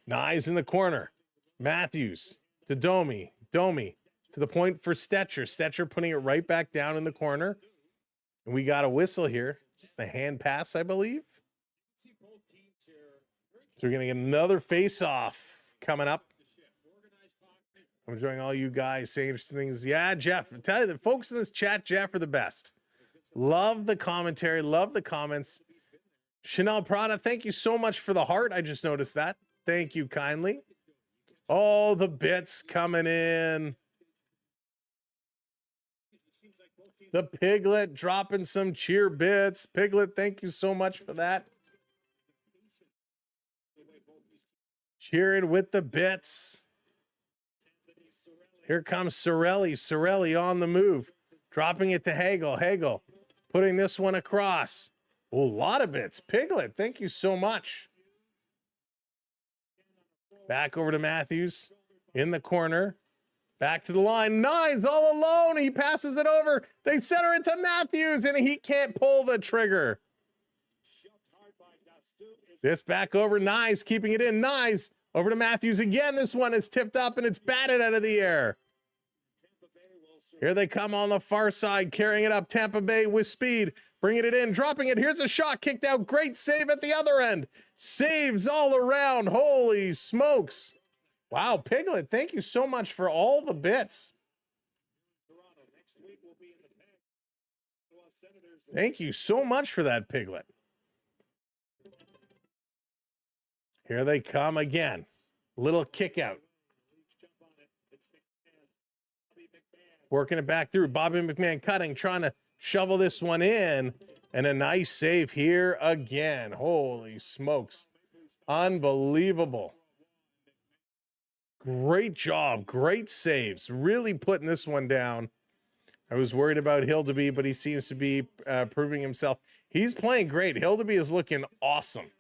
Knives in the corner. Matthews to Domi. Domi to the point for Stetcher. Stetcher putting it right back down in the corner. And we got a whistle here. Just a hand pass, I believe. So we're going to get another face-off coming up. I'm enjoying all you guys saying interesting things. Yeah, Jeff, I tell you, the folks in this chat, Jeff, are the best. Love the commentary. Love the comments. Chanel Prada, thank you so much for the heart. I just noticed that. Thank you kindly. Oh, the bits coming in. The Piglet dropping some cheer bits. Piglet, thank you so much for that. Cheering with the bits. Here comes Sorelli. Sorelli on the move. Dropping it to Hagel. Hagel putting this one across. Oh, a lot of bits. Piglet, thank you so much. Back over to Matthews in the corner. Back to the line. Nines all alone. He passes it over. They center it to Matthews, and he can't pull the trigger. This back over. Nines keeping it in. Nines over to Matthews again. This one is tipped up, and it's batted out of the air. Here they come on the far side, carrying it up. Tampa Bay with speed. Bringing it in, dropping it. Here's a shot kicked out. Great save at the other end. Saves all around. Holy smokes. Wow, Piglet, thank you so much for all the bits. Thank you so much for that, Piglet. Here they come again. Little kick out. Working it back through. Bobby McMahon cutting, trying to shovel this one in. And a nice save here again. Holy smokes. Unbelievable. Great job. Great saves. Really putting this one down. I was worried about Hildeby, but he seems to be proving himself. He's playing great. Hildeby is looking awesome.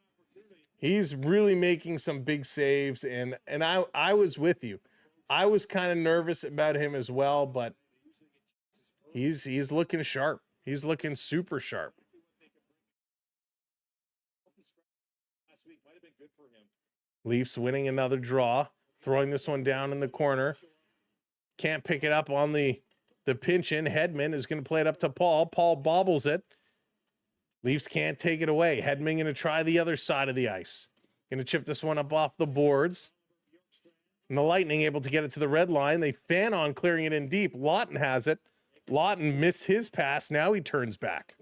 He's really making some big saves, and I was with you. I was kind of nervous about him as well, but he's looking sharp. He's looking super sharp. Leafs winning another draw, throwing this one down in the corner. Can't pick it up on the pinch in. Hedman is going to play it up to Paul. Paul bobbles it. Leafs can't take it away. Hedman going to try the other side of the ice. Going to chip this one up off the boards. And the Lightning able to get it to the red line. They fan on clearing it in deep. Lawton has it. Lawton missed his pass. Now he turns back.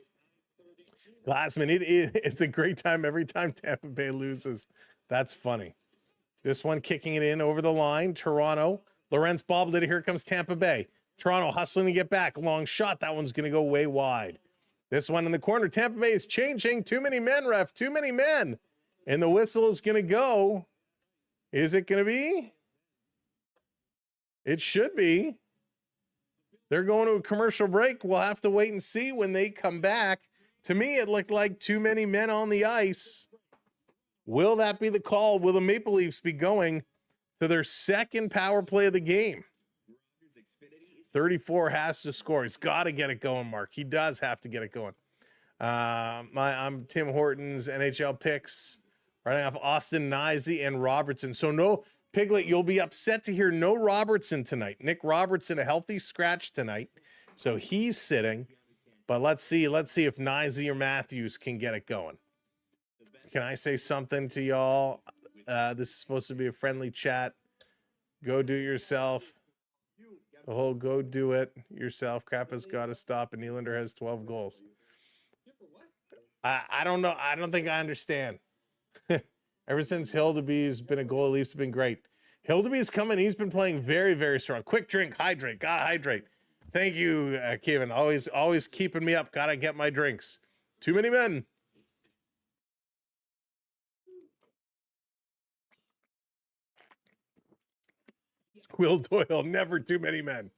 Glassman, it's a great time every time Tampa Bay loses. That's funny. This one kicking it in over the line. Toronto. Lorentz bobbled it. Here comes Tampa Bay. Toronto hustling to get back. Long shot. That one's going to go way wide. This one in the corner. Tampa Bay is changing. Too many men, ref. Too many men. And the whistle is going to go. Is it going to be? It should be. They're going to a commercial break. We'll have to wait and see when they come back. To me, it looked like too many men on the ice. Will that be the call? Will the Maple Leafs be going to their second power play of the game? 34 has to score. He's got to get it going, Mark. He does have to get it going. I'm Tim Hortons NHL picks. Running off Austin, Nyzy, and Robertson. So no, Piglet, you'll be upset to hear no Robertson tonight. Nick Robertson, a healthy scratch tonight. So he's sitting. But let's see if Nyzy or Matthews can get it going. Can I say something to y'all? This is supposed to be a friendly chat. Go do it yourself. The whole go do it yourself crap has got to stop, and Nylander has 12 goals. I don't know. I don't think I understand. Ever since Hildeby's been a goalie, Leafs have been great. Hildeby's coming. He's been playing very, very strong. Quick drink, hydrate. Gotta hydrate. Thank you, Kevin. Always keeping me up. Gotta get my drinks. Too many men. Will Doyle, never too many men.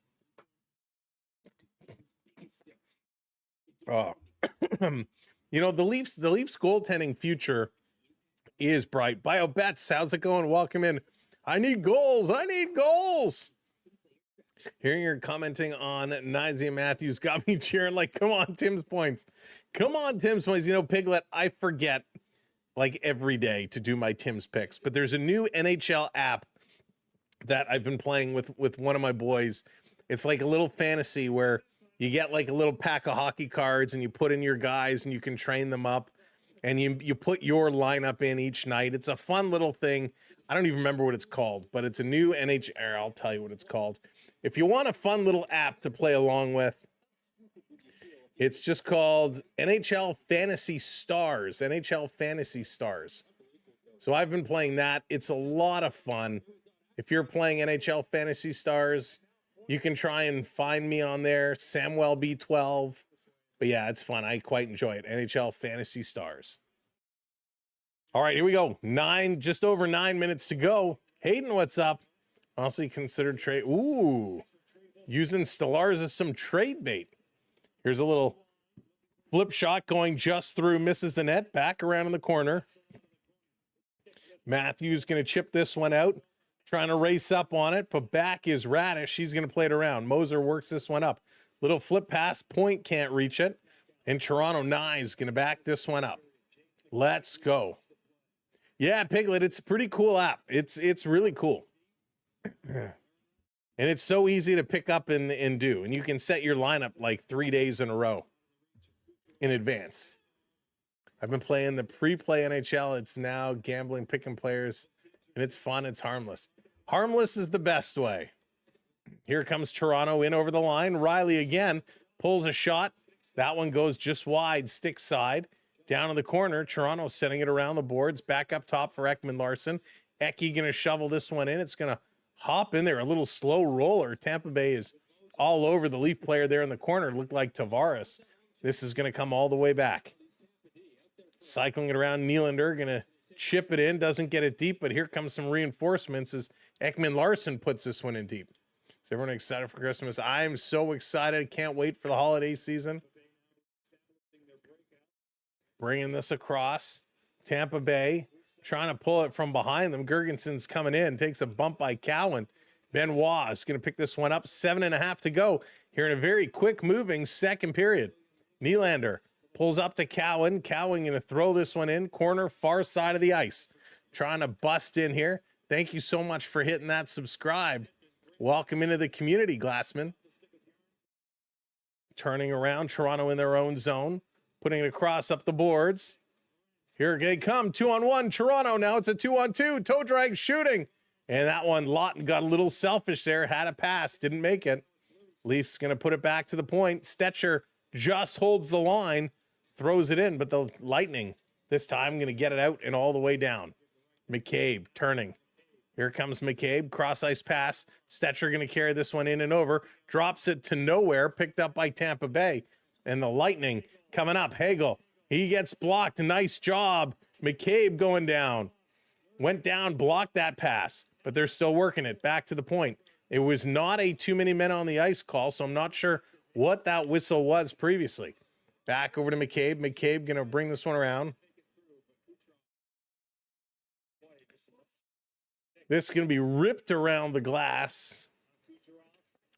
Oh, you know, the Leafs goaltending future is bright. Bio Bets, how's it going? Welcome in. I need goals. I need goals. Hearing you're commenting on Nizia Matthews got me cheering like, come on, Tim's points. Come on, Tim's points. You know, Piglet, I forget like every day to do my Tim's picks, but there's a new NHL app that I've been playing with one of my boys. It's like a little fantasy where you get like a little pack of hockey cards and you put in your guys and you can train them up and you put your lineup in each night. It's a fun little thing. I don't even remember what it's called, but it's a new NHL. I'll tell you what it's called. If you want a fun little app to play along with, it's just called NHL Fantasy Stars. NHL Fantasy Stars. So I've been playing that. It's a lot of fun. If you're playing NHL Fantasy Stars, you can try and find me on there, Samwelb12. But yeah, it's fun. I quite enjoy it. NHL Fantasy Stars. All right, here we go. Just over 9 minutes to go. Hayden, what's up? Also considered trade. Ooh, using Stellars as some trade bait. Here's a little flip shot going just through, misses the net, back around in the corner. Matthews going to chip this one out, trying to race up on it, but back is Radish. He's going to play it around. Moser works this one up. Little flip pass, Point can't reach it. And Toronto Nye's going to back this one up. Let's go. Yeah, Piglet, it's a pretty cool app. It's really cool. And it's so easy to pick up and do. And you can set your lineup like 3 days in a row in advance. I've been playing the pre-play NHL. It's now gambling, picking players, and it's fun. It's harmless. Harmless is the best way. Here comes Toronto in over the line. Riley again pulls a shot. That one goes just wide, stick side. Down in the corner, Toronto setting it around the boards. Back up top for Ekman-Larsson. Eki going to shovel this one in. It's going to hop in there, a little slow roller. Tampa Bay is all over the Leaf player there in the corner. Looked like Tavares. This is going to come all the way back. Cycling it around, Nylander going to chip it in. Doesn't get it deep, but here comes some reinforcements as Ekman-Larsson puts this one in deep. Is everyone excited for Christmas? I'm so excited. Can't wait for the holiday season. Bringing this across. Tampa Bay trying to pull it from behind them. Gergenson's coming in, takes a bump by Cowan. Benoit is going to pick this one up. 7.5 to go here in a very quick moving second period. Nylander pulls up to Cowan. Cowan going to throw this one in. Corner, far side of the ice. Trying to bust in here. Thank you so much for hitting that subscribe. Welcome into the community, Glassman. Turning around, Toronto in their own zone. Putting it across up the boards. Here they come, 2-on-1, Toronto. Now it's a 2-on-2, toe drag shooting. And that one, Lawton got a little selfish there, had a pass, didn't make it. Leafs going to put it back to the point. Stetcher just holds the line, throws it in, but the Lightning this time going to get it out and all the way down. McCabe turning. Here comes McCabe, cross-ice pass. Stetcher going to carry this one in and over. Drops it to nowhere, picked up by Tampa Bay. And the Lightning coming up, Hagel. He gets blocked. Nice job. McCabe going down. Went down, blocked that pass, but they're still working it. Back to the point. It was not a too many men on the ice call, so I'm not sure what that whistle was previously. Back over to McCabe. McCabe going to bring this one around. This is going to be ripped around the glass.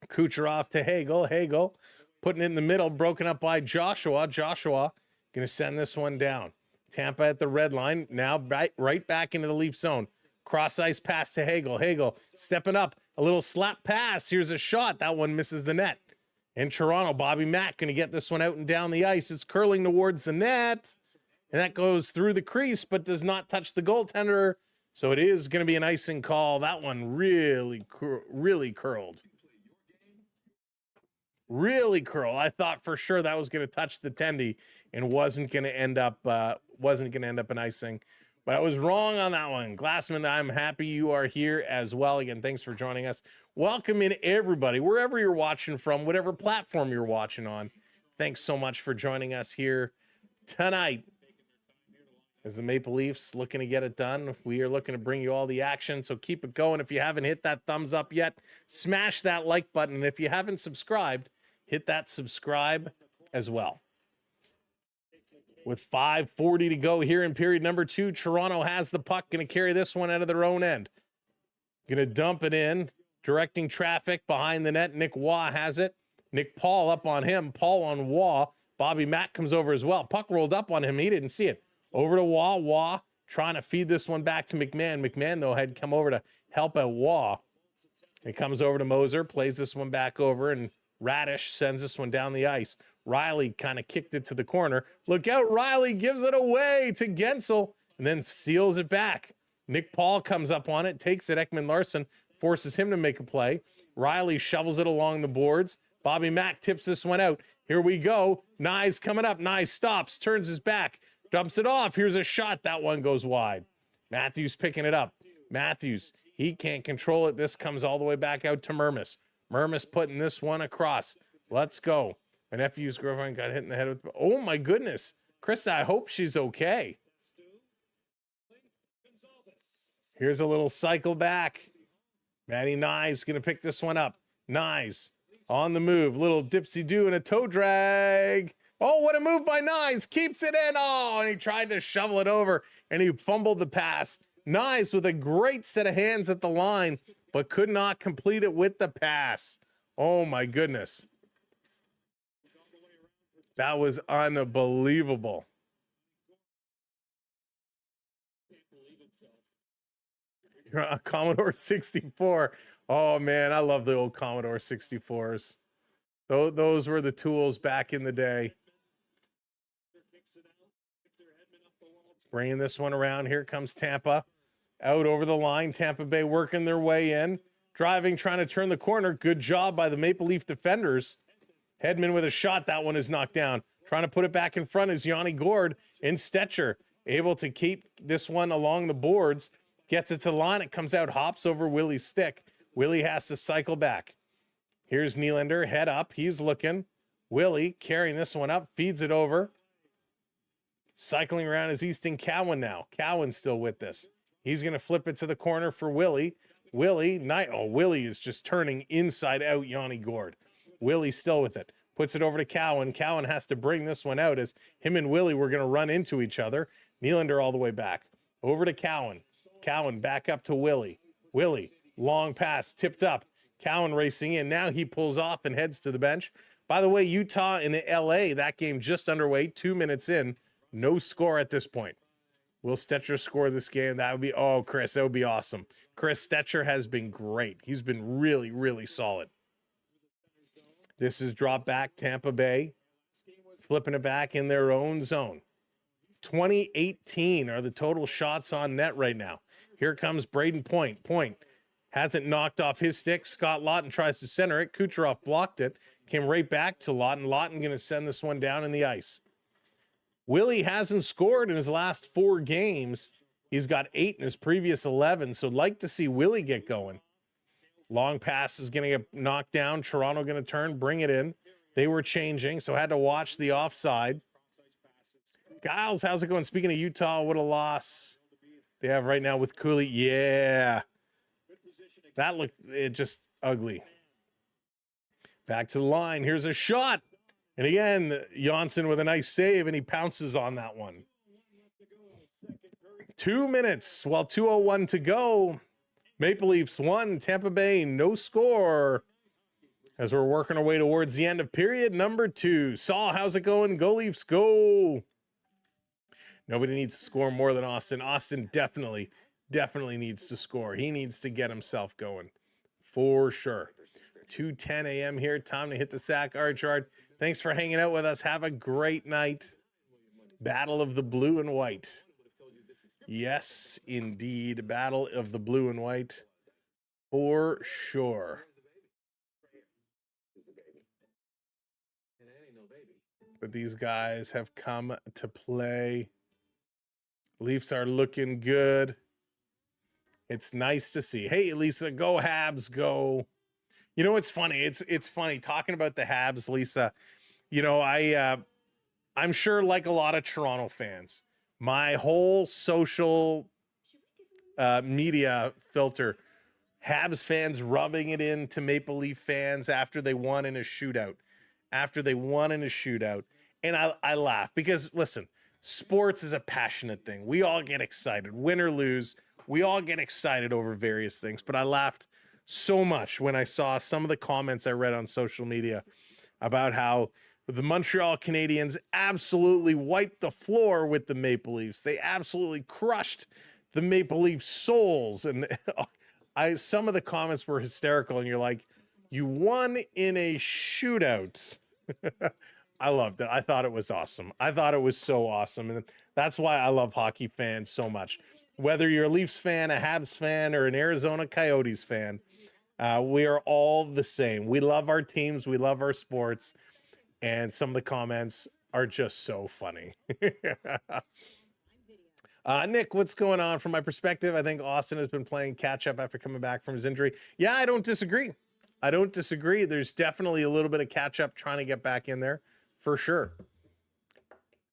Kucherov to Hagel. Hagel putting it in the middle, broken up by Joshua. Joshua going to send this one down. Tampa at the red line. Now right back into the Leaf zone. Cross-ice pass to Hagel. Hagel stepping up. A little slap pass. Here's a shot. That one misses the net. In Toronto, Bobby Mack going to get this one out and down the ice. It's curling towards the net. And that goes through the crease, but does not touch the goaltender. So it is going to be an icing call. That one really curled. Really curled. I thought for sure that was going to touch the tendy and wasn't going to end up an icing. But I was wrong on that one. Glassman, I'm happy you are here as well. Again, thanks for joining us. Welcome in everybody, wherever you're watching from, whatever platform you're watching on. Thanks so much for joining us here tonight as the Maple Leafs looking to get it done. We are looking to bring you all the action, so keep it going. If you haven't hit that thumbs up yet, smash that like button. And if you haven't subscribed, hit that subscribe as well. With 5:40 to go here in period number 2, Toronto has the puck, going to carry this one out of their own end. Going to dump it in, directing traffic behind the net. Nick Waugh has it. Nick Paul up on him. Paul on Waugh. Bobby Mack comes over as well. Puck rolled up on him. He didn't see it. Over to Waugh. Waugh trying to feed this one back to McMahon. McMahon, though, had come over to help out Waugh. It comes over to Moser, plays this one back over, and Radish sends this one down the ice. Riley kind of kicked it to the corner. Look out, Riley gives it away to Gensel and then seals it back. Nick Paul comes up on it, takes it. Ekman Larson forces him to make a play. Riley shovels it along the boards. Bobby Mack tips this one out. Here we go. Nye coming up. Nye stops, turns his back, dumps it off. Here's a shot. That one goes wide. Matthews picking it up. Matthews, he can't control it. This comes all the way back out to Mermis. Mermis putting this one across. Let's go. My nephew's girlfriend got hit in the head with, oh my goodness. Krista, I hope she's okay. Here's a little cycle back. Matty Nye's going to pick this one up. Nye's on the move. Little dipsy-do and a toe drag. Oh, what a move by Nye's. Keeps it in. Oh, and he tried to shovel it over, and he fumbled the pass. Nye's with a great set of hands at the line, but could not complete it with the pass. Oh, my goodness. That was unbelievable. A Commodore 64. Oh, man, I love the old Commodore 64s. Those were the tools back in the day. Bringing this one around. Here comes Tampa. Out over the line. Tampa Bay working their way in. Driving, trying to turn the corner. Good job by the Maple Leaf defenders. Hedman with a shot. That one is knocked down. Trying to put it back in front is Yanni Gord and Stetcher. Able to keep this one along the boards. Gets it to the line. It comes out, hops over Willie's stick. Willie has to cycle back. Here's Nylander, head up. He's looking. Willie carrying this one up, feeds it over. Cycling around is Easton Cowan now. Cowan's still with this. He's going to flip it to the corner for Willie. Willie is just turning inside out Yanni Gord. Willie's still with it. Puts it over to Cowan. Cowan has to bring this one out as him and Willie were going to run into each other. Nylander all the way back. Over to Cowan. Cowan back up to Willie. Willie, long pass, tipped up. Cowan racing in. Now he pulls off and heads to the bench. By the way, Utah and LA, that game just underway, 2 minutes in. No score at this point. Will Stetcher score this game? That would be, oh, Chris, that would be awesome. Chris Stetcher has been great. He's been really, really solid. This is drop back, Tampa Bay. Flipping it back in their own zone. 2018 are the total shots on net right now. Here comes Braden Point. Point hasn't knocked off his stick. Scott Lawton tries to center it. Kucherov blocked it. Came right back to Lawton. Lawton going to send this one down in the ice. Willie hasn't scored in his last 4 games. He's got 8 in his previous 11. So like to see Willie get going. Long pass is going to get knocked down. Toronto going to turn, bring it in. They were changing, so had to watch the offside. Giles, how's it going? Speaking of Utah, what a loss they have right now with Cooley. Yeah. That looked just ugly. Back to the line. Here's a shot. And again, Janssen with a nice save, and he pounces on that one. 2 minutes. Well, 2:01 to go. Maple Leafs 1, Tampa Bay no score. As we're working our way towards the end of period number 2. Saul, how's it going? Go Leafs, go. Nobody needs to score more than Austin. Austin definitely needs to score. He needs to get himself going for sure. 2:10 a.m. here. Time to hit the sack. Archard, thanks for hanging out with us. Have a great night. Battle of the blue and white. Yes, indeed. Battle of the blue and white for sure. But these guys have come to play. Leafs are looking good. It's nice to see. Hey, Lisa, go Habs, go. You know what's funny? It's funny talking about the Habs, Lisa. You know, I'm sure like a lot of Toronto fans, My whole social media filter, Habs fans rubbing it into Maple Leaf fans after they won in a shootout. And I laugh because, listen, sports is a passionate thing. We all get excited, win or lose. We all get excited over various things. But I laughed so much when I saw some of the comments I read on social media about how the Montreal Canadiens absolutely wiped the floor with the Maple Leafs. They absolutely crushed the Maple Leaf souls. And some of the comments were hysterical. And you're like, you won in a shootout. I loved it. I thought it was awesome. I thought it was so awesome. And that's why I love hockey fans so much. Whether you're a Leafs fan, a Habs fan, or an Arizona Coyotes fan, we are all the same. We love our teams. We love our sports. And some of the comments are just so funny. Nick, what's going on? From my perspective, I think Austin has been playing catch up after coming back from his injury. Yeah, I don't disagree. There's definitely a little bit of catch up trying to get back in there for sure.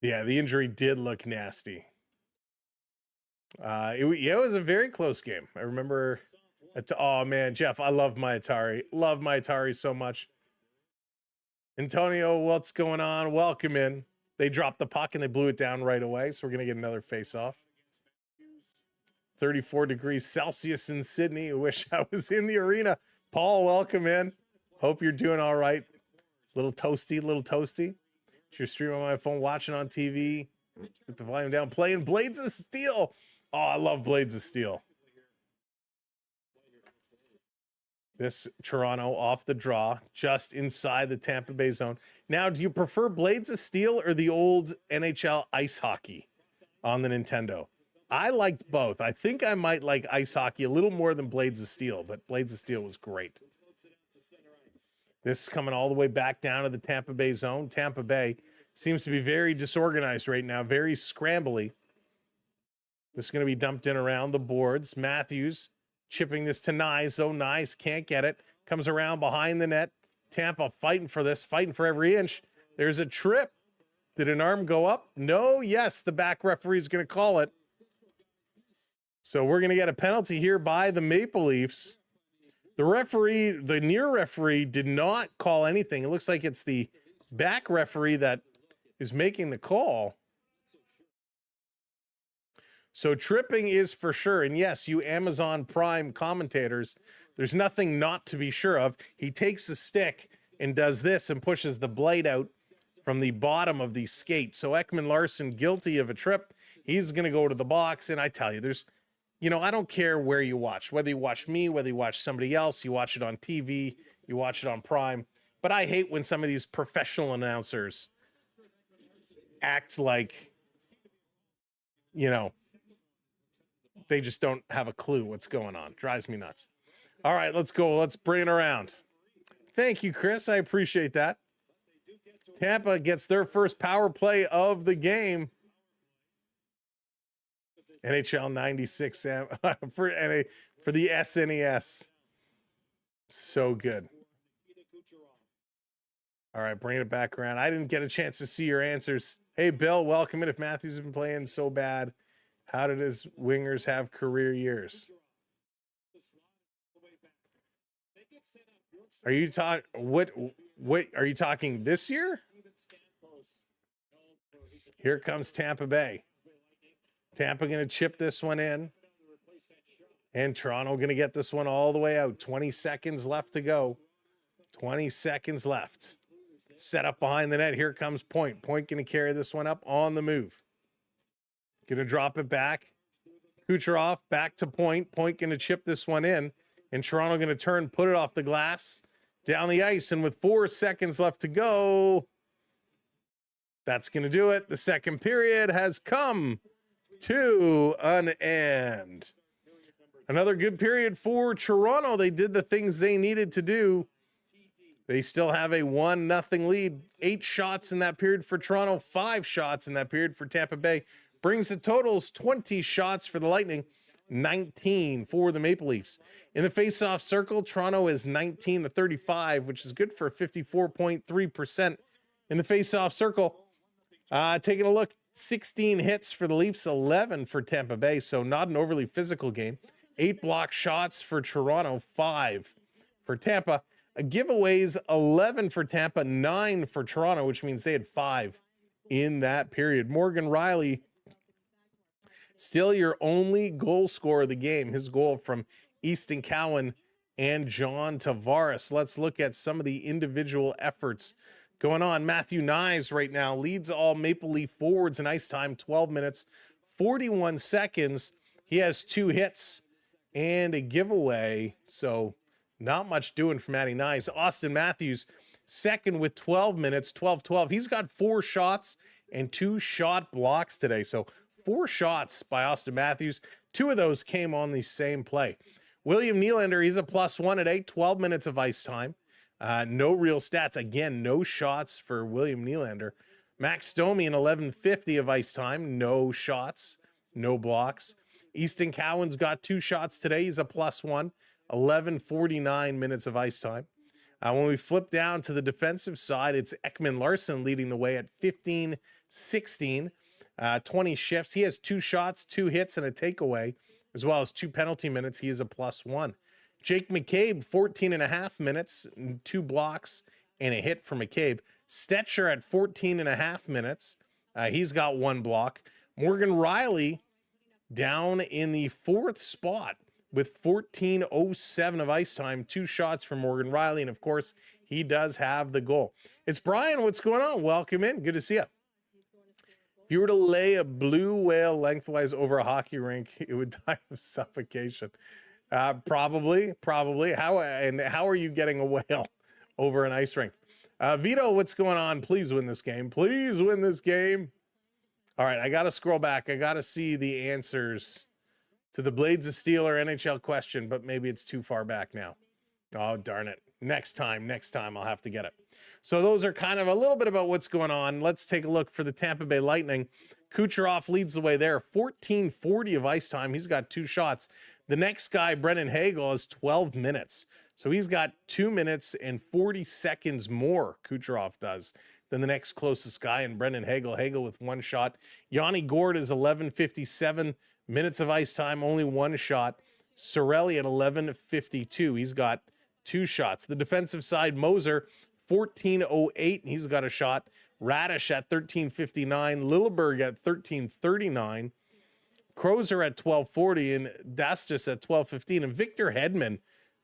Yeah, the injury did look nasty. It was a very close game. I remember. Oh man, Jeff, I love my Atari. Love my Atari so much. Antonio, what's going on? Welcome in. They dropped the puck and they blew it down right away, so we're gonna get another face-off. 34 degrees Celsius in Sydney. I wish I was in the arena. Paul, welcome in. Hope you're doing all right. Little toasty. You're streaming on my phone, watching on TV. Get the volume down, playing Blades of Steel. Oh, I love Blades of Steel. This Toronto off the draw, just inside the Tampa Bay zone. Now, do you prefer Blades of Steel or the old NHL ice hockey on the Nintendo? I liked both. I think I might like ice hockey a little more than Blades of Steel, but Blades of Steel was great. This is coming all the way back down to the Tampa Bay zone. Tampa Bay seems to be very disorganized right now, very scrambly. This is going to be dumped in around the boards. Matthews chipping this to Nyes, though. Nyes can't get it. Comes around behind the net. Tampa fighting for this, fighting for every inch. There's a trip. Did an arm go up? No. Yes, the back referee is going to call it. So we're going to get a penalty here by the Maple Leafs. The referee, the near referee, did not call anything. It looks like it's the back referee that is making the call. So tripping is for sure. And yes, you Amazon Prime commentators, there's nothing not to be sure of. He takes the stick and does this and pushes the blade out from the bottom of the skate. So Ekman Larsson guilty of a trip. He's going to go to the box. And I tell you, there's, I don't care where you watch, whether you watch me, whether you watch somebody else, you watch it on TV, you watch it on Prime. But I hate when some of these professional announcers act like, they just don't have a clue what's going on. Drives me nuts. All right, let's go. Let's bring it around. Thank you, Chris. I appreciate that. Tampa gets their first power play of the game. NHL 96 for the SNES. So good. All right, bring it back around. I didn't get a chance to see your answers. Hey, Bill, welcome in. If Matthews has been playing so bad, how did his wingers have career years? Are you talking what are you talking this year? Here comes Tampa Bay. Tampa going to chip this one in. And Toronto going to get this one all the way out. 20 seconds left to go. 20 seconds left. Set up behind the net. Here comes Point. Point going to carry this one up on the move. Going to drop it back. Kucherov back to Point. Point going to chip this one in. And Toronto going to turn, put it off the glass, down the ice. And with 4 seconds left to go, that's going to do it. The second period has come to an end. Another good period for Toronto. They did the things they needed to do. They still have a 1-0 lead. 8 shots in that period for Toronto, 5 shots in that period for Tampa Bay. Brings the totals 20 shots for the Lightning, 19 for the Maple Leafs. In the face-off circle, Toronto is 19-35, which is good for 54.3% in the face-off circle. Taking a look 16 hits for the Leafs, 11 for Tampa Bay, so not an overly physical game. 8 block shots for Toronto, 5 for Tampa. Giveaways, 11 for Tampa, 9 for Toronto, which means they had 5 in that period. Morgan Rielly, still your only goal scorer of the game. His goal from Easton Cowan and John Tavares. Let's look at some of the individual efforts going on. Matthew Nyes right now leads all Maple Leaf forwards in ice time, 12 minutes, 41 seconds. He has 2 hits and a giveaway, so not much doing for Matty Nyes. Austin Matthews, second with 12 minutes, 12-12. He's got 4 shots and 2 shot blocks today, so 4 shots by Austin Matthews. 2 of those came on the same play. William Nylander, he's a +1 at 8, 12 minutes of ice time. No real stats. Again, no shots for William Nylander. Max Domi, an 11:50 of ice time. No shots, no blocks. Easton Cowan's got 2 shots today. He's a +1, 11:49 minutes of ice time. When we flip down to the defensive side, it's Ekman Larsson leading the way at 15-16, 20 shifts. He has 2 shots, 2 hits, and a takeaway, as well as 2 penalty minutes. He is a +1. Jake McCabe, 14.5 minutes, 2 blocks, and a hit for McCabe. Stetcher at 14.5 minutes. He's got 1 block. Morgan Rielly down in the 4th spot with 14:07 of ice time. 2 shots from Morgan Rielly, and of course, he does have the goal. It's Brian. What's going on? Welcome in. Good to see you. If you were to lay a blue whale lengthwise over a hockey rink, it would die of suffocation. Probably. How are you getting a whale over an ice rink? Vito, what's going on? Please win this game. Please win this game. All right, I got to scroll back. I got to see the answers to the Blades of Steel or NHL question, but maybe it's too far back now. Oh, darn it. Next time I'll have to get it. So those are kind of a little bit about what's going on. Let's take a look for the Tampa Bay Lightning. Kucherov leads the way there, 14:40 of ice time. He's got 2 shots. The next guy, Brennan Hagel, has 12 minutes. So he's got 2 minutes and 40 seconds more, Kucherov does, than the next closest guy, and Brendan Hagel. Hagel with 1 shot. Yanni Gourde is 11:57 minutes of ice time, only 1 shot. Sorelli at 11:52. He's got 2 shots. The defensive side, Moser, 14:08, and he's got a shot. Radish at 13:59. Lilleberg at 13:39. Crozer at 12:40, and Dastis at 12:15. And Victor Hedman,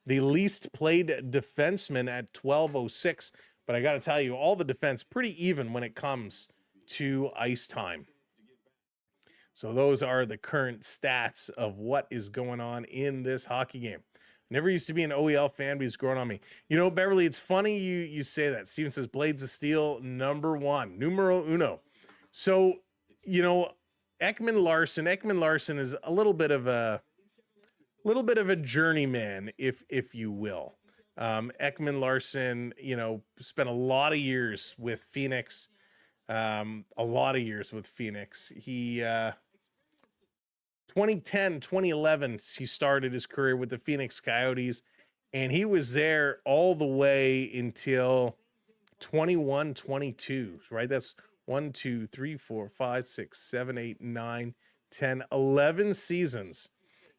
the least played defenseman, at 12:06. But I got to tell you, all the defense pretty even when it comes to ice time. So those are the current stats of what is going on in this hockey game. Never used to be an OEL fan, but he's growing on me. You know, Beverly, it's funny you say that. Steven says Blades of Steel, #1, numero uno. So, you know, Ekman Larsson is a little bit of a journeyman, if you will. Ekman Larsson, you know, spent a lot of years with Phoenix. He 2010, 2011, he started his career with the Phoenix Coyotes, and he was there all the way until 21, 22, right? That's 1, 2, 3, 4, 5, 6, 7, 8, 9, 10, 11 seasons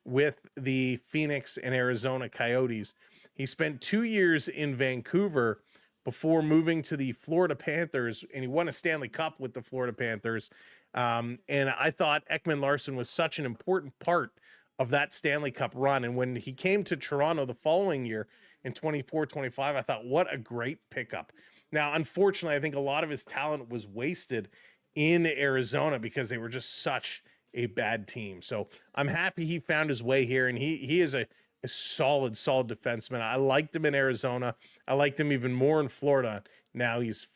with the Phoenix and Arizona Coyotes. He spent 2 years in Vancouver before moving to the Florida Panthers, and he won a Stanley Cup with the Florida Panthers. And I thought Ekman Larsson was such an important part of that Stanley Cup run. And when he came to Toronto the following year in 24-25, I thought, what a great pickup. Now, unfortunately, I think a lot of his talent was wasted in Arizona because they were just such a bad team. So I'm happy he found his way here, and he is a solid defenseman. I liked him in Arizona. I liked him even more in Florida. Now he's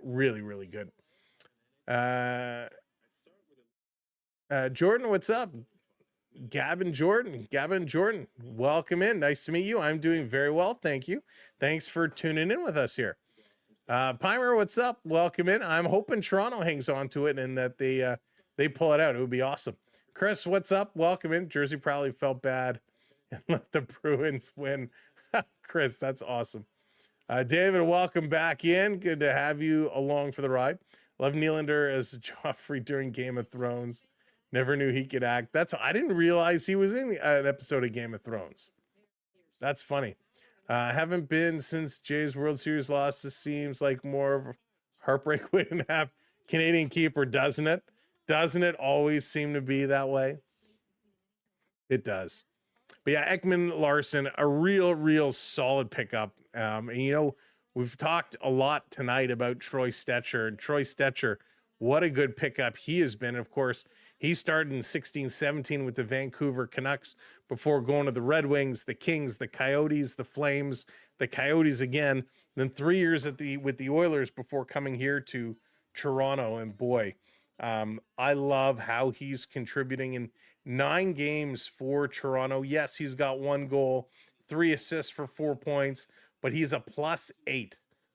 really, really good. Jordan, what's up? Gavin Jordan, welcome in. Nice to meet you. I'm doing very well, thank you. Thanks for tuning in with us here. Pimer, what's up? Welcome in. I'm hoping Toronto hangs on to it and that they pull it out. It would be awesome. Chris, what's up? Welcome in. Jersey probably felt bad and let the Bruins win. Chris, that's awesome. David, welcome back in. Good to have you along for the ride. Love Nylander as Joffrey during Game of Thrones. Never knew he could act. I didn't realize he was in an episode of Game of Thrones. That's funny. Haven't been since Jay's World Series loss. This seems like more of a heartbreak waiting to have Canadian keeper, doesn't it? Doesn't it always seem to be that way? It does. But yeah, Ekman Larson, a real solid pickup. And you know, we've talked a lot tonight about Troy Stecher, and Troy Stecher, what a good pickup he has been. Of course, he started in 16-17 with the Vancouver Canucks before going to the Red Wings, the Kings, the Coyotes, the Flames, the Coyotes again, then 3 years with the Oilers before coming here to Toronto. And boy, I love how he's contributing in 9 games for Toronto. Yes, he's got 1 goal, 3 assists for 4 points, but he's a +8,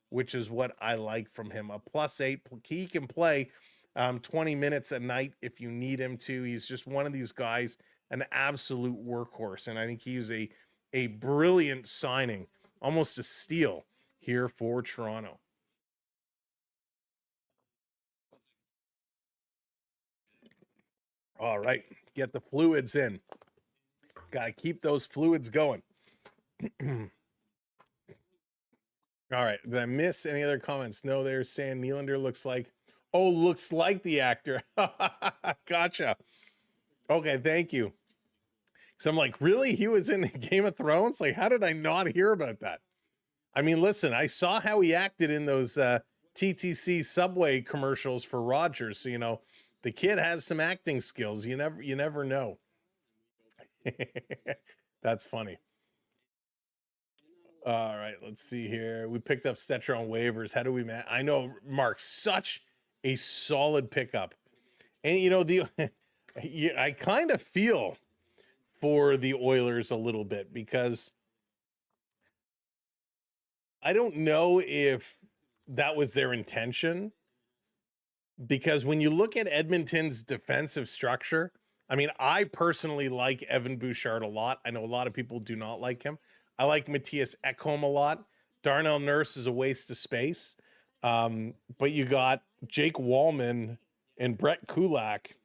which is what I like from him. A +8. He can play 20 minutes a night if you need him to. He's just one of these guys, an absolute workhorse. And I think he's a brilliant signing, almost a steal here for Toronto. All right, get the fluids in. Got to keep those fluids going. All right, did I miss any other comments? No, they're saying Nylander looks like the actor. Gotcha. Okay, thank you. So I'm like, really? He was in Game of Thrones? Like, how did I not hear about that? I mean, listen, I saw how he acted in those TTC Subway commercials for Rogers. So, you know, the kid has some acting skills. You never know. That's funny. All right, let's see here. We picked up Stecher on waivers. How do we manage? I know, Mark, such a solid pickup. And, you know, I kind of feel for the Oilers a little bit because I don't know if that was their intention. Because when you look at Edmonton's defensive structure, I mean, I personally like Evan Bouchard a lot. I know a lot of people do not like him. I like Matthias Ekholm a lot. Darnell Nurse is a waste of space. But you got Jake Wallman and Brett Kulak.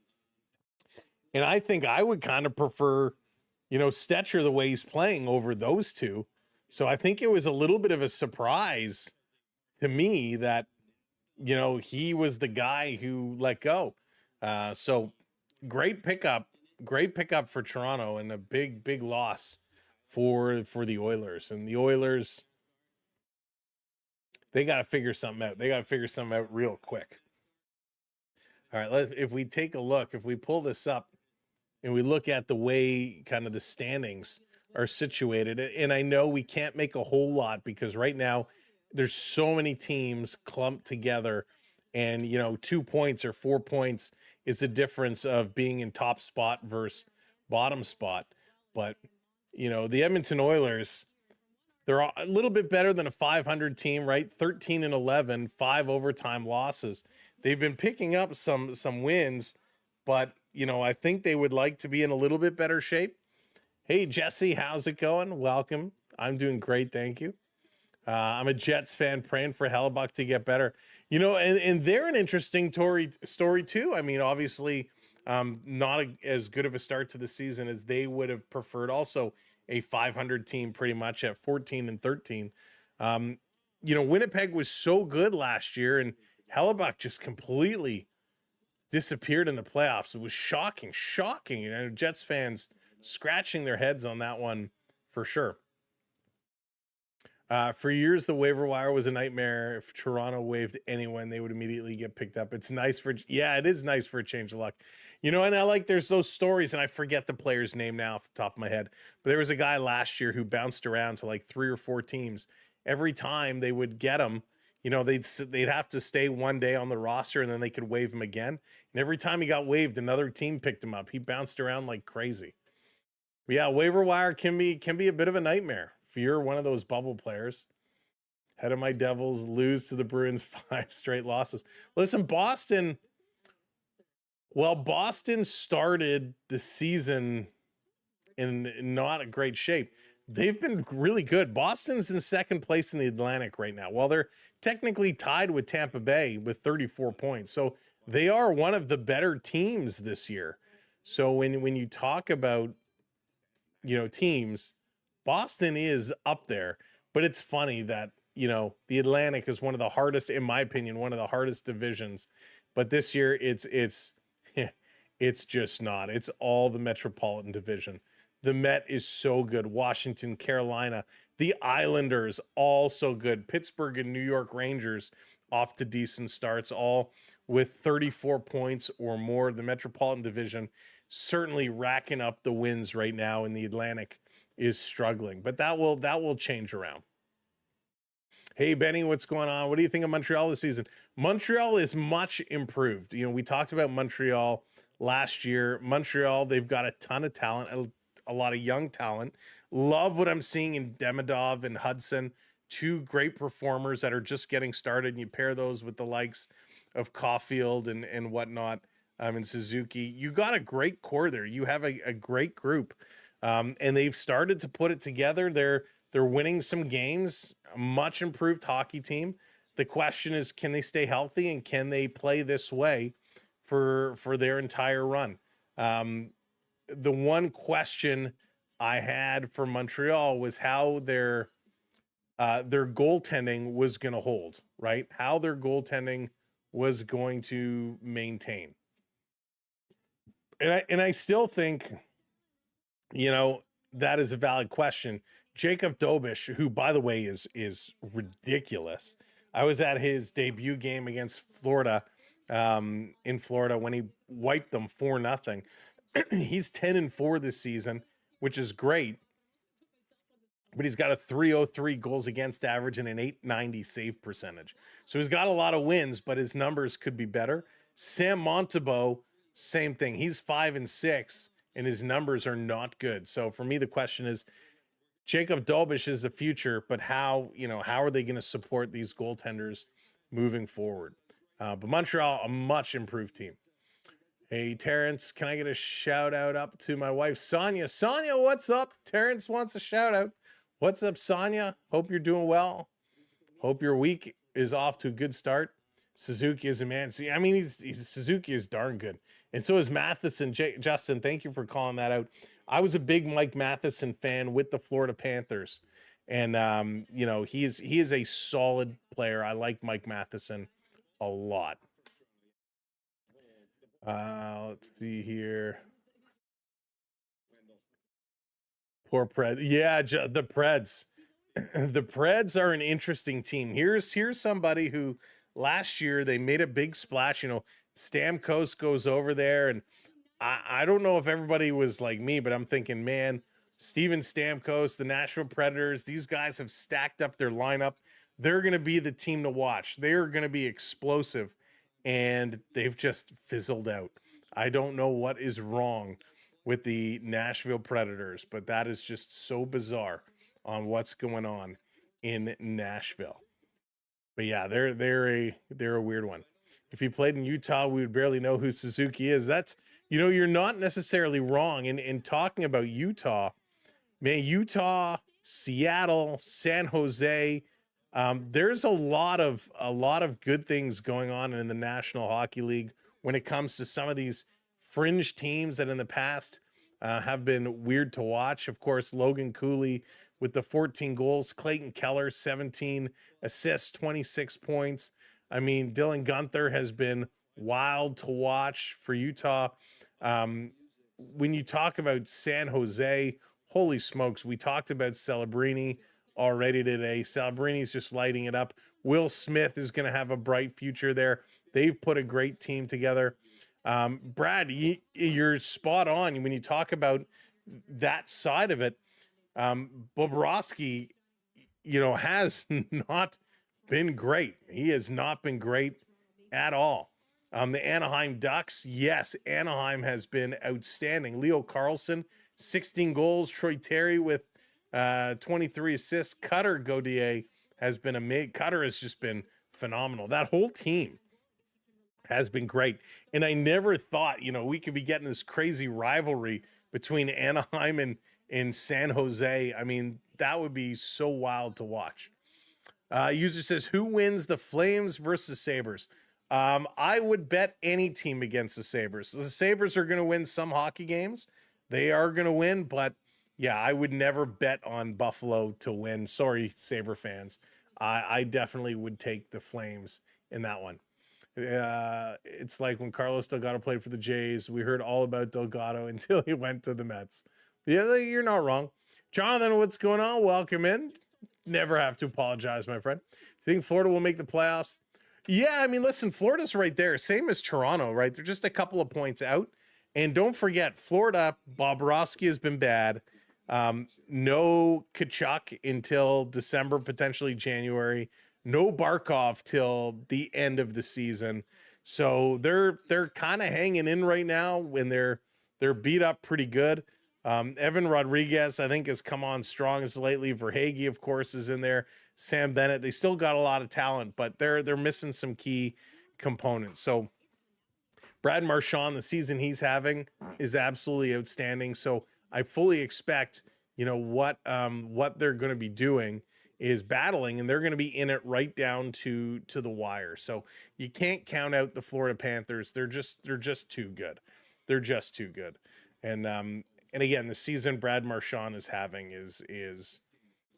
And I think I would kind of prefer, you know, Stecher the way he's playing over those two. So I think it was a little bit of a surprise to me that, you know, he was the guy who let go. So great pickup for Toronto, and a big loss for the Oilers. And the Oilers, they got to figure something out. They got to figure something out real quick. All right, if we take a look, if we pull this up and we look at the way kind of the standings are situated, and I know we can't make a whole lot because right now there's so many teams clumped together, and, you know, 2 points or 4 points is the difference of being in top spot versus bottom spot. But, you know, the Edmonton Oilers, they're a little bit better than a 500 team, right? 13-11, 5 overtime losses. They've been picking up some wins, but, you know, I think they would like to be in a little bit better shape. Hey, Jesse, how's it going? Welcome. I'm doing great, thank you. I'm a Jets fan, praying for Hellebuck to get better. You know, and they're an interesting story too. I mean, obviously, not as good of a start to the season as they would have preferred. Also, a 500 team pretty much at 14-13. You know, Winnipeg was so good last year, and Hellebuck just completely disappeared in the playoffs. It was shocking. You know, Jets fans scratching their heads on that one for sure. For years, the waiver wire was a nightmare. If Toronto waived anyone, they would immediately get picked up. It is nice for a change of luck. You know, and I like, there's those stories, and I forget the player's name now off the top of my head, but there was a guy last year who bounced around to like 3 or 4 teams. Every time they would get him, you know, they'd have to stay one day on the roster, and then they could waive him again. And every time he got waived, another team picked him up. He bounced around like crazy. But yeah, waiver wire can be a bit of a nightmare if you're one of those bubble players. Head of my Devils lose to the Bruins 5 straight losses. Listen, Boston started the season in not a great shape. they've been really good. Boston's in second place in the Atlantic right now. Well, they're technically tied with Tampa Bay with 34 points. So they are one of the better teams this year. So when you talk about, teams, Boston is up there. But it's funny that, the Atlantic is one of the hardest, in my opinion, one of the hardest divisions. But this year it's it's just not. It's all the Metropolitan Division. The Met is so good. Washington, Carolina, the Islanders, all so good. Pittsburgh and New York Rangers off to decent starts, all with 34 points or more. The Metropolitan Division certainly racking up the wins right now, and the Atlantic is struggling. But that will change around. Hey, Benny, what's going on? What do you think of Montreal this season? Montreal is much improved. We talked about Montreal last year. Montreal, they've got a ton of talent, a lot of young talent. Love what I'm seeing in Demidov and Hudson, two great performers that are just getting started. And you pair those with the likes of Caulfield and whatnot, and Suzuki. You got a great core there. You have a great group, and they've started to put it together. They're winning some games. A much improved hockey team. The question is, can they stay healthy and can they play this way for their entire run? The one question I had for Montreal was how their goaltending was going to hold, right? How their goaltending was going to maintain. And I still think, that is a valid question. Jacob Dobish, who, by the way, is ridiculous. I was at his debut game against Florida, in Florida, when he wiped them 4-0. He's 10-4 this season, which is great. But he's got a .303 goals against average and an .890 save percentage. So he's got a lot of wins, but his numbers could be better. Sam Montembeault, same thing. He's 5-6, and his numbers are not good. So for me, the question is, Jacob Dobish is the future, but how are they going to support these goaltenders moving forward? But Montreal, a much improved team. Hey, Terrence, can I get a shout out up to my wife, Sonia? Sonia, what's up? Terrence wants a shout out. What's up, Sonia? Hope you're doing well. Hope your week is off to a good start. Suzuki is a man. See, I mean, Suzuki is darn good. And so is Matheson. Justin, thank you for calling that out. I was a big Mike Matheson fan with the Florida Panthers. And, he is a solid player. I like Mike Matheson a lot. Let's see here. Poor Preds. Yeah, the Preds. The Preds are an interesting team. Here's somebody who last year they made a big splash. Stamkos goes over there, and I don't know if everybody was like me, but I'm thinking, man, Steven Stamkos, the Nashville Predators, these guys have stacked up their lineup. They're going to be the team to watch. They're going to be explosive, and they've just fizzled out. I don't know what is wrong with the Nashville Predators, but that is just so bizarre on what's going on in Nashville. But yeah, they're a weird one. If he played in Utah, we would barely know who Suzuki is. That's, you're not necessarily wrong in talking about Utah. Man, Utah, Seattle, San Jose, there's a lot of good things going on in the National Hockey League when it comes to some of these fringe teams that in the past have been weird to watch. Of course, Logan Cooley with the 14 goals, Clayton Keller, 17 assists, 26 points. I mean, Dylan Guenther has been wild to watch for Utah. When you talk about San Jose, holy smokes, we talked about Celebrini already today. Celebrini's just lighting it up. Will Smith is going to have a bright future there. They've put a great team together. Brad, you're spot on when you talk about that side of it. Bobrovsky, has not been great. He has not been great at all. The Anaheim Ducks, yes, Anaheim has been outstanding. Leo Carlson, 16 goals. Troy Terry with 23 assists. Cutter Gauthier has been amazing. Cutter has just been phenomenal. That whole team has been great. And I never thought, we could be getting this crazy rivalry between Anaheim in San Jose. I mean, that would be so wild to watch. User says, who wins the Flames versus Sabres? I would bet any team against the Sabres. The Sabres are going to win some hockey games. They are going to win, but yeah, I would never bet on Buffalo to win. Sorry, Sabre fans. I definitely would take the Flames in that one. It's like when Carlos Delgado played for the Jays. We heard all about Delgado until he went to the Mets. Yeah, you're not wrong. Jonathan, what's going on? Welcome in. Never have to apologize, my friend. You think Florida will make the playoffs? Yeah, I mean, listen, Florida's right there. Same as Toronto, right? They're just a couple of points out. And don't forget, Florida, Bobrovsky has been bad. No Kachuk until December, potentially January. No Barkov till the end of the season. So they're kind of hanging in right now when they're beat up pretty good. Evan Rodriguez, I think, has come on strong as lately. Verhaeghe, of course, is in there. Sam Bennett. They still got a lot of talent, but they're missing some key components. So Brad Marchand, the season he's having is absolutely outstanding. So I fully expect, what they're going to be doing is battling, and they're going to be in it right down to the wire. So you can't count out the Florida Panthers. They're just too good. They're just too good. And again, the season Brad Marchand is having is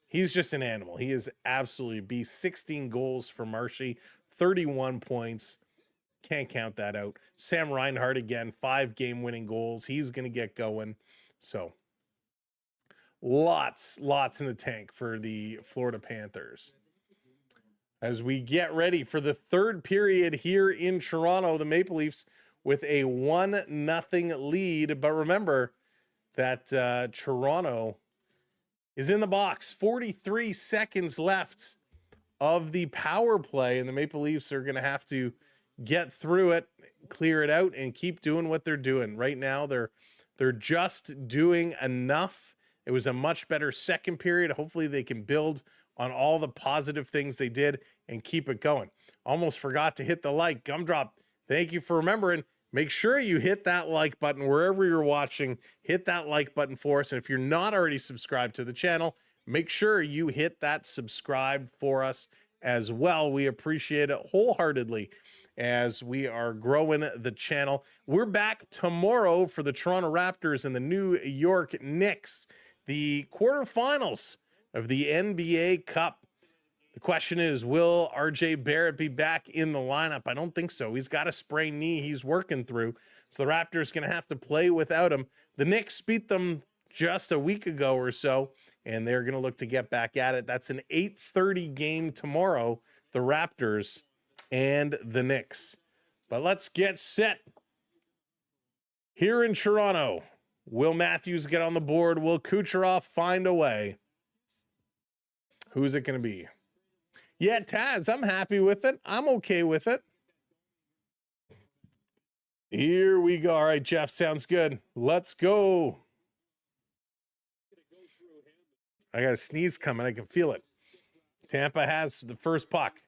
he's just an animal. He is absolutely beast. 16 goals for Marshy, 31 points. Can't count that out. Sam Reinhart again, 5 game-winning goals. He's going to get going. So lots in the tank for the Florida Panthers. As we get ready for the third period here in Toronto, the Maple Leafs with a 1-0 lead. But remember that Toronto is in the box. 43 seconds left of the power play, and the Maple Leafs are going to have to get through it, clear it out, and keep doing what they're doing. Right now, they're just doing enough. It was a much better second period. Hopefully they can build on all the positive things they did and keep it going. Almost forgot to hit the like. Gumdrop, thank you for remembering. Make sure you hit that like button wherever you're watching. Hit that like button for us. And if you're not already subscribed to the channel, make sure you hit that subscribe for us as well. We appreciate it wholeheartedly as we are growing the channel. We're back tomorrow for the Toronto Raptors and the New York Knicks, the quarterfinals of the NBA Cup. The question is, will RJ Barrett be back in the lineup? I don't think so. He's got a sprained knee he's working through, so the Raptors going to have to play without him. The Knicks beat them just a week ago or so, and they're going to look to get back at it. That's an 8:30 game tomorrow, the Raptors and the Knicks. But let's get set here in Toronto. Will Matthews get on the board? Will Kucherov find a way? Who's it going to be? Yeah, Taz, I'm happy with it. I'm okay with it. Here we go. All right, Jeff, sounds good. Let's go. I got a sneeze coming. I can feel it. Tampa has the first puck.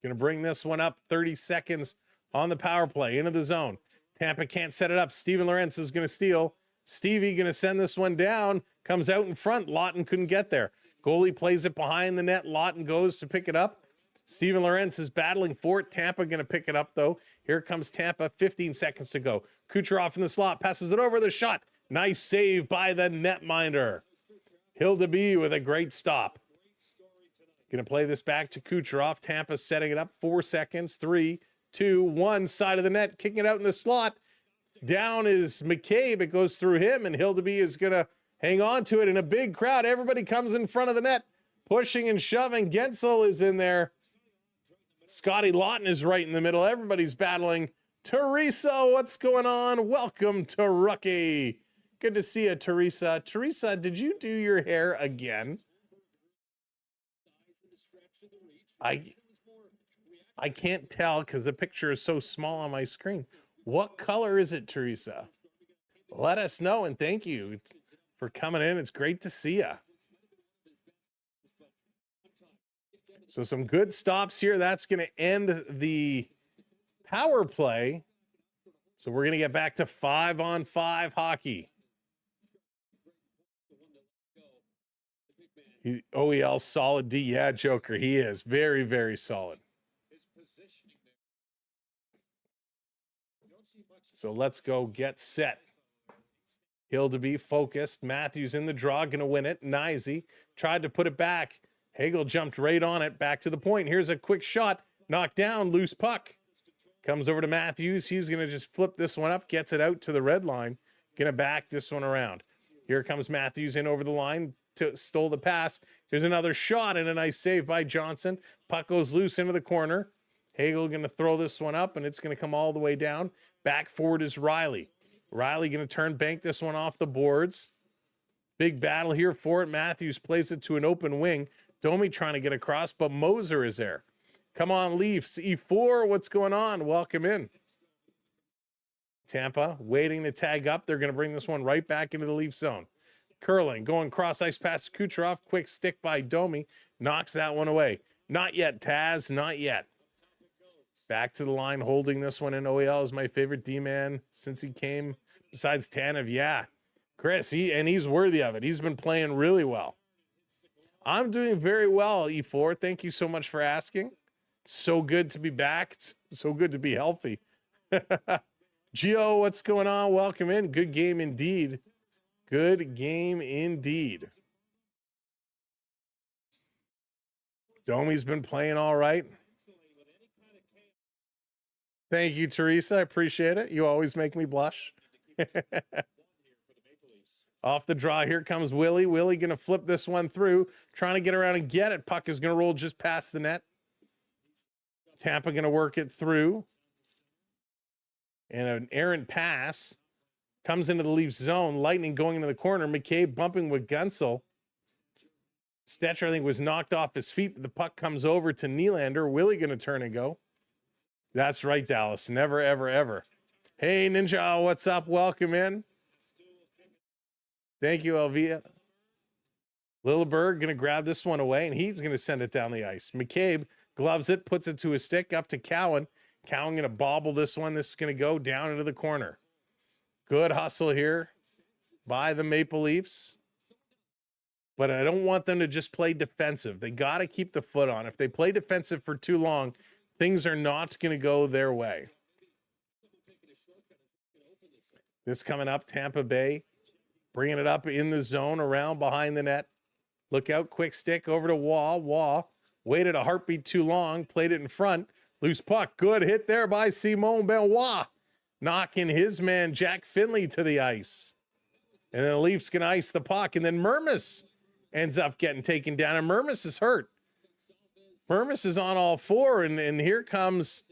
Going to bring this one up. 30 seconds on the power play into the zone. Tampa can't set it up. Steven Lorentz is going to steal. Stevie going to send this one down. Comes out in front. Lawton couldn't get there. Goalie plays it behind the net. Lawton goes to pick it up. Steven Lorentz is battling for it. Tampa going to pick it up, though. Here comes Tampa. 15 seconds to go. Kucherov in the slot. Passes it over the shot. Nice save by the netminder. Hildeby with a great stop. Going to play this back to Kucherov. Tampa setting it up. 4 seconds. 3, 2, 1. Side of the net. Kicking it out in the slot. Down is McCabe. It goes through him, and Hildeby is going to hang on to it in a big crowd. Everybody comes in front of the net, pushing and shoving. Gensel is in there. Scotty Lawton is right in the middle. Everybody's battling. Teresa, what's going on? Welcome to Rookie. Good to see you, Teresa. Teresa, did you do your hair again? I can't tell because the picture is so small on my screen. What color is it, Teresa? Let us know, and thank you for coming in. It's great to see you. So some good stops here. That's going to end the power play. So we're going to get back to 5-on-5 hockey. OEL solid D. Yeah, Joker, he is very, very solid. So let's go get set. Hill to be focused. Matthews in the draw, going to win it. Nisey tried to put it back. Hagel jumped right on it. Back to the point. Here's a quick shot. Knocked down. Loose puck. Comes over to Matthews. He's going to just flip this one up. Gets it out to the red line. Going to back this one around. Here comes Matthews in over the line. Stole the pass. Here's another shot and a nice save by Johnson. Puck goes loose into the corner. Hagel going to throw this one up, and it's going to come all the way down. Back forward is Riley. Riley going to bank this one off the boards. Big battle here for it. Matthews plays it to an open wing. Domi trying to get across, but Moser is there. Come on, Leafs. E4, what's going on? Welcome in. Tampa waiting to tag up. They're going to bring this one right back into the Leaf zone. Curling, going cross ice past Kucherov. Quick stick by Domi. Knocks that one away. Not yet, Taz. Not yet. Back to the line, holding this one in. OEL is my favorite D-man since he came, besides Tanev. Yeah, Chris, he's worthy of it. He's been playing really well. I'm doing very well, E4. Thank you so much for asking. It's so good to be back. It's so good to be healthy. Gio, what's going on? Welcome in. Good game indeed. Good game indeed. Domi's been playing all right. Thank you, Teresa. I appreciate it. You always make me blush. Off the draw, here comes Willie. Willie going to flip this one through, trying to get around and get it. Puck is going to roll just past the net. Tampa going to work it through. And an errant pass comes into the Leafs zone. Lightning going into the corner. McCabe bumping with Gunsel. Stetcher, I think, was knocked off his feet, but the puck comes over to Nylander. Willie going to turn and go. That's right, Dallas. Never, ever, ever. Hey, Ninja, what's up? Welcome in. Thank you, Elvia. Lilleberg going to grab this one away, and he's going to send it down the ice. McCabe gloves it, puts it to his stick, up to Cowan. Cowan going to bobble this one. This is going to go down into the corner. Good hustle here by the Maple Leafs. But I don't want them to just play defensive. They got to keep the foot on. If they play defensive for too long, things are not going to go their way. This coming up, Tampa Bay, bringing it up in the zone, around behind the net. Look out, quick stick over to Waugh. Waugh waited a heartbeat too long, played it in front. Loose puck, good hit there by Simon Benoit. Knocking his man, Jack Finley, to the ice. And then the Leafs can ice the puck, and then Mermis ends up getting taken down, and Mermis is hurt. Mermis is on all four, and here comes,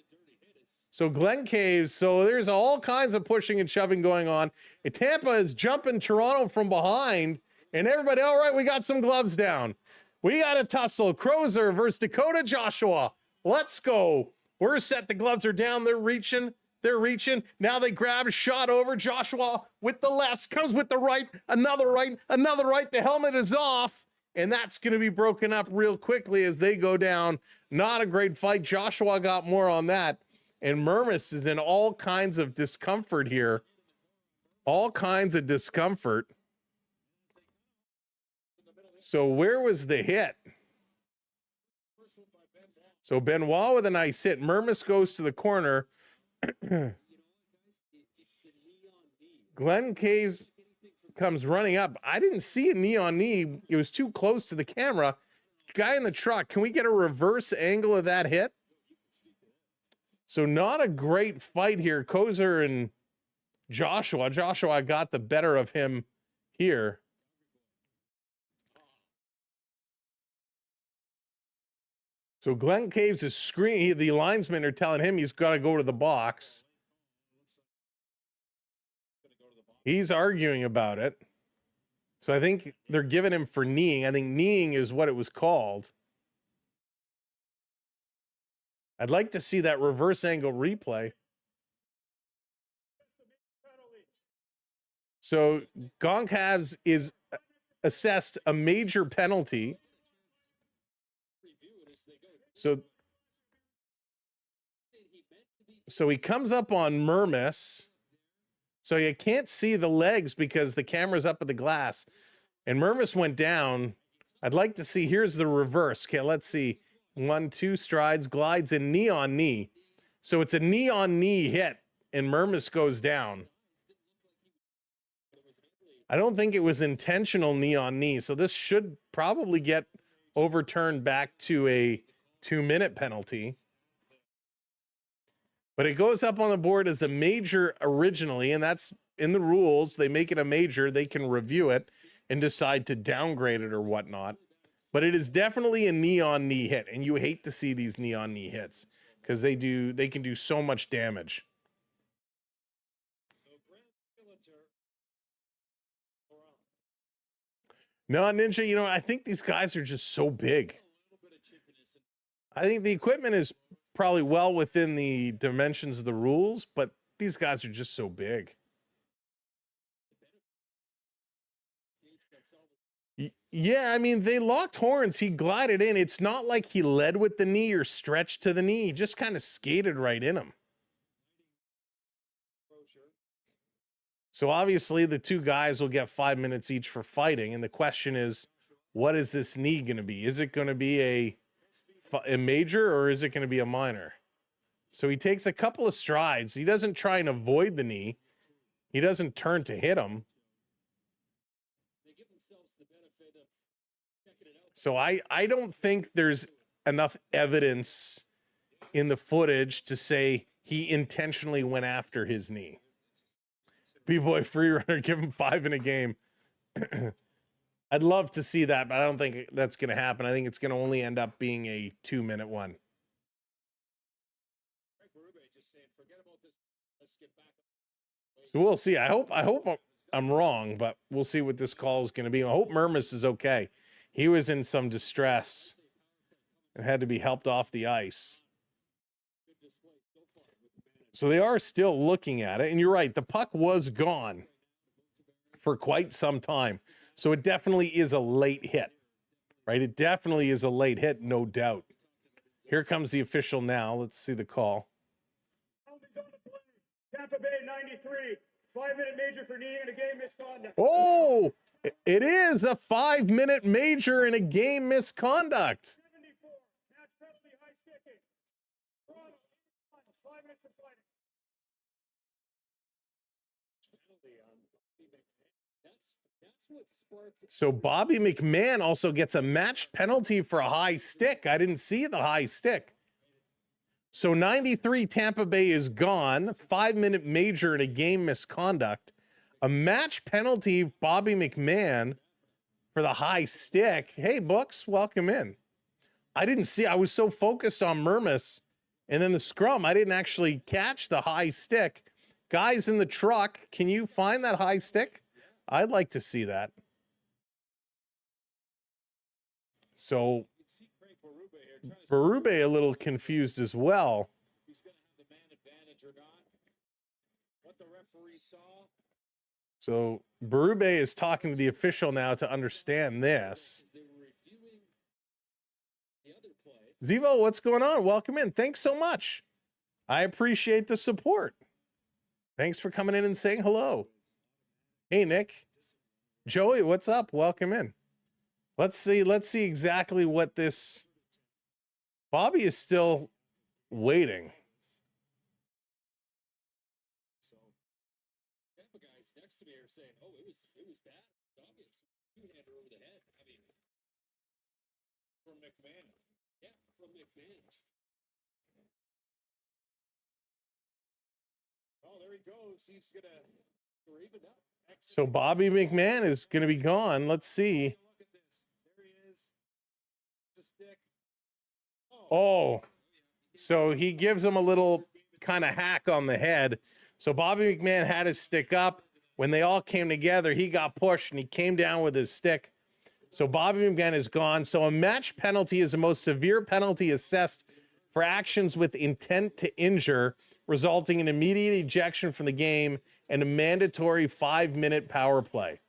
so Glenn Caves. So there's all kinds of pushing and shoving going on. And Tampa is jumping Toronto from behind, and everybody, all right, we got some gloves down. We got a tussle. Crozer versus Dakota Joshua. Let's go. We're set. The gloves are down. They're reaching. They're reaching. Now they grab a shot over. Joshua with the left, comes with the right, another right, another right. The helmet is off. And that's going to be broken up real quickly as they go down. Not a great fight. Joshua got more on that. And Mermis is in all kinds of discomfort here. All kinds of discomfort. So where was the hit? So Benoit with a nice hit. Mermis goes to the corner. Glenn Caves comes running up. I didn't see a knee on knee. It was too close to the camera. Guy in the truck, can we get a reverse angle of that hit? So not a great fight here. Kozer and Joshua. Joshua got the better of him here. So Glenn Caves is screaming. The linesmen are telling him he's got to go to the box. He's arguing about it. So I think they're giving him for kneeing. I think kneeing is what it was called. I'd like to see that reverse angle replay. So Goncalves is assessed a major penalty. So he comes up on Mermis. So you can't see the legs because the camera's up at the glass. And Mermis went down. I'd like to see, here's the reverse. Okay, let's see. 1, 2 strides, glides, and knee on knee. So it's a knee on knee hit, and Mermis goes down. I don't think it was intentional knee on knee, so this should probably get overturned back to a 2-minute penalty. But it goes up on the board as a major originally, and that's in the rules. They make it a major. They can review it and decide to downgrade it or whatnot. But it is definitely a knee-on-knee hit, and you hate to see these knee-on-knee hits because they can do so much damage. No, Ninja, you know, I think these guys are just so big. I think the equipment is probably well within the dimensions of the rules, but these guys are just so big. Yeah, I mean, they locked horns. He glided in. It's not like he led with the knee or stretched to the knee. He just kind of skated right in him. So obviously the two guys will get 5 minutes each for fighting. And the question is, what is this knee going to be? Is it going to be a major or is it going to be a minor? So he takes a couple of strides. He doesn't try and avoid the knee. He doesn't turn to hit him. So I don't think there's enough evidence in the footage to say he intentionally went after his knee. B-boy free runner, give him 5 in a game. I'd love to see that, but I don't think that's going to happen. I think it's going to only end up being a 2-minute one. So we'll see. I hope I'm wrong, but we'll see what this call is going to be. I hope Mermis is okay. He was in some distress and had to be helped off the ice. So they are still looking at it. And you're right, the puck was gone for quite some time. So it definitely is a late hit, right? It definitely is a late hit, no doubt. Here comes the official now. Let's see the call. Tampa Bay 93, 5-minute major for knee and a game misconduct. Oh, it is a 5-minute major and a game misconduct. 74, match penalty, high sticking. Toronto, 5 minutes for fighting. So Bobby McMahon also gets a matched penalty for a high stick. I didn't see the high stick. So 93 Tampa Bay is gone. 5-minute major and a game misconduct. A match penalty, Bobby McMahon for the high stick. Hey, Books, welcome in. I didn't see. I was so focused on Mermis and then the scrum. I didn't actually catch the high stick. Guys in the truck, can you find that high stick? I'd like to see that. So Berube a little confused as well. He's going to have the man advantage or not. What the referee saw. So Berube is talking to the official now to understand this. Zivo, what's going on? Welcome in. Thanks so much. I appreciate the support. Thanks for coming in and saying hello. Hey, Nick. Joey, what's up? Welcome in. Let's see exactly what this... Bobby is still waiting. So, Tampa guys next to me are saying, "Oh, it was bad. Obvious. Two-hander over the head." I mean, from McMahon. Yeah, from McMahon. Oh, there he goes. He's gonna even up. So Bobby McMahon is going to be gone. Let's see. Look at this. There he is. The stick. Oh, so he gives him a little kind of hack on the head. So Bobby McMahon had his stick up. When they all came together, he got pushed and he came down with his stick. So Bobby McMahon is gone. So a match penalty is the most severe penalty assessed for actions with intent to injure, resulting in immediate ejection from the game and a mandatory 5-minute power play.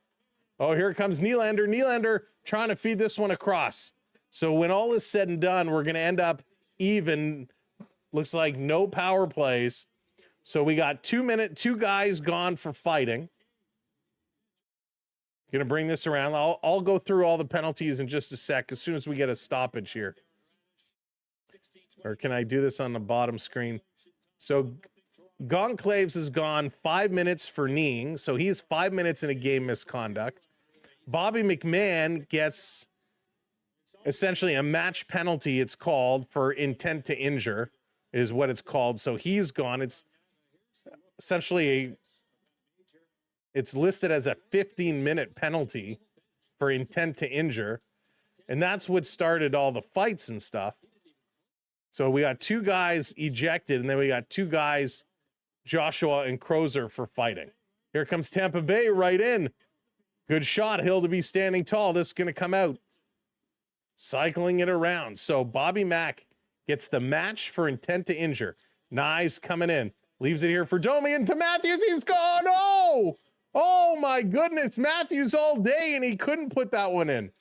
Oh, here comes Nylander. Nylander trying to feed this one across. So when all is said and done, we're going to end up even. Looks like no power plays. So we got 2 guys gone for fighting. Gonna bring this around. I'll go through all the penalties in just a sec as soon as we get a stoppage here. Or can I do this on the bottom screen? So Gonclaves is gone 5 minutes for kneeing. So he's 5 minutes in a game misconduct. Bobby McMahon gets essentially a match penalty, it's called, for intent to injure is what it's called. So he's gone. It's essentially it's listed as a 15-minute penalty for intent to injure. And that's what started all the fights and stuff. So we got 2 guys ejected, and then we got 2 guys, Joshua and Crozer, for fighting. Here comes Tampa Bay right in. Good shot. Hill to be standing tall. This is going to come out. Cycling it around. So Bobby Mack gets the match for intent to injure. Nyes coming in. Leaves it here for Domi into Matthews. He's gone. Oh! Oh my goodness. Matthews all day, and he couldn't put that one in.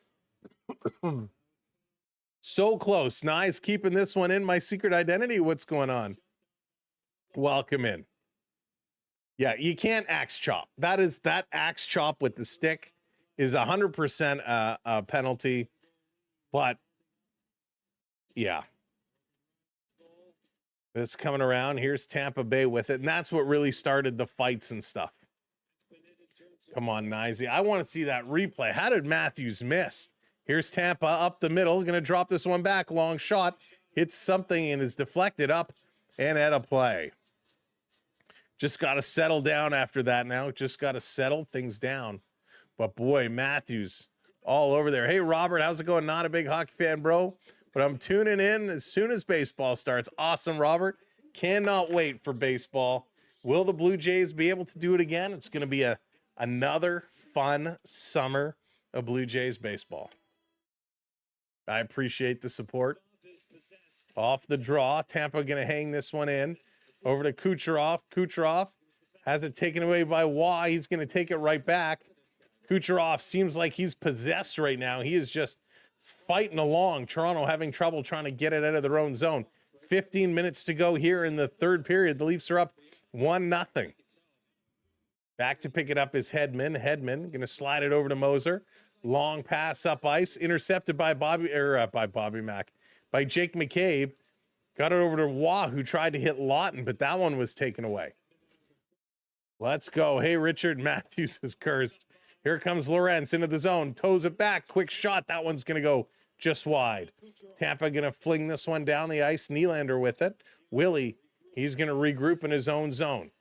So close. Nyes keeping this one in. My secret identity. What's going on? Welcome in. Yeah, you can't axe chop. That axe chop with the stick is 100% a penalty. But yeah, it's coming around. Here's Tampa Bay with it, and that's what really started the fights and stuff. Come on, Nyes. I want to see that replay. How did Matthews miss? Here's Tampa up the middle, going to drop this one back. Long shot, hits something and is deflected up and out of play. Just got to settle down after that now. Just got to settle things down. But boy, Matthews all over there. Hey, Robert, how's it going? Not a big hockey fan, bro, but I'm tuning in as soon as baseball starts. Awesome, Robert. Cannot wait for baseball. Will the Blue Jays be able to do it again? It's going to be another fun summer of Blue Jays baseball. I appreciate the support. Off the draw, Tampa going to hang this one in. Over to Kucherov. Kucherov has it taken away by Waugh. He's going to take it right back. Kucherov seems like he's possessed right now. He is just fighting along. Toronto having trouble trying to get it out of their own zone. 15 minutes to go here in the third period. The Leafs are up 1-0. Back to pick it up is Hedman. Hedman going to slide it over to Moser. Long pass up ice. Intercepted by Bobby Mack. By Jake McCabe. Got it over to Waugh, who tried to hit Lawton, but that one was taken away. Let's go. Hey, Richard, Matthews is cursed. Here comes Lorentz into the zone. Toes it back. Quick shot. That one's going to go just wide. Tampa going to fling this one down the ice. Nylander with it. Willie, he's going to regroup in his own zone.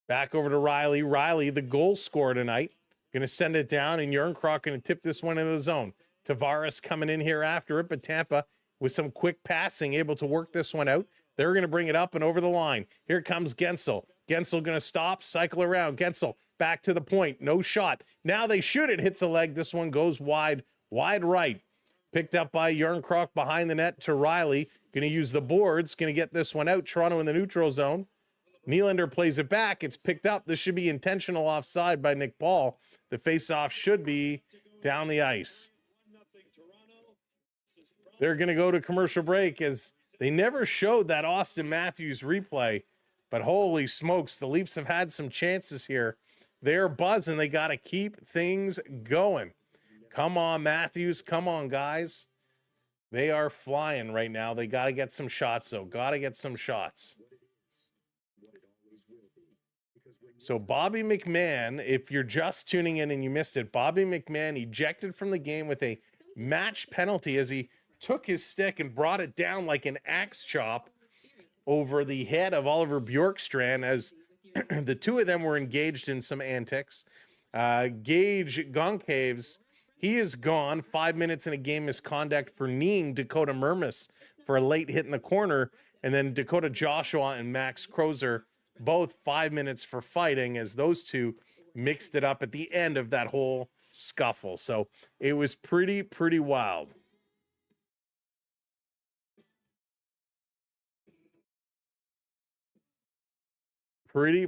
Back over to Riley. Riley, the goal scorer tonight. Going to send it down, and Järnkrok going to tip this one into the zone. Tavares coming in here after it, but Tampa, with some quick passing, able to work this one out. They're going to bring it up and over the line. Here comes Gensel. Gensel going to stop, cycle around. Gensel back to the point. No shot. Now they shoot it. Hits a leg. This one goes wide right. Picked up by Järnkrok behind the net to Riley. Going to use the boards. Going to get this one out. Toronto in the neutral zone. Nylander plays it back. It's picked up. This should be intentional offside by Nick Paul. The faceoff should be down the ice. They're going to go to commercial break as they never showed that Austin Matthews replay. But holy smokes, the Leafs have had some chances here. They're buzzing. They got to keep things going. Come on, Matthews. Come on, guys. They are flying right now. They got to get some shots, though. Got to get some shots. So Bobby McMahon, if you're just tuning in and you missed it, Bobby McMahon ejected from the game with a match penalty as he took his stick and brought it down like an axe chop over the head of Oliver Bjorkstrand as the two of them were engaged in some antics. Gage Goncalves, he is gone. 5 minutes in a game misconduct for kneeing Dakota Mermis for a late hit in the corner. And then Dakota Joshua and Max Crozer, both 5 minutes for fighting as those two mixed it up at the end of that whole scuffle. So it was pretty wild.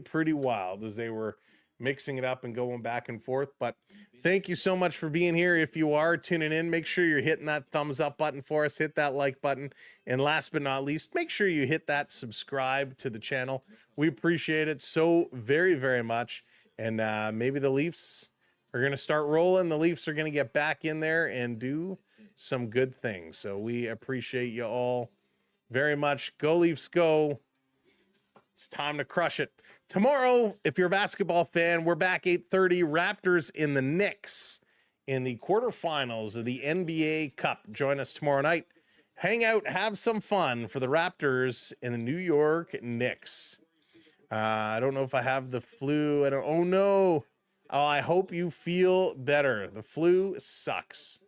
Pretty wild as they were mixing it up and going back and forth. But thank you so much for being here. If you are tuning in, make sure you're hitting that thumbs up button for us. Hit that like button. And last but not least, make sure you hit that subscribe to the channel. We appreciate it so very much. And maybe the Leafs are going to start rolling. The Leafs are going to get back in there and do some good things. So we appreciate you all very much. Go Leafs, go. It's time to crush it. Tomorrow, if you're a basketball fan, we're back 8:30. Raptors in the Knicks in the quarterfinals of the NBA Cup. Join us tomorrow night. Hang out, have some fun for the Raptors and the New York Knicks. I don't know if I have the flu. Oh, no. Oh, I hope you feel better. The flu sucks.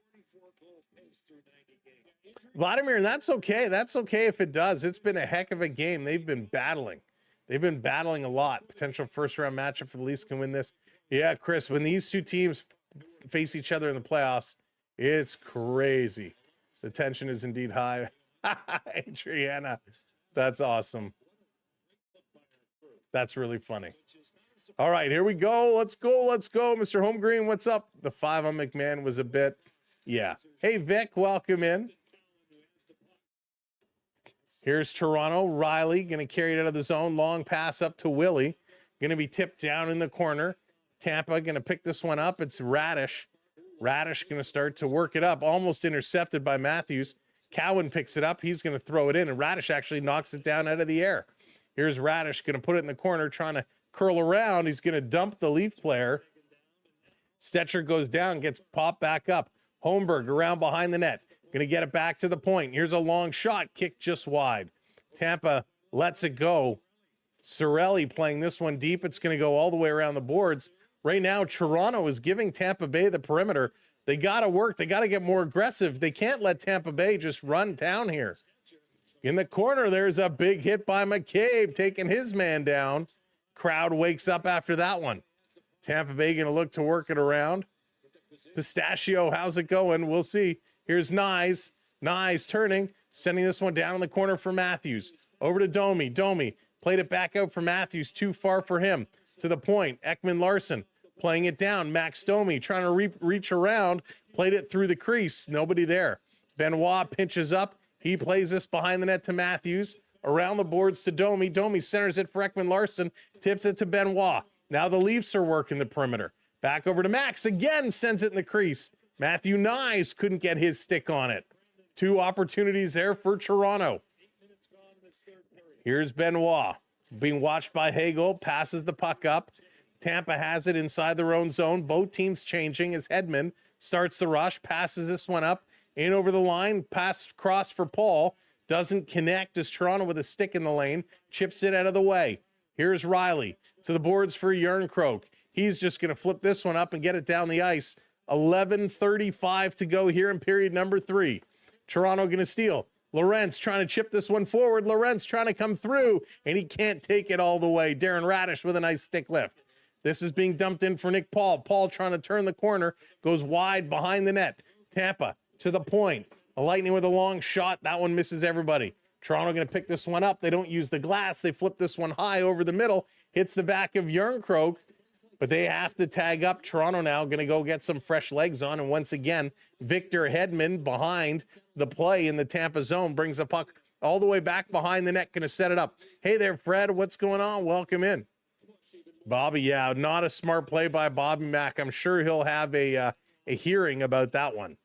Vladimir, that's okay. That's okay if it does. It's been a heck of a game. They've been battling. They've been battling a lot. Potential first-round matchup for the Leafs can win this. Yeah, Chris, when these two teams face each other in the playoffs, it's crazy. The tension is indeed high. Adriana, that's awesome. That's really funny. All right, here we go. Let's go. Let's go. Mr. Holmgreen, what's up? The 5 on McMahon was a bit. Yeah. Hey, Vic, welcome in. Here's Toronto. Riley going to carry it out of the zone. Long pass up to Willie. Going to be tipped down in the corner. Tampa going to pick this one up. It's Radish. Radish going to start to work it up. Almost intercepted by Matthews. Cowan picks it up. He's going to throw it in, and Radish actually knocks it down out of the air. Here's Radish going to put it in the corner, trying to curl around. He's going to dump the Leaf player. Stetcher goes down, gets popped back up. Holmberg around behind the net. Going to get it back to the point. Here's a long shot, kicked just wide. Tampa lets it go. Cirelli playing this one deep. It's going to go all the way around the boards. Right now, Toronto is giving Tampa Bay the perimeter. They got to work. They got to get more aggressive. They can't let Tampa Bay just run down here. In the corner, there's a big hit by McCabe, taking his man down. Crowd wakes up after that one. Tampa Bay going to look to work it around. Pistachio, how's it going? We'll see. Here's Nyes. Nyes turning, sending this one down in the corner for Matthews. Over to Domi. Domi played it back out for Matthews. Too far for him. To the point. Ekman Larson playing it down. Max Domi trying to reach around. Played it through the crease. Nobody there. Benoit pinches up. He plays this behind the net to Matthews. Around the boards to Domi. Domi centers it for Ekman Larson. Tips it to Benoit. Now the Leafs are working the perimeter. Back over to Max. Again, sends it in the crease. Matthew Nyes couldn't get his stick on it. 2 opportunities there for Toronto. Here's Benoit. Being watched by Hagel. Passes the puck up. Tampa has it inside their own zone. Both teams changing as Hedman starts the rush. Passes this one up. In over the line. Pass cross for Paul. Doesn't connect as Toronto with a stick in the lane. Chips it out of the way. Here's Riley. To the boards for Yarncroke. He's just going to flip this one up and get it down the ice. 11:35 to go here in period number 3. Toronto going to steal. Lorentz trying to chip this one forward. Lorentz trying to come through, and he can't take it all the way. Darren Radish with a nice stick lift. This is being dumped in for Nick Paul. Paul trying to turn the corner. Goes wide behind the net. Tampa to the point. A Lightning with a long shot. That one misses everybody. Toronto going to pick this one up. They don't use the glass. They flip this one high over the middle. Hits the back of Yarncroke. But they have to tag up. Toronto now going to go get some fresh legs on. And once again, Victor Hedman behind the play in the Tampa zone brings the puck all the way back behind the net. Going to set it up. Hey there, Fred. What's going on? Welcome in. Bobby, yeah, not a smart play by Bobby Mack. I'm sure he'll have a hearing about that one.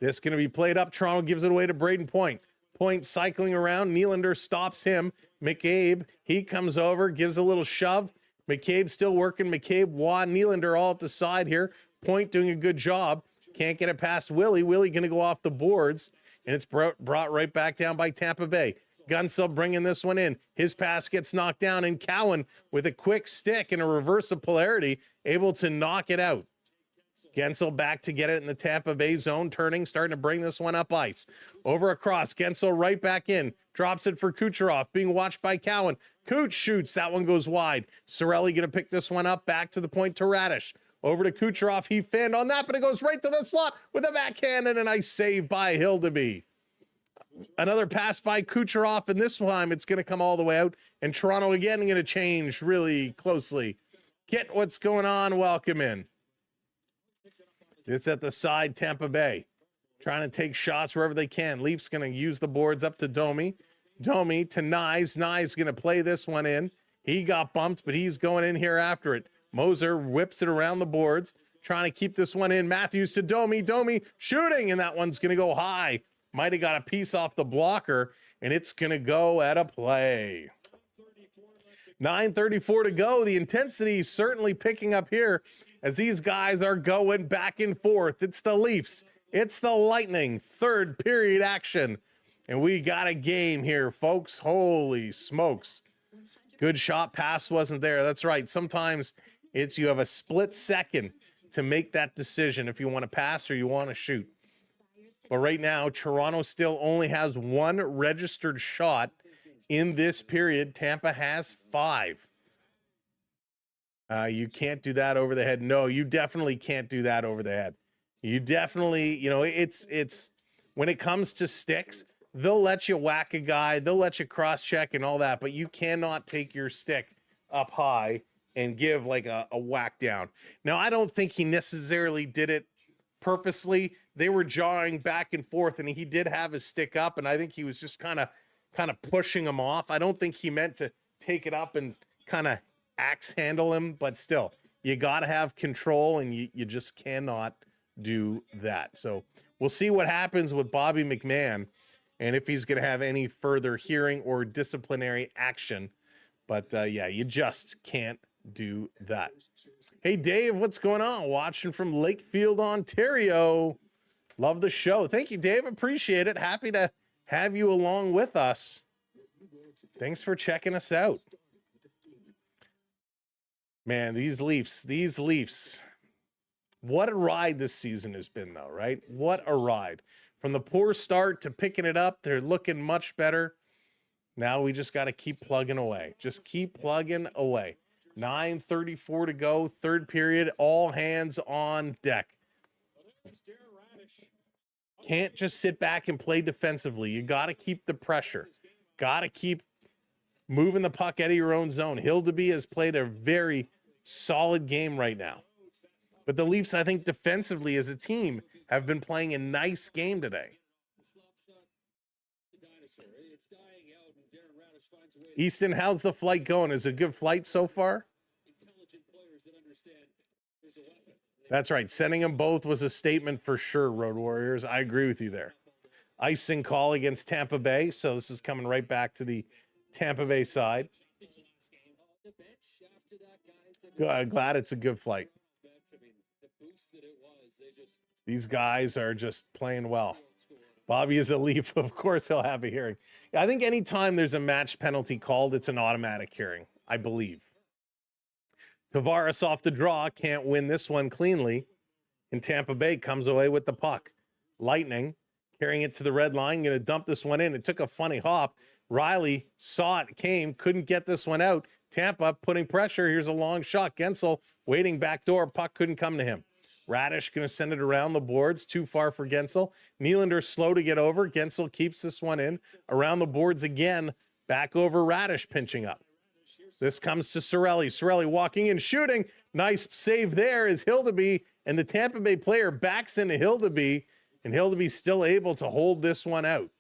This going to be played up. Toronto gives it away to Braden Point. Point cycling around. Nylander stops him. McCabe, he comes over, gives a little shove. McCabe still working. McCabe, Waugh, Nylander all at the side here. Point doing a good job. Can't get it past Willie. Willie going to go off the boards, and it's brought right back down by Tampa Bay. Gunsel bringing this one in. His pass gets knocked down, and Cowan with a quick stick and a reverse of polarity able to knock it out. Gensel back to get it in the Tampa Bay zone, turning, starting to bring this one up ice. Over across, Gensel right back in. Drops it for Kucherov, being watched by Cowan. Cooch shoots. That one goes wide. Cirelli going to pick this one up. Back to the point to Radish. Over to Kucherov. He fanned on that, but it goes right to the slot with a backhand and a nice save by Hildeby. Another pass by Kucherov, and this time it's going to come all the way out. And Toronto again going to change really closely. Get what's going on. Welcome in. It's at the side, Tampa Bay. Trying to take shots wherever they can. Leafs going to use the boards up to Domi. Domi to Nyes. Nyes going to play this one in. He got bumped, but he's going in here after it. Moser whips it around the boards, trying to keep this one in. Matthews to Domi. Domi shooting, and that one's going to go high. Might have got a piece off the blocker, and it's going to go at a play. 9:34 to go. The intensity is certainly picking up here as these guys are going back and forth. It's the Leafs. It's the Lightning. Third period action. And we got a game here, folks. Holy smokes. Good shot. Pass wasn't there. That's right. Sometimes it's you have a split second to make that decision if you want to pass or you want to shoot. But right now, Toronto still only has one registered shot in this period. Tampa has 5. You can't do that over the head. No, you definitely can't do that over the head. You definitely, it's when it comes to sticks, they'll let you whack a guy, they'll let you cross check and all that, but you cannot take your stick up high and give like a whack down. Now, I don't think he necessarily did it purposely. They were jawing back and forth, and he did have his stick up, and I think he was just kind of pushing him off. I don't think he meant to take it up and kind of axe handle him, but still, you got to have control, and you just cannot do that. So we'll see what happens with Bobby McMahon and if he's going to have any further hearing or disciplinary action. But yeah, you just can't do that. Hey, Dave, what's going on? Watching from Lakefield, Ontario. Love the show. Thank you, Dave. Appreciate it. Happy to have you along with us. Thanks for checking us out. Man, these Leafs. What a ride this season has been, though, right? What a ride. From the poor start to picking it up, they're looking much better. Now we just got to keep plugging away. Just keep plugging away. 9:34 to go, third period, all hands on deck. Can't just sit back and play defensively. You got to keep the pressure. Got to keep moving the puck out of your own zone. Hildeby has played a very solid game right now. But the Leafs, I think, defensively as a team, have been playing a nice game today. Easton, how's the flight going? Is it a good flight so far? That's right. Sending them both was a statement for sure, Road Warriors. I agree with you there. Icing call against Tampa Bay. So this is coming right back to the Tampa Bay side. Good. Glad it's a good flight. These guys are just playing well. Bobby is a Leaf. Of course, he'll have a hearing. I think anytime there's a match penalty called, it's an automatic hearing, I believe. Tavares off the draw, can't win this one cleanly. And Tampa Bay comes away with the puck. Lightning carrying it to the red line, going to dump this one in. It took a funny hop. Riley saw it, came, couldn't get this one out. Tampa putting pressure. Here's a long shot. Gensel waiting back door. Puck couldn't come to him. Radish going to send it around the boards. Too far for Gensel. Nylander slow to get over. Gensel keeps this one in. Around the boards again. Back over Radish pinching up. This comes to Cirelli. Cirelli walking in, shooting. Nice save there is Hildeby. And the Tampa Bay player backs into Hildeby. And Hildeby's still able to hold this one out.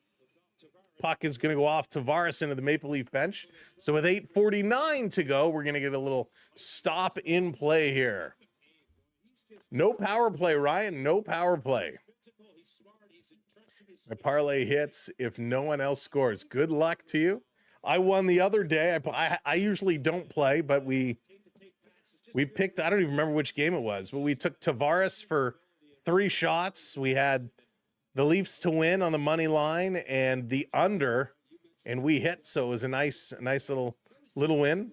Puck is going to go off Tavares into the Maple Leaf bench. So with 8:49 to go, we're going to get a little stop in play here. No power play, Ryan. No power play. The parlay hits if no one else scores. Good luck to you. I won the other day. I usually don't play, but we picked, I don't even remember which game it was, but we took Tavares for 3 shots. We had the Leafs to win on the money line and the under, and we hit. So it was a nice little win.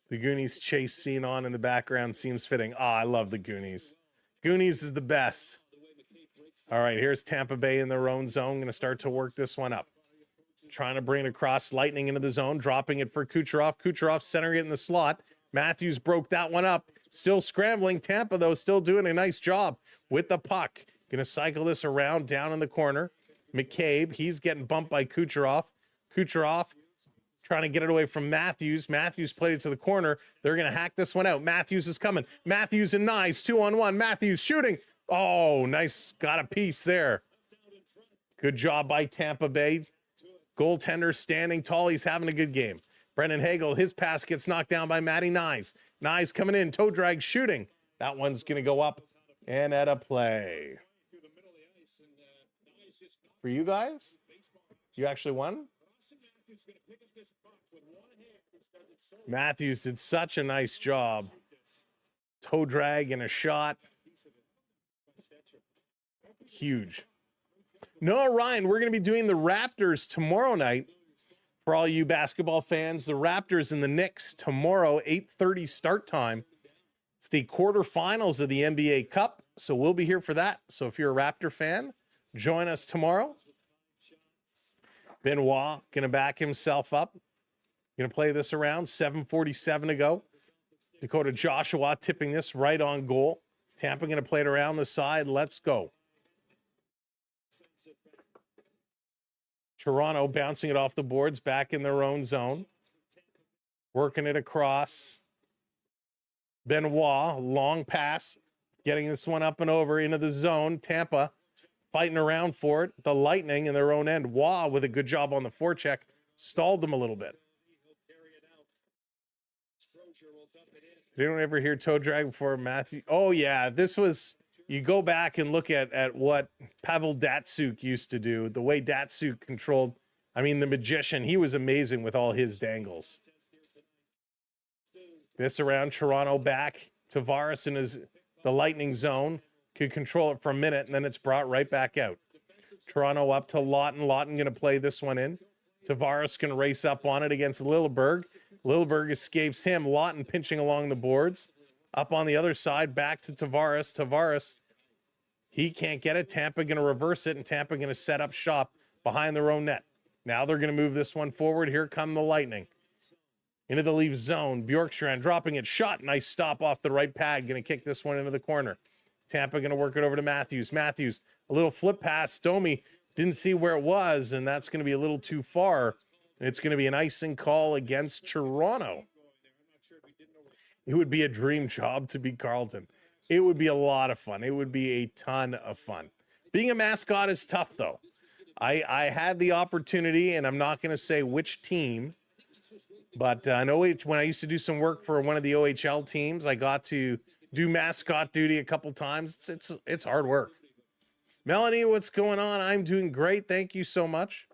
The Goonies chase scene on in the background seems fitting. I love the Goonies. Goonies is the best. All right, here's Tampa Bay in their own zone. Going to start to work this one up. Trying to bring it across, Lightning into the zone, dropping it for Kucherov. Kucherov centering it in the slot. Matthews broke that one up. Still scrambling. Tampa, though, still doing a nice job with the puck. Going to cycle this around down in the corner. McCabe, he's getting bumped by Kucherov. Kucherov trying to get it away from Matthews. Matthews played it to the corner. They're going to hack this one out. Matthews is coming. Matthews and Nyes, 2-on-1. Matthews shooting. Oh, nice. Got a piece there. Good job by Tampa Bay. Goaltender standing tall. He's having a good game. Brendan Hagel, his pass gets knocked down by Matty Nyes. Nyes coming in, toe drag, shooting. That one's going to go up and at a play. For you guys? You actually won? Matthews did such a nice job. Toe drag and a shot. Huge. No, Ryan, we're going to be doing the Raptors tomorrow night. For all you basketball fans, the Raptors and the Knicks tomorrow, 8:30 start time. It's the quarterfinals of the NBA Cup, so we'll be here for that. So if you're a Raptor fan, join us tomorrow. Benoit going to back himself up. Going to play this around, 7:47 to go. Dakota Joshua tipping this right on goal. Tampa going to play it around the side. Let's go. Toronto bouncing it off the boards back in their own zone. Working it across. Benoit, long pass. Getting this one up and over into the zone. Tampa fighting around for it. The Lightning in their own end. Waugh with a good job on the forecheck. Stalled them a little bit. Did anyone ever hear toe drag before Matthew? Oh, yeah. This was, you go back and look at what Pavel Datsyuk used to do, the way Datsyuk controlled, I mean, the magician, he was amazing with all his dangles. This around Toronto back. Tavares in the Lightning zone. Could control it for a minute, and then it's brought right back out. Toronto up to Lawton. Lawton going to play this one in. Tavares going to race up on it against Lilleberg. Lilleberg escapes him. Lawton pinching along the boards. Up on the other side, back to Tavares. Tavares, he can't get it. Tampa going to reverse it, and Tampa going to set up shop behind their own net. Now they're going to move this one forward. Here come the Lightning. Into the Leafs zone. Bjorkstrand dropping it. Shot. Nice stop off the right pad. Going to kick this one into the corner. Tampa going to work it over to Matthews. Matthews, a little flip pass. Domi didn't see where it was, and that's going to be a little too far. And it's going to be an icing call against Toronto. It would be a dream job to be Carlton. It would be a lot of fun. It would be a ton of fun. Being a mascot is tough, though. I had the opportunity, and I'm not going to say which team, but I know when I used to do some work for one of the OHL teams, I got to do mascot duty a couple times. It's hard work. Melanie, what's going on? I'm doing great. Thank you so much.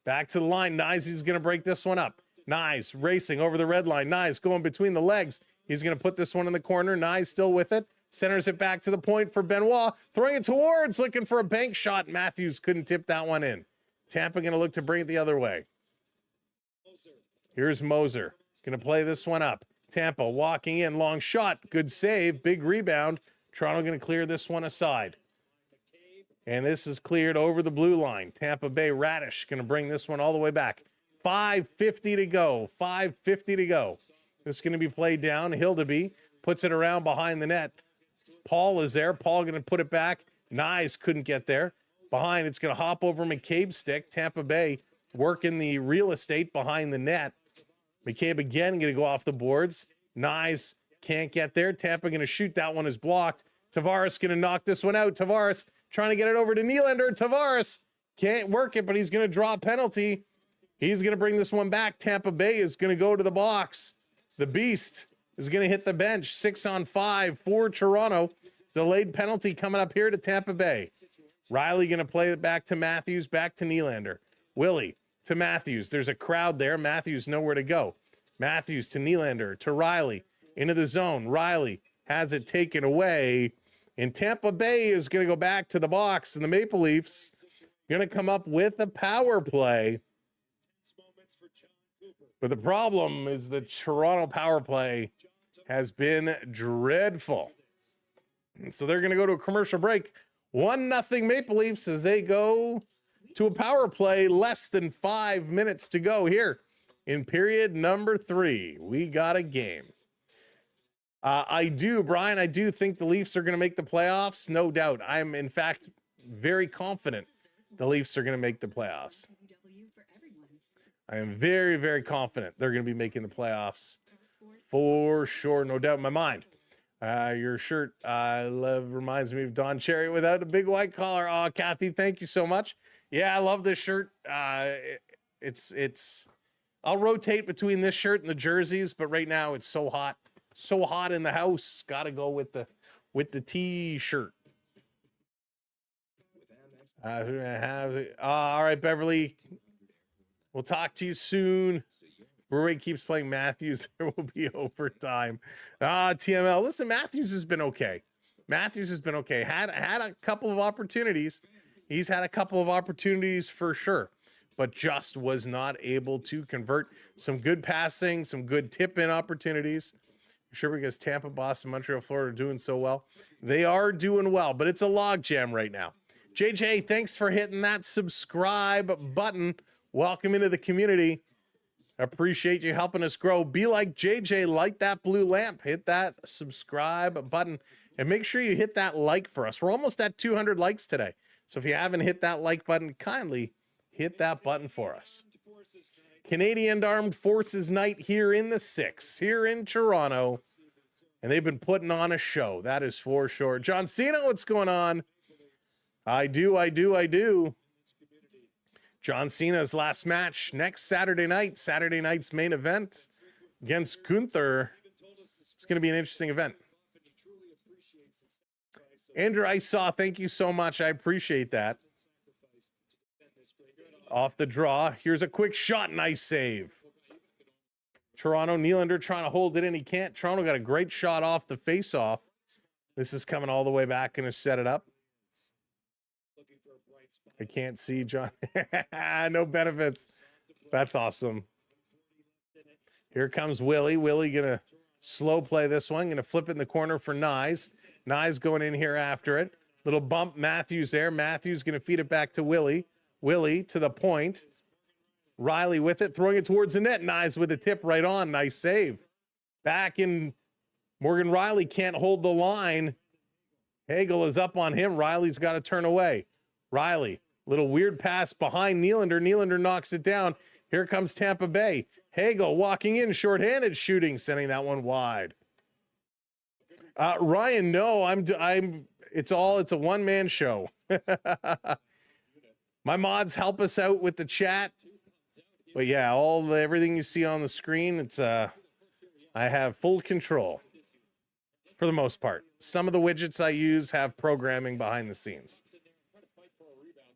Back to the line. Nyes is going to break this one up. Nyes racing over the red line. Nyes going between the legs. He's going to put this one in the corner. Nyes still with it. Centers it back to the point for Benoit. Throwing it towards, looking for a bank shot. Matthews couldn't tip that one in. Tampa going to look to bring it the other way. Here's Moser. Going to play this one up. Tampa walking in. Long shot. Good save. Big rebound. Toronto going to clear this one aside. And this is cleared over the blue line. Tampa Bay Radish going to bring this one all the way back. 5:50 to go. 5:50 to go. This is going to be played down. Hildeby puts it around behind the net. Paul is there. Paul going to put it back. Nyes couldn't get there. Behind, it's going to hop over McCabe's stick. Tampa Bay working the real estate behind the net. McCabe again going to go off the boards. Nyes can't get there. Tampa going to shoot. That one is blocked. Tavares going to knock this one out. Tavares trying to get it over to Nylander. Tavares can't work it, but he's going to draw a penalty. He's going to bring this one back. Tampa Bay is going to go to the box. The Beast is going to hit the bench. 6-on-5 for Toronto. Delayed penalty coming up here to Tampa Bay. Riley going to play it back to Matthews, back to Nylander. Willie to Matthews. There's a crowd there. Matthews nowhere to go. Matthews to Nylander, to Riley. Into the zone. Riley has it taken away. And Tampa Bay is going to go back to the box. And the Maple Leafs going to come up with a power play. But the problem is the Toronto power play has been dreadful. And so they're going to go to a commercial break. 1-0 Maple Leafs as they go to a power play. Less than 5 minutes to go here in period number 3. We got a game. Brian, I do think the Leafs are going to make the playoffs. No doubt. I'm, in fact, very confident the Leafs are going to make the playoffs. I am very, very confident they're going to be making the playoffs for sure. No doubt in my mind. Your shirt reminds me of Don Cherry without a big white collar. Oh, Kathy, thank you so much. Yeah, I love this shirt. It's I'll rotate between this shirt and the jerseys, but right now it's so hot. So hot in the house. Got to go with the T-shirt. All right, Beverly. We'll talk to you soon. Brewery keeps playing Matthews. There will be overtime. TML. Listen, Matthews has been okay. Matthews has been okay. Had a couple of opportunities. He's had a couple of opportunities for sure, but just was not able to convert. Some good passing, some good tip-in opportunities. Sure, because Tampa, Boston, Montreal, Florida are doing so well. They are doing well, but it's a logjam right now. JJ, thanks for hitting that subscribe button. Welcome into the community. Appreciate you helping us grow. Be like JJ, light that blue lamp, hit that subscribe button, and make sure you hit that like for us. We're almost at 200 likes today. So if you haven't hit that like button, kindly hit that button for us. Canadian Armed Forces Night here in the 6, here in Toronto. And they've been putting on a show. That is for sure. John Cena, what's going on? I do. John Cena's last match next Saturday night. Saturday night's main event against Gunther. It's going to be an interesting event. Andrew, I saw. Thank you so much. I appreciate that. Off the draw. Here's a quick shot. Nice save. Toronto, Nylander trying to hold it in. He can't. Toronto got a great shot off the face-off. This is coming all the way back and to set it up. I can't see, John. No benefits. That's awesome. Here comes Willie. Willie going to slow play this one. Going to flip it in the corner for Nyes. Nyes going in here after it. Little bump. Matthews there. Matthews going to feed it back to Willie. Willie to the point. Riley with it. Throwing it towards the net. Nyes with a tip right on. Nice save. Back in. Morgan Riley can't hold the line. Hagel is up on him. Riley's got to turn away. Riley. Little weird pass behind Nylander. Nylander knocks it down. Here comes Tampa Bay. Hagel walking in. Shorthanded shooting. Sending that one wide. Ryan, no, it's a one-man show. My mods help us out with the chat. But yeah, everything you see on the screen, it's I have full control for the most part. Some of the widgets I use have programming behind the scenes.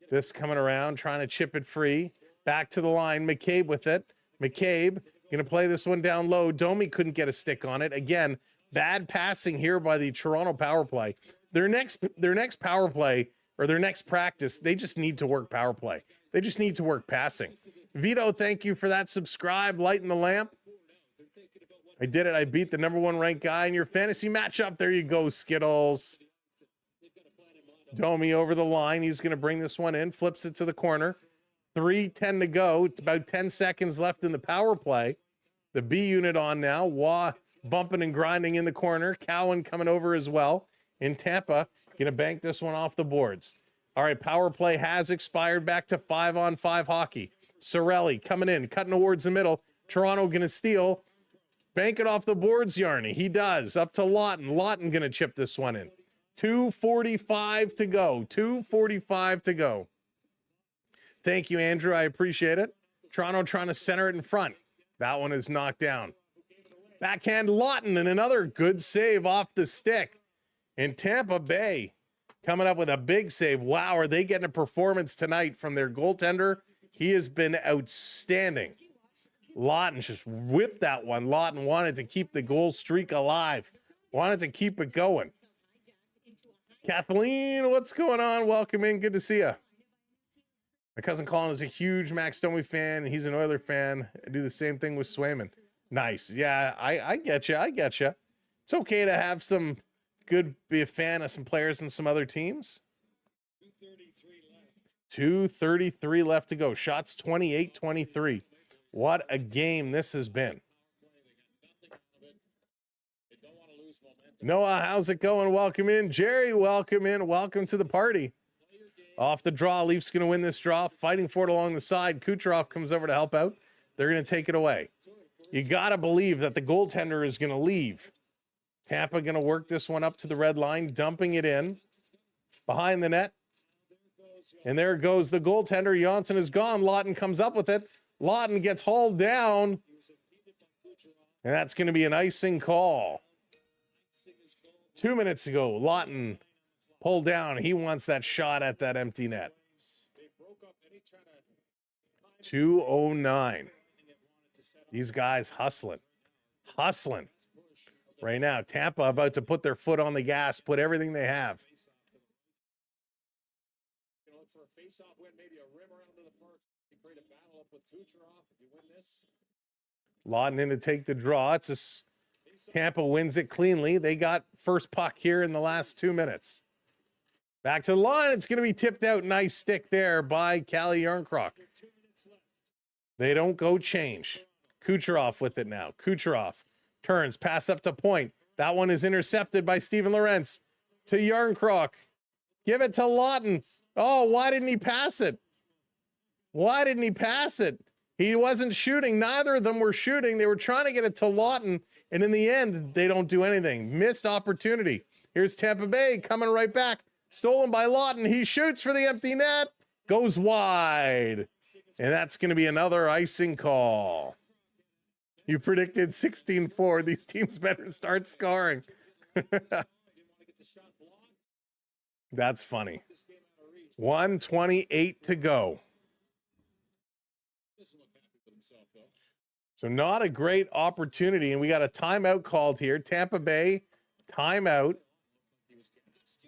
This coming around, trying to chip it free. Back to the line. McCabe with it. McCabe going to play this one down low. Domi couldn't get a stick on it. Again, bad passing here by the Toronto power play. Their next power play or their next practice, they just need to work power play. They just need to work passing. Vito, thank you for that subscribe. Lighting the lamp. I did it. I beat the #1 ranked guy in your fantasy matchup. There you go, Skittles. Domi over the line. He's going to bring this one in. Flips it to the corner. 3:10 to go. It's about 10 seconds left in the power play. The B unit on now. Waugh bumping and grinding in the corner. Cowan coming over as well. In Tampa, going to bank this one off the boards. All right, power play has expired. Back to 5-on-5 hockey. Sorelli coming in, cutting towards the middle. Toronto going to steal. Bank it off the boards, Yarny. He does. Up to Lawton. Lawton going to chip this one in. 2:45 to go. 2:45 to go. Thank you, Andrew. I appreciate it. Toronto trying to center it in front. That one is knocked down. Backhand Lawton and another good save off the stick. And Tampa Bay coming up with a big save. Wow, are they getting a performance tonight from their goaltender? He has been outstanding. Lawton just whipped that one. Lawton wanted to keep the goal streak alive. Wanted to keep it going. Kathleen, what's going on? Welcome in. Good to see you. My cousin Colin is a huge Max Domi fan. He's an Oiler fan. I do the same thing with Swayman. Nice. Yeah, I get you. I get you. It's okay to have some be a fan of some players and some other teams. 2:33 left to go. Shots 28-23. What a game this has been. Noah, how's it going? Welcome in. Jerry, welcome in. Welcome to the party. Off the draw. Leafs going to win this draw. Fighting for it along the side. Kucherov comes over to help out. They're going to take it away. You got to believe that the goaltender is going to leave. Tampa going to work this one up to the red line, dumping it in. Behind the net. And there goes the goaltender. Janssen is gone. Lawton comes up with it. Lawton gets hauled down. And that's going to be an icing call. 2 minutes ago, Lawton pulled down. He wants that shot at that empty net. 2:09. These guys hustling. Right now, Tampa about to put their foot on the gas, put everything they have. Lawton in to take the draw. Tampa wins it cleanly. They got first puck here in the last 2 minutes. Back to the line. It's going to be tipped out. Nice stick there by Calle Jarnkrok. They don't go change. Kucherov with it now. Kucherov turns, pass up to point. That one is intercepted by Steven Lorentz to Jarnkrok. Give it to Lawton. Oh, why didn't he pass it? He wasn't shooting. Neither of them were shooting. They were trying to get it to Lawton, and in the end, they don't do anything. Missed opportunity. Here's Tampa Bay coming right back. Stolen by Lawton. He shoots for the empty net. Goes wide. And that's going to be another icing call. You predicted 16-4. These teams better start scoring. That's funny. 1:28 to go. So not a great opportunity, and we got a timeout called here. Tampa Bay, timeout.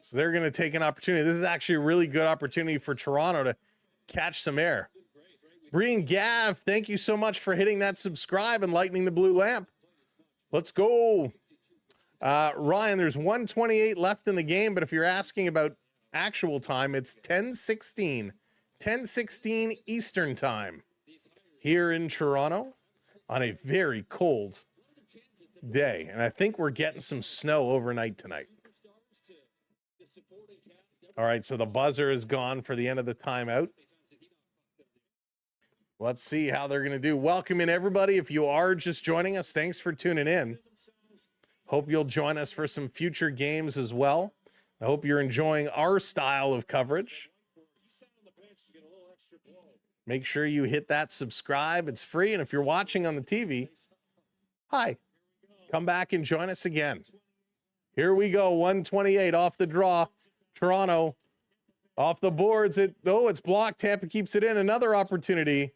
So they're going to take an opportunity. This is actually a really good opportunity for Toronto to catch some air. Breen Gav, thank you so much for hitting that subscribe and lightening the blue lamp. Let's go. Ryan, there's 1:28 left in the game, but if you're asking about actual time, it's 10:16. 10:16 Eastern time here in Toronto on a very cold day. And I think we're getting some snow overnight tonight. All right, so the buzzer is gone for the end of the timeout. Let's see how they're going to do. Welcome in, everybody. If you are just joining us, thanks for tuning in. Hope you'll join us for some future games as well. I hope you're enjoying our style of coverage. Make sure you hit that subscribe. It's free. And if you're watching on the TV, hi, come back and join us again. Here we go. 1:28 off the draw. Toronto off the boards. It's blocked. Tampa keeps it in. Another opportunity.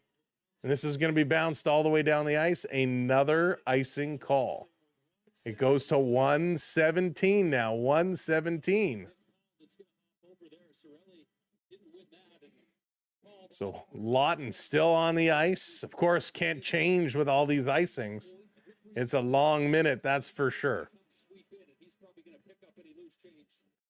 And this is going to be bounced all the way down the ice. Another icing call. It goes to 1:17 now. 1:17. So Lawton still on the ice. Of course, can't change with all these icings. It's a long minute, that's for sure.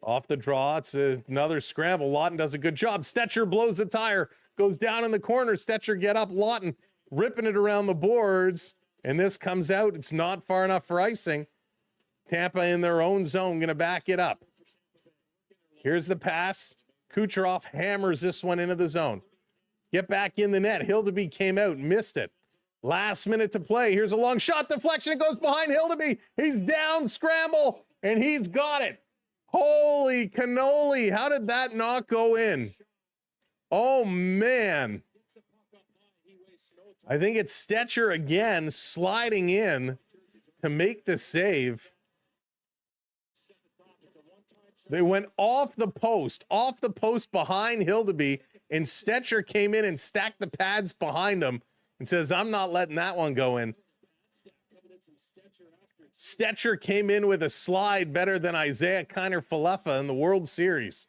Off the draw, it's another scramble. Lawton does a good job. Stetcher blows the tire, goes down in the corner. Stetcher get up. Lawton ripping it around the boards. And this comes out. It's not far enough for icing. Tampa in their own zone, going to back it up. Here's the pass. Kucherov hammers this one into the zone. Get back in the net. Hildeby came out, missed it. Last minute to play. Here's a long shot deflection. It goes behind Hildeby. He's down, scramble, and he's got it. Holy cannoli. How did that not go in? Oh, man. I think it's Stetcher again sliding in to make the save. They went off the post behind Hildeby, and Stetcher came in and stacked the pads behind him and says, I'm not letting that one go in. Stetcher came in with a slide better than Isaiah Kiner-Falefa in the World Series.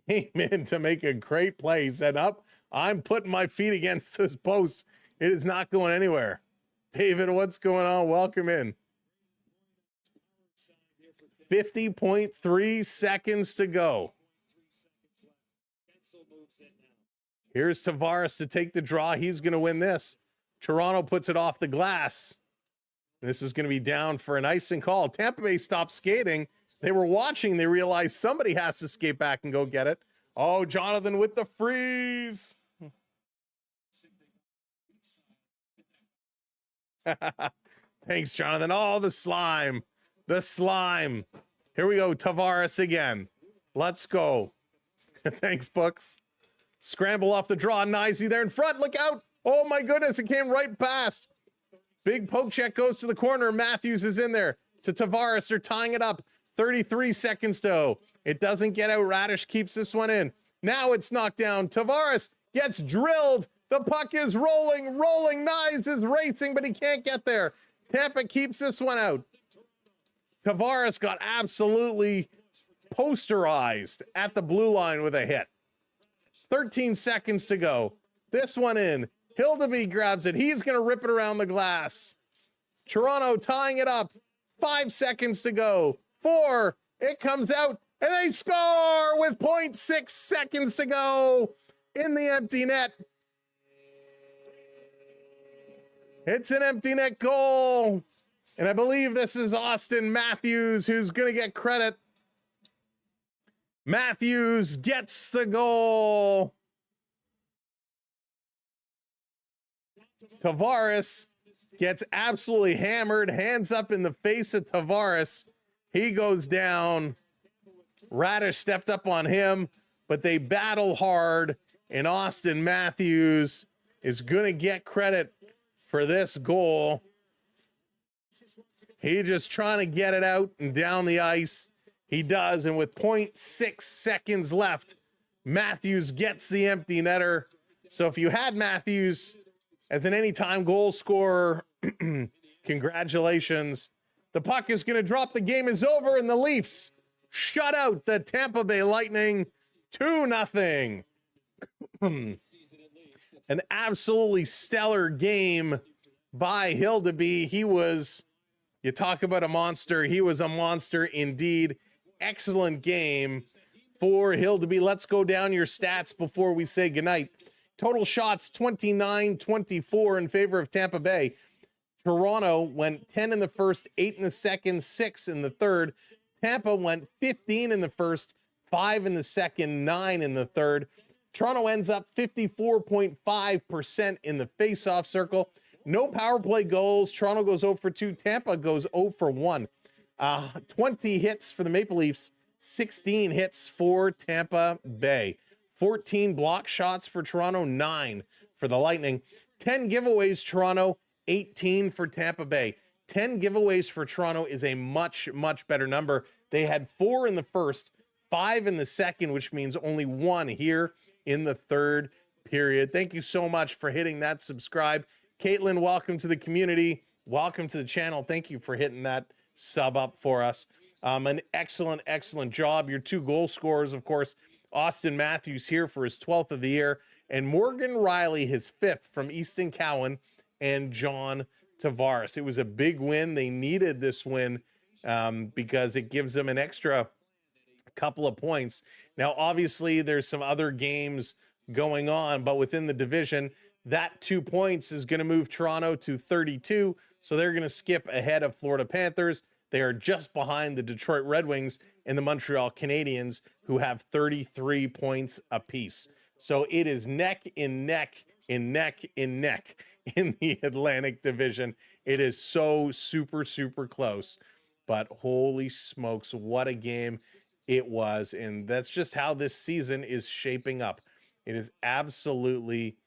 Came in to make a great play. He said, I'm putting my feet against this post. It is not going anywhere. David, what's going on? Welcome in. 50.3 seconds to go. Here's Tavares to take the draw. He's going to win this. Toronto puts it off the glass. This is going to be down for an icing call. Tampa Bay stopped skating. They were watching. They realized somebody has to skate back and go get it. Oh, Jonathan with the freeze. Thanks, Jonathan. Oh, the slime. The slime. Here we go. Tavares again. Let's go. Thanks, Books. Scramble off the draw. Nicey there in front. Look out. Oh my goodness. It came right past. Big poke check goes to the corner. Matthews is in there. To Tavares. They're tying it up. 33 seconds to go. It doesn't get out. Radish keeps this one in. Now it's knocked down. Tavares gets drilled. The puck is rolling. Nyes is racing, but he can't get there. Tampa keeps this one out. Tavares got absolutely posterized at the blue line with a hit. 13 seconds to go. This one in. Hildeby grabs it. He's going to rip it around the glass. Toronto tying it up. 5 seconds to go. 4. It comes out, and they score with 0.6 seconds to go in the empty net. It's an empty net goal. And I believe this is Austin Matthews who's going to get credit. Matthews gets the goal. Tavares gets absolutely hammered. Hands up in the face of Tavares. He goes down. Radish stepped up on him, but they battle hard. And Austin Matthews is going to get credit for this goal. He just trying to get it out and down the ice. He does, and with 0.6 seconds left, Matthews gets the empty netter. So if you had Matthews as an anytime goal scorer, congratulations. The puck is going to drop. The game is over, and the Leafs shut out the Tampa Bay Lightning 2-0. An absolutely stellar game by Hildeby. He was, you talk about a monster, he was a monster indeed. Excellent game for Hildeby. Let's go down your stats before we say goodnight. Total shots, 29-24 in favor of Tampa Bay. Toronto went 10 in the first, 8 in the second, 6 in the third. Tampa went 15 in the first, 5 in the second, 9 in the third. Toronto ends up 54.5% in the face-off circle. No power play goals. Toronto goes 0 for 2. Tampa goes 0 for 1. 20 hits for the Maple Leafs, 16 hits for Tampa Bay. 14 block shots for Toronto, 9 for the Lightning. 10 giveaways, Toronto, 18 for Tampa Bay. 10 giveaways for Toronto is a much, much better number. They had 4 in the first, 5 in the second, which means only 1 here in the third period. Thank you so much for hitting that subscribe. Caitlin, welcome to the community. Welcome to the channel. Thank you for hitting that sub up for us. An excellent, excellent job. Your 2 goal scorers, of course, Austin Matthews here for his 12th of the year, and Morgan Riley, his 5th from Easton Cowan, and John Tavares. It was a big win. They needed this win because it gives them an extra couple of points. Now, obviously, there's some other games going on, but within the division, that 2 points is going to move Toronto to 32, so they're going to skip ahead of Florida Panthers. They are just behind the Detroit Red Wings and the Montreal Canadiens, who have 33 points apiece. So it is neck in neck in neck in neck in the Atlantic Division. It is so super, super close. But holy smokes, what a game it was. And that's just how this season is shaping up. It is absolutely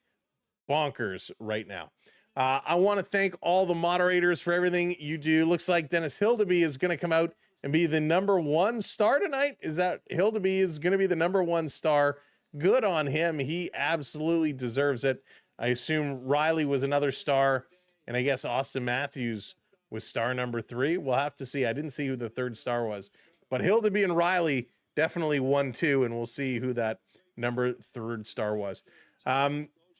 bonkers right now. I want to thank all the moderators for everything you do. Looks like Dennis Hildeby is going to come out and be the #1 star tonight. Is that Hildeby is going to be the #1 star? Good on him. He absolutely deserves it. I assume Riley was another star, and I guess Austin Matthews was star #3. We'll have to see. I didn't see who the 3rd star was, but Hildeby and Riley definitely 1, 2, and we'll see who that #3 star was.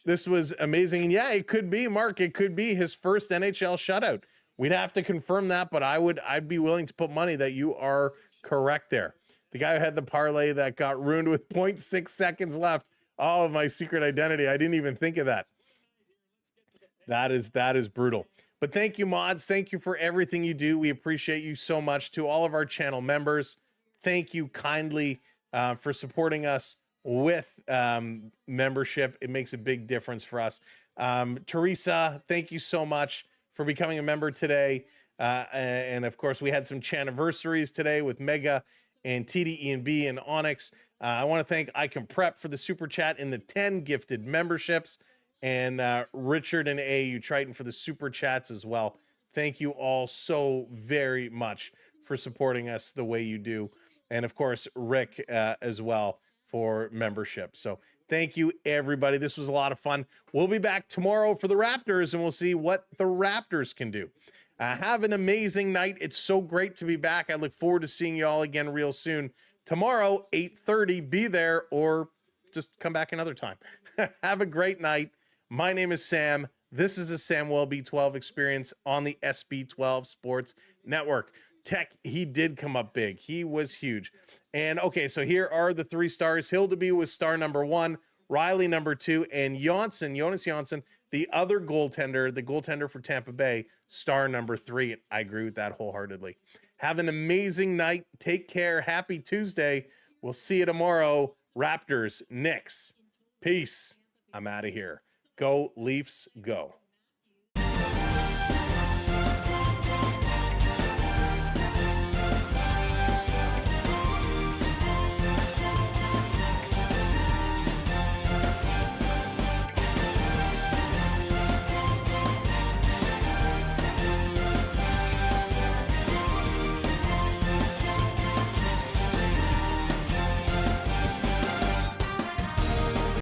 This was amazing. And yeah, it could be, Mark, it could be his first NHL shutout. We'd have to confirm that, but I'd be willing to put money that you are correct there. The guy who had the parlay that got ruined with 0.6 seconds left. Oh, my secret identity. I didn't even think of that. That is brutal. But thank you, mods. Thank you for everything you do. We appreciate you so much. To all of our channel members, thank you kindly for supporting us with membership. It makes a big difference for us. Teresa, thank you so much for becoming a member today. And of course, we had some chaniversaries today with Mega and TDE&B and Onyx. I want to thank I Can Prep for the super chat in the 10 gifted memberships, and Richard and AU Triton for the super chats as well. Thank you all so very much for supporting us the way you do. And of course, Rick as well for membership. So thank you, everybody. This was a lot of fun. We'll be back tomorrow for the Raptors, and we'll see what the Raptors can do. Have an amazing night. It's so great to be back. I look forward to seeing you all again real soon. Tomorrow, 8:30, be there or just come back another time. Have a great night. My name is Sam. This is a Samwelb12 Experience on the SB12 Sports Network. Tech, he did come up big. He was huge. And okay, so here are the 3 stars. Hildeby was star number 1, Riley number 2, and Jonas Jonsson, the other goaltender, the goaltender for Tampa Bay, star number 3. I agree with that wholeheartedly. Have an amazing night. Take care. Happy Tuesday. We'll see you tomorrow. Raptors, Knicks. Peace. I'm out of here. Go Leafs, go.